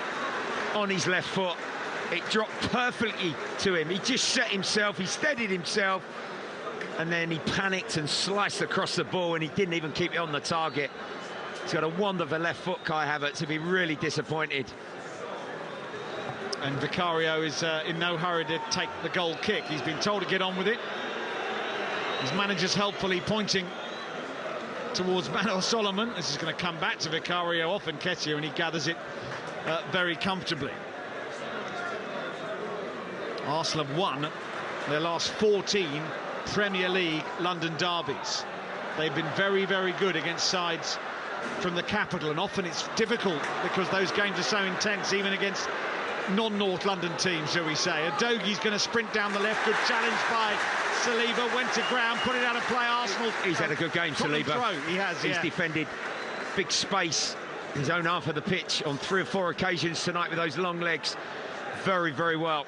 on his left foot. It dropped perfectly to him. He just set himself, he steadied himself, and then he panicked and sliced across the ball, and he didn't even keep it on the target. He's got a wonderful left foot, Kai Havertz, to be really disappointed. And Vicario is in no hurry to take the goal kick. He's been told to get on with it. His manager's helpfully pointing towards Manuel Solomon. This is going to come back to Vicario off Nketiah, and he gathers it very comfortably. Arsenal have won their last 14 Premier League London derbies. They've been very, very good against sides from the capital, and often it's difficult because those games are so intense, even against non-North London teams, shall we say. Udogi's going to sprint down the left. Good challenge by Saliba. Went to ground, put it out of play. Arsenal. He's had a good game, Saliba. He has. He's defended big space in his own half of the pitch on 3 or 4 occasions tonight with those long legs. Very, very well.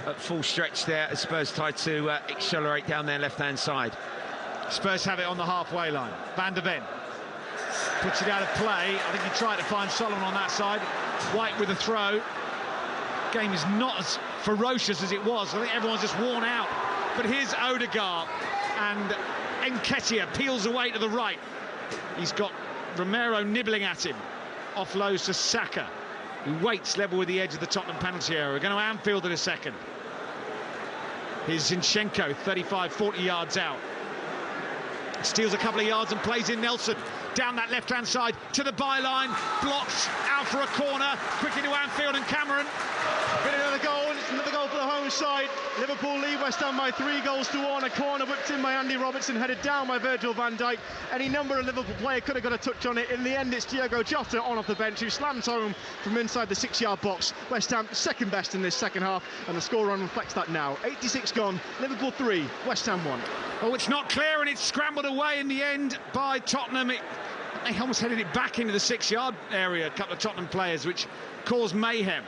At full stretch there as Spurs tried to accelerate down their left-hand side. Spurs have it on the halfway line. Van de Ven puts it out of play. I think he tried to find Solomon on that side. White with a throw. Game is not as ferocious as it was. I think everyone's just worn out. But here's Odegaard, and Nketiah peels away to the right. He's got Romero nibbling at him. Offloads to Saka, who waits level with the edge of the Tottenham penalty area. We're going to Anfield in a second. Here's Zinchenko, 35, 40 yards out. Steals a couple of yards and plays in Nelson. Down that left-hand side to the byline. Blocks out for a corner. Quickly to Anfield and Cameron. Bit another goal, and it's another goal for the home side. Liverpool lead West Ham by 3-1. A corner whipped in by Andy Robertson, headed down by Virgil van Dijk. Any number of Liverpool player could have got a touch on it. In the end, it's Diogo Jota on off the bench, who slams home from inside the 6-yard box. West Ham second best in this second half, and the scoreline reflects that now. 86 gone, Liverpool 3, West Ham 1. Oh, it's not clear, and it's scrambled away in the end by Tottenham. They almost headed it back into the 6-yard area, a couple of Tottenham players, which caused mayhem.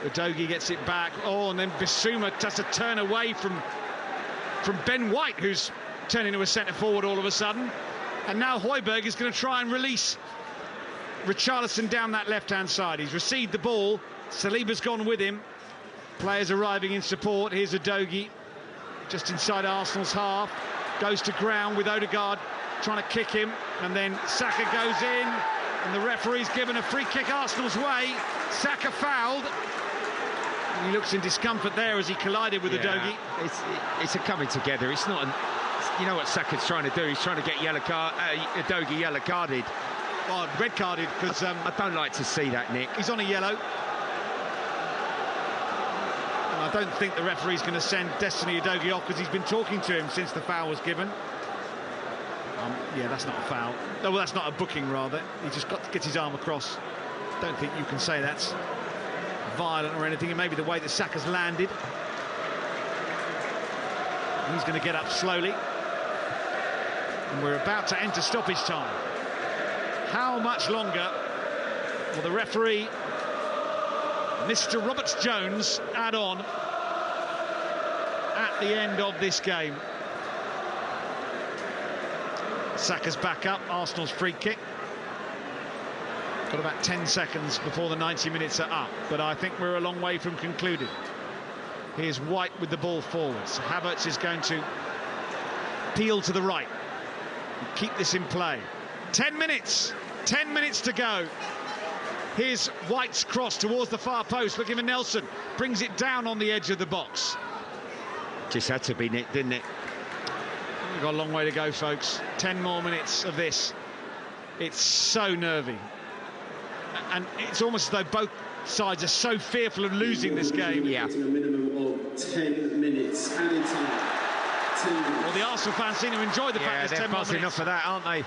Udogie gets it back. Oh, and then Bissouma has to turn away from Ben White, who's turned into a centre forward all of a sudden. And now Højbjerg is going to try and release Richarlison down that left-hand side. He's received the ball. Saliba's gone with him. Players arriving in support. Here's Udogie, just inside Arsenal's half. Goes to ground with Odegaard trying to kick him, and then Saka goes in, and the referee's given a free kick Arsenal's way. Saka fouled. He looks in discomfort there as he collided with Udogie. It's a coming together. It's not. You know what Saka's trying to do? He's trying to get Udogie yellow carded. Oh, red carded, because I don't like to see that, Nick. He's on a yellow. And I don't think the referee's going to send Destiny Udogie off, because he's been talking to him since the foul was given. Yeah, that's not a foul. No, well, that's not a booking, rather. He just gets his arm across. Don't think you can say that's violent or anything. It may be the way that Saka's landed. He's going to get up slowly. And we're about to enter stoppage time. How much longer will the referee, Mr. Roberts-Jones, add on at the end of this game? Saka's back up, Arsenal's free kick. Got about 10 seconds before the 90 minutes are up, but I think we're a long way from concluded. Here's White with the ball forwards. Havertz is going to peel to the right. Keep this in play. 10 minutes to go. Here's White's cross towards the far post, looking for Nelson. Brings it down on the edge of the box. Just had to be nicked, didn't it? We've got a long way to go, folks. 10 more minutes of this. It's so nervy. And it's almost as though both sides are so fearful of losing this game. Yeah. A minimum of 10 minutes added time. Well, the Arsenal fans seem to enjoy the fact there's 10 more minutes. They're buzzing off of that, aren't they?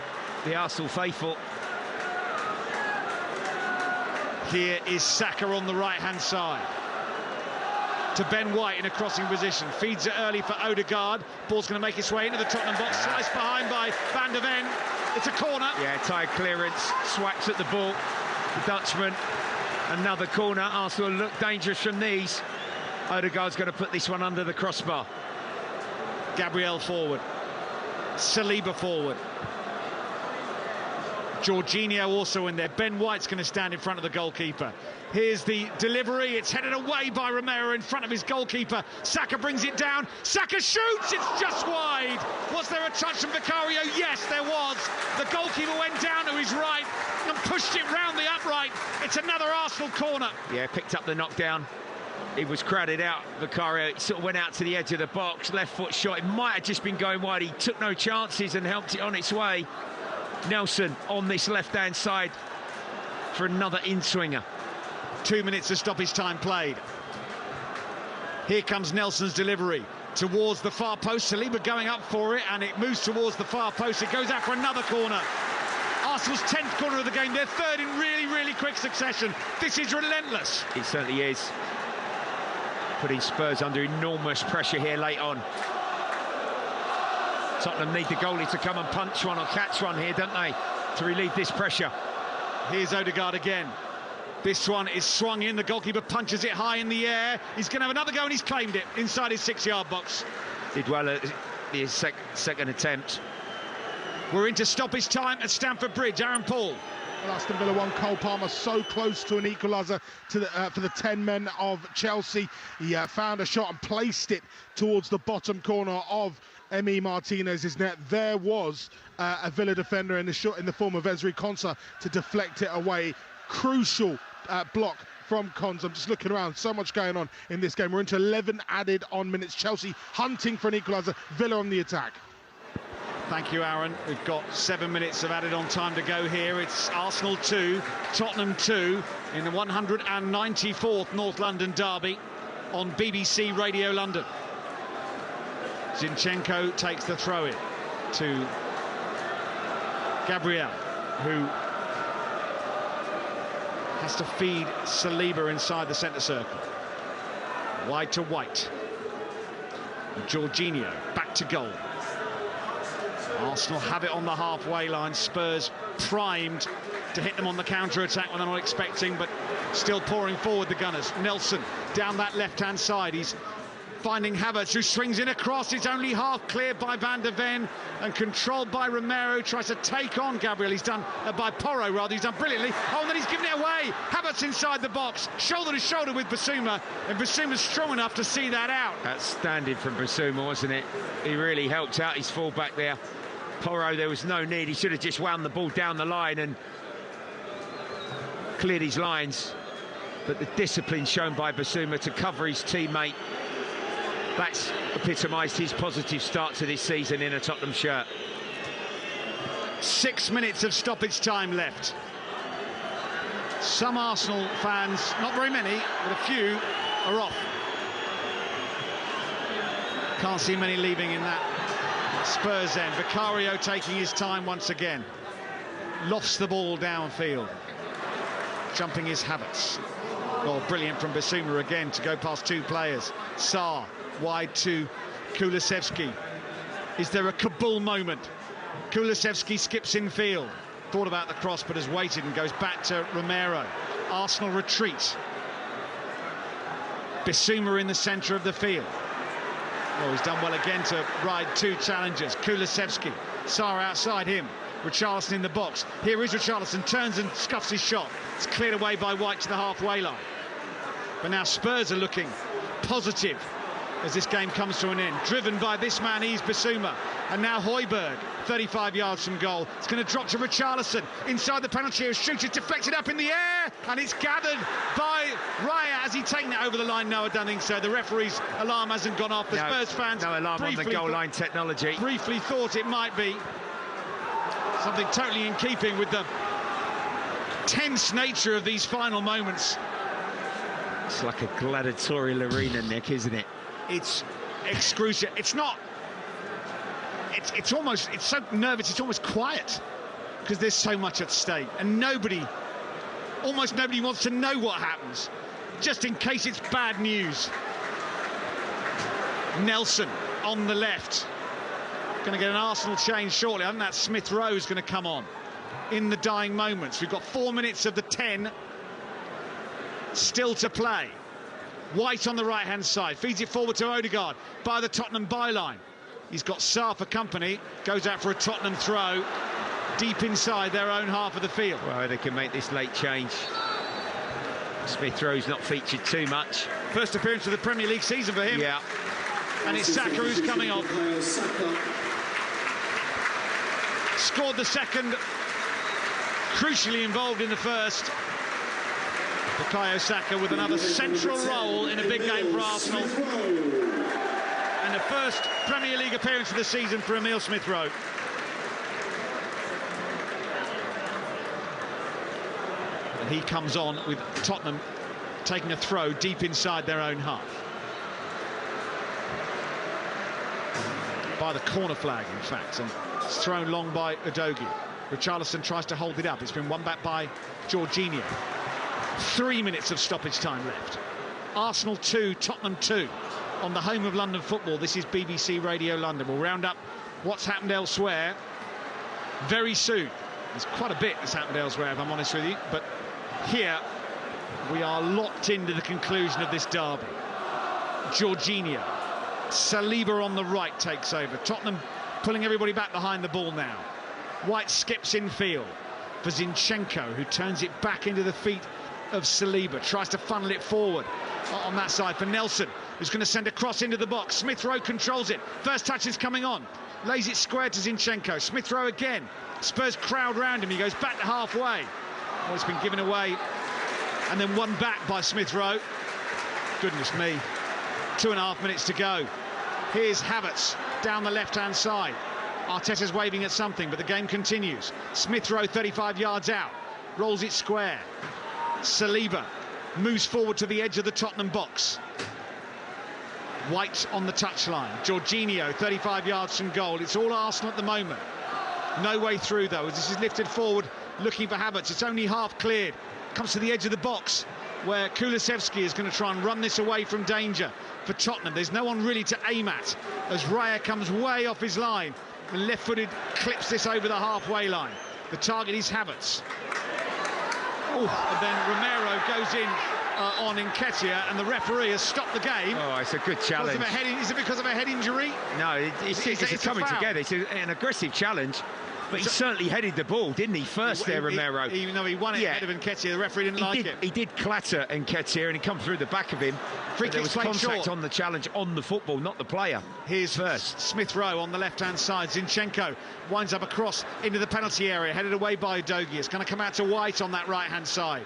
The Arsenal faithful. Here is Saka on the right-hand side. To Ben White in a crossing position. Feeds it early for Odegaard. Ball's going to make its way into the Tottenham box. Sliced behind by Van der Ven. It's a corner. Yeah, tight clearance. Swipes at the ball. The Dutchman. Another corner. Arsenal look dangerous from these. Odegaard's going to put this one under the crossbar. Gabriel forward. Saliba forward. Jorginho also in there. Ben White's going to stand in front of the goalkeeper. Here's the delivery. It's headed away by Romero in front of his goalkeeper. Saka brings it down. Saka shoots. It's just wide. Was there a touch from Vicario? Yes, there was. The goalkeeper went down to his right and pushed it round the upright. It's another Arsenal corner. Yeah, picked up the knockdown. He was crowded out. Vicario sort of went out to the edge of the box. Left foot shot. It might have just been going wide. He took no chances and helped it on its way. Nelson on this left-hand side for another in-swinger. 2 minutes of stoppage time played. Here comes Nelson's delivery towards the far post. Saliba going up for it, and it moves towards the far post. It goes out for another corner. Arsenal's 10th corner of the game. Their third in really, really quick succession. This is relentless. It certainly is. Putting Spurs under enormous pressure here late on. Tottenham need the goalie to come and punch one or catch one here, don't they, to relieve this pressure. Here's Odegaard again. This one is swung in. The goalkeeper punches it high in the air. He's going to have another go, and he's claimed it inside his 6-yard box. Did well at his second attempt. We're into stoppage time at Stamford Bridge. Aaron Paul. Well, Aston Villa 1, Cole Palmer so close to an equaliser for the 10 men of Chelsea. He found a shot and placed it towards the bottom corner of Emi Martinez's net. There was a Villa defender in the form of Ezri Konsa to deflect it away. Crucial block from Konsa. I'm just looking around, so much going on in this game. We're into 11 added on minutes. Chelsea hunting for an equaliser, Villa on the attack. Thank you, Aaron. We've got 7 minutes of added on time to go here. It's Arsenal 2, Tottenham 2 in the 194th North London derby on BBC Radio London. Zinchenko takes the throw-in to Gabriel, who has to feed Saliba inside the centre circle. Wide to White. Jorginho back to goal. Arsenal have it on the halfway line. Spurs primed to hit them on the counter-attack when they're not expecting, but still pouring forward the Gunners. Nelson down that left-hand side. He's finding Havertz, who swings in across. It's only half cleared by Van der Ven and controlled by Romero. Tries to take on Gabriel. He's done by Porro, rather. He's done brilliantly. Oh, and then he's given it away. Havertz inside the box, shoulder to shoulder with Basuma, and Basuma's strong enough to see that out. Outstanding from Basuma, wasn't it? He really helped out his fullback there. Porro, there was no need. He should have just wound the ball down the line and cleared his lines. But the discipline shown by Basuma to cover his teammate, that's epitomised his positive start to this season in a Tottenham shirt. 6 minutes of stoppage time left. Some Arsenal fans, not very many, but a few, are off. Can't see many leaving in that Spurs end. Vicario taking his time once again. Lofts the ball downfield. Jumping his Havertz. Oh, brilliant from Basuma again to go past two players. Sarr wide to Kulusevski. Is there a Kabul moment? Kulusevski skips in field. Thought about the cross, but has waited and goes back to Romero. Arsenal retreat. Bissouma in the centre of the field. Oh, he's done well again to ride two challengers. Kulusevski, Sarr outside him. Richarlison in the box. Here is Richarlison, turns and scuffs his shot. It's cleared away by White to the halfway line. But now Spurs are looking positive as this game comes to an end. Driven by this man, he's Bissouma. And now Højbjerg, 35 yards from goal. It's going to drop to Richarlison inside the penalty area. Shoot, it's deflected up in the air, and it's gathered by Raya. Has he taken it over the line? No, I don't think so. The referee's alarm hasn't gone off. The Spurs fans... No alarm on the goal line technology. Briefly thought it might be. Something totally in keeping with the tense nature of these final moments. It's like a gladiatorial arena, Nick, isn't it? It's excruciating. It's not... It's almost... It's so nervous, it's almost quiet. Because there's so much at stake. And almost nobody wants to know what happens. Just in case it's bad news. Nelson on the left. Going to get an Arsenal change shortly. I think that Smith Rowe's going to come on in the dying moments. We've got 4 minutes of the 10 still to play. White on the right-hand side, feeds it forward to Odegaard by the Tottenham byline. He's got Sarr for company, goes out for a Tottenham throw deep inside their own half of the field. Well, they can make this late change. Smith Rowe's not featured too much. First appearance of the Premier League season for him. Yeah. And it's Saka who's coming on. Scored the second, crucially involved in the first. Bukayo Saka with another central role in a big game for Arsenal. And the first Premier League appearance of the season for Emile Smith Rowe. And he comes on with Tottenham taking a throw deep inside their own half. By the corner flag, in fact, and it's thrown long by Udogie. Richarlison tries to hold it up. It's been won back by Jorginho. 3 minutes of stoppage time left. Arsenal 2, Tottenham 2 on the home of London football. This is BBC Radio London. We'll round up what's happened elsewhere very soon. There's quite a bit that's happened elsewhere, if I'm honest with you, but here we are locked into the conclusion of this derby. Jorginho. Saliba on the right takes over. Tottenham pulling everybody back behind the ball now. White skips in field for Zinchenko, who turns it back into the feet of Saliba, tries to funnel it forward on that side for Nelson, who's going to send a cross into the box. Smith Rowe controls it. First touch is coming on. Lays it square to Zinchenko. Smith Rowe again. Spurs crowd round him. He goes back to halfway. Oh, it's been given away and then won back by Smith Rowe. Goodness me. 2.5 minutes to go. Here's Havertz down the left-hand side. Arteta's waving at something, but the game continues. Smith Rowe 35 yards out. Rolls it square. Saliba moves forward to the edge of the Tottenham box. White on the touchline. Jorginho 35 yards from goal. It's all Arsenal at the moment. No way through though, as this is lifted forward looking for Havertz. It's only half cleared. Comes to the edge of the box where Kulusevski is going to try and run this away from danger for Tottenham. There's no one really to aim at as Raya comes way off his line and left-footed clips this over the halfway line. The target is Havertz. And then Romero goes in on Nketiah, and the referee has stopped the game. Oh, it's a good challenge. Is it because of a head injury? No, it's coming together. It's an aggressive challenge, but he certainly headed the ball, didn't he? First there, Romero. Even though he won it ahead of Nketiah, the referee didn't like it. He did clatter Nketiah, and he come through the back of him. There was contact on the challenge on the football, not the player. Here's first Smith Rowe on the left-hand side. Zinchenko winds up across into the penalty area, headed away by Udogie. It's going to come out to White on that right-hand side.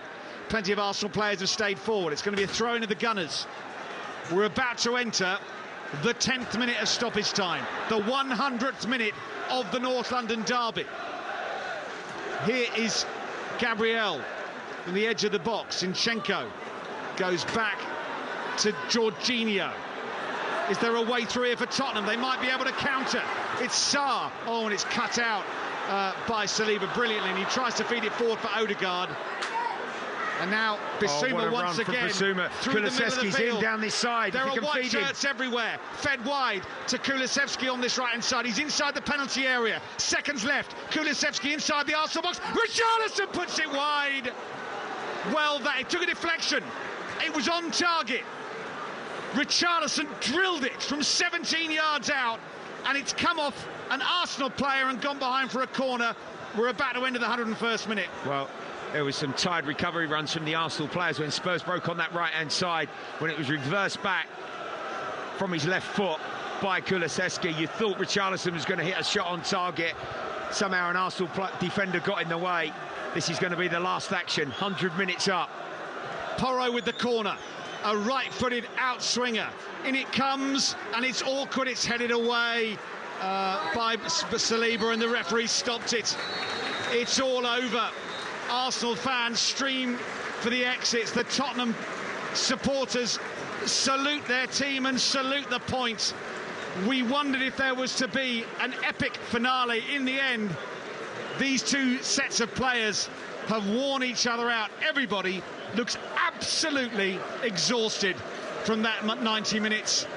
Plenty of Arsenal players have stayed forward. It's going to be a throw into the Gunners. We're about to enter the 10th minute of stoppage time, the 100th minute of the North London derby. Here is Gabriel in the edge of the box. Zinchenko goes back to Jorginho. Is there a way through here for Tottenham? They might be able to counter. It's Sarr. Oh, and it's cut out by Saliba brilliantly, and he tries to feed it forward for Odegaard. And now Bissouma once again through the middle of the field. In down this side. There are white shirts everywhere. Fed wide to Kulusevski on this right-hand side. He's inside the penalty area. Seconds left. Kulusevski inside the Arsenal box. Richarlison puts it wide. Well, it took a deflection. It was on target. Richarlison drilled it from 17 yards out, and it's come off an Arsenal player and gone behind for a corner. We're about to enter the 101st minute. Well, there was some tired recovery runs from the Arsenal players when Spurs broke on that right-hand side, when it was reversed back from his left foot by Kulusevski. You thought Richarlison was going to hit a shot on target. Somehow an Arsenal defender got in the way. This is going to be the last action, 100 minutes up. Porro with the corner, a right-footed outswinger. In it comes, and it's awkward, it's headed away by Saliba, and the referee stopped it. It's all over. Arsenal fans stream for the exits. The Tottenham supporters salute their team and salute the point. We wondered if there was to be an epic finale. In the end, these two sets of players have worn each other out. Everybody looks absolutely exhausted from that 90 minutes.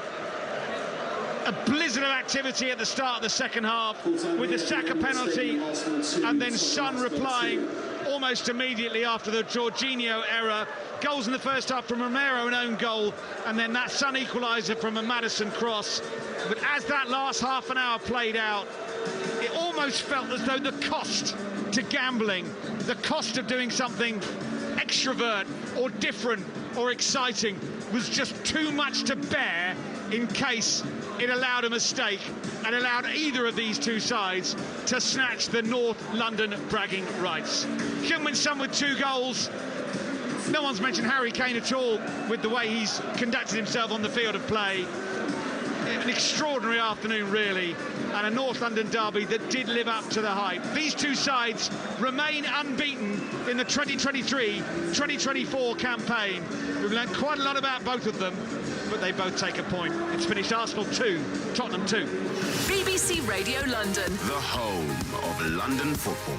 A blizzard of activity at the start of the second half with the Saka penalty, and then Son replying almost immediately after the Jorginho error. Goals in the first half from Romero, an own goal, and then that Son equaliser from a Maddison cross. But as that last half an hour played out, it almost felt as though the cost to gambling, the cost of doing something extrovert or different or exciting, was just too much to bear in case it allowed a mistake and allowed either of these two sides to snatch the North London bragging rights. Heung-min Son with 2 goals. No one's mentioned Harry Kane at all with the way he's conducted himself on the field of play. An extraordinary afternoon, really, and a North London derby that did live up to the hype. These two sides remain unbeaten in the 2023-2024 campaign. We've learned quite a lot about both of them, but they both take a point. It's finished Arsenal 2, Tottenham 2. BBC Radio London. The home of London football.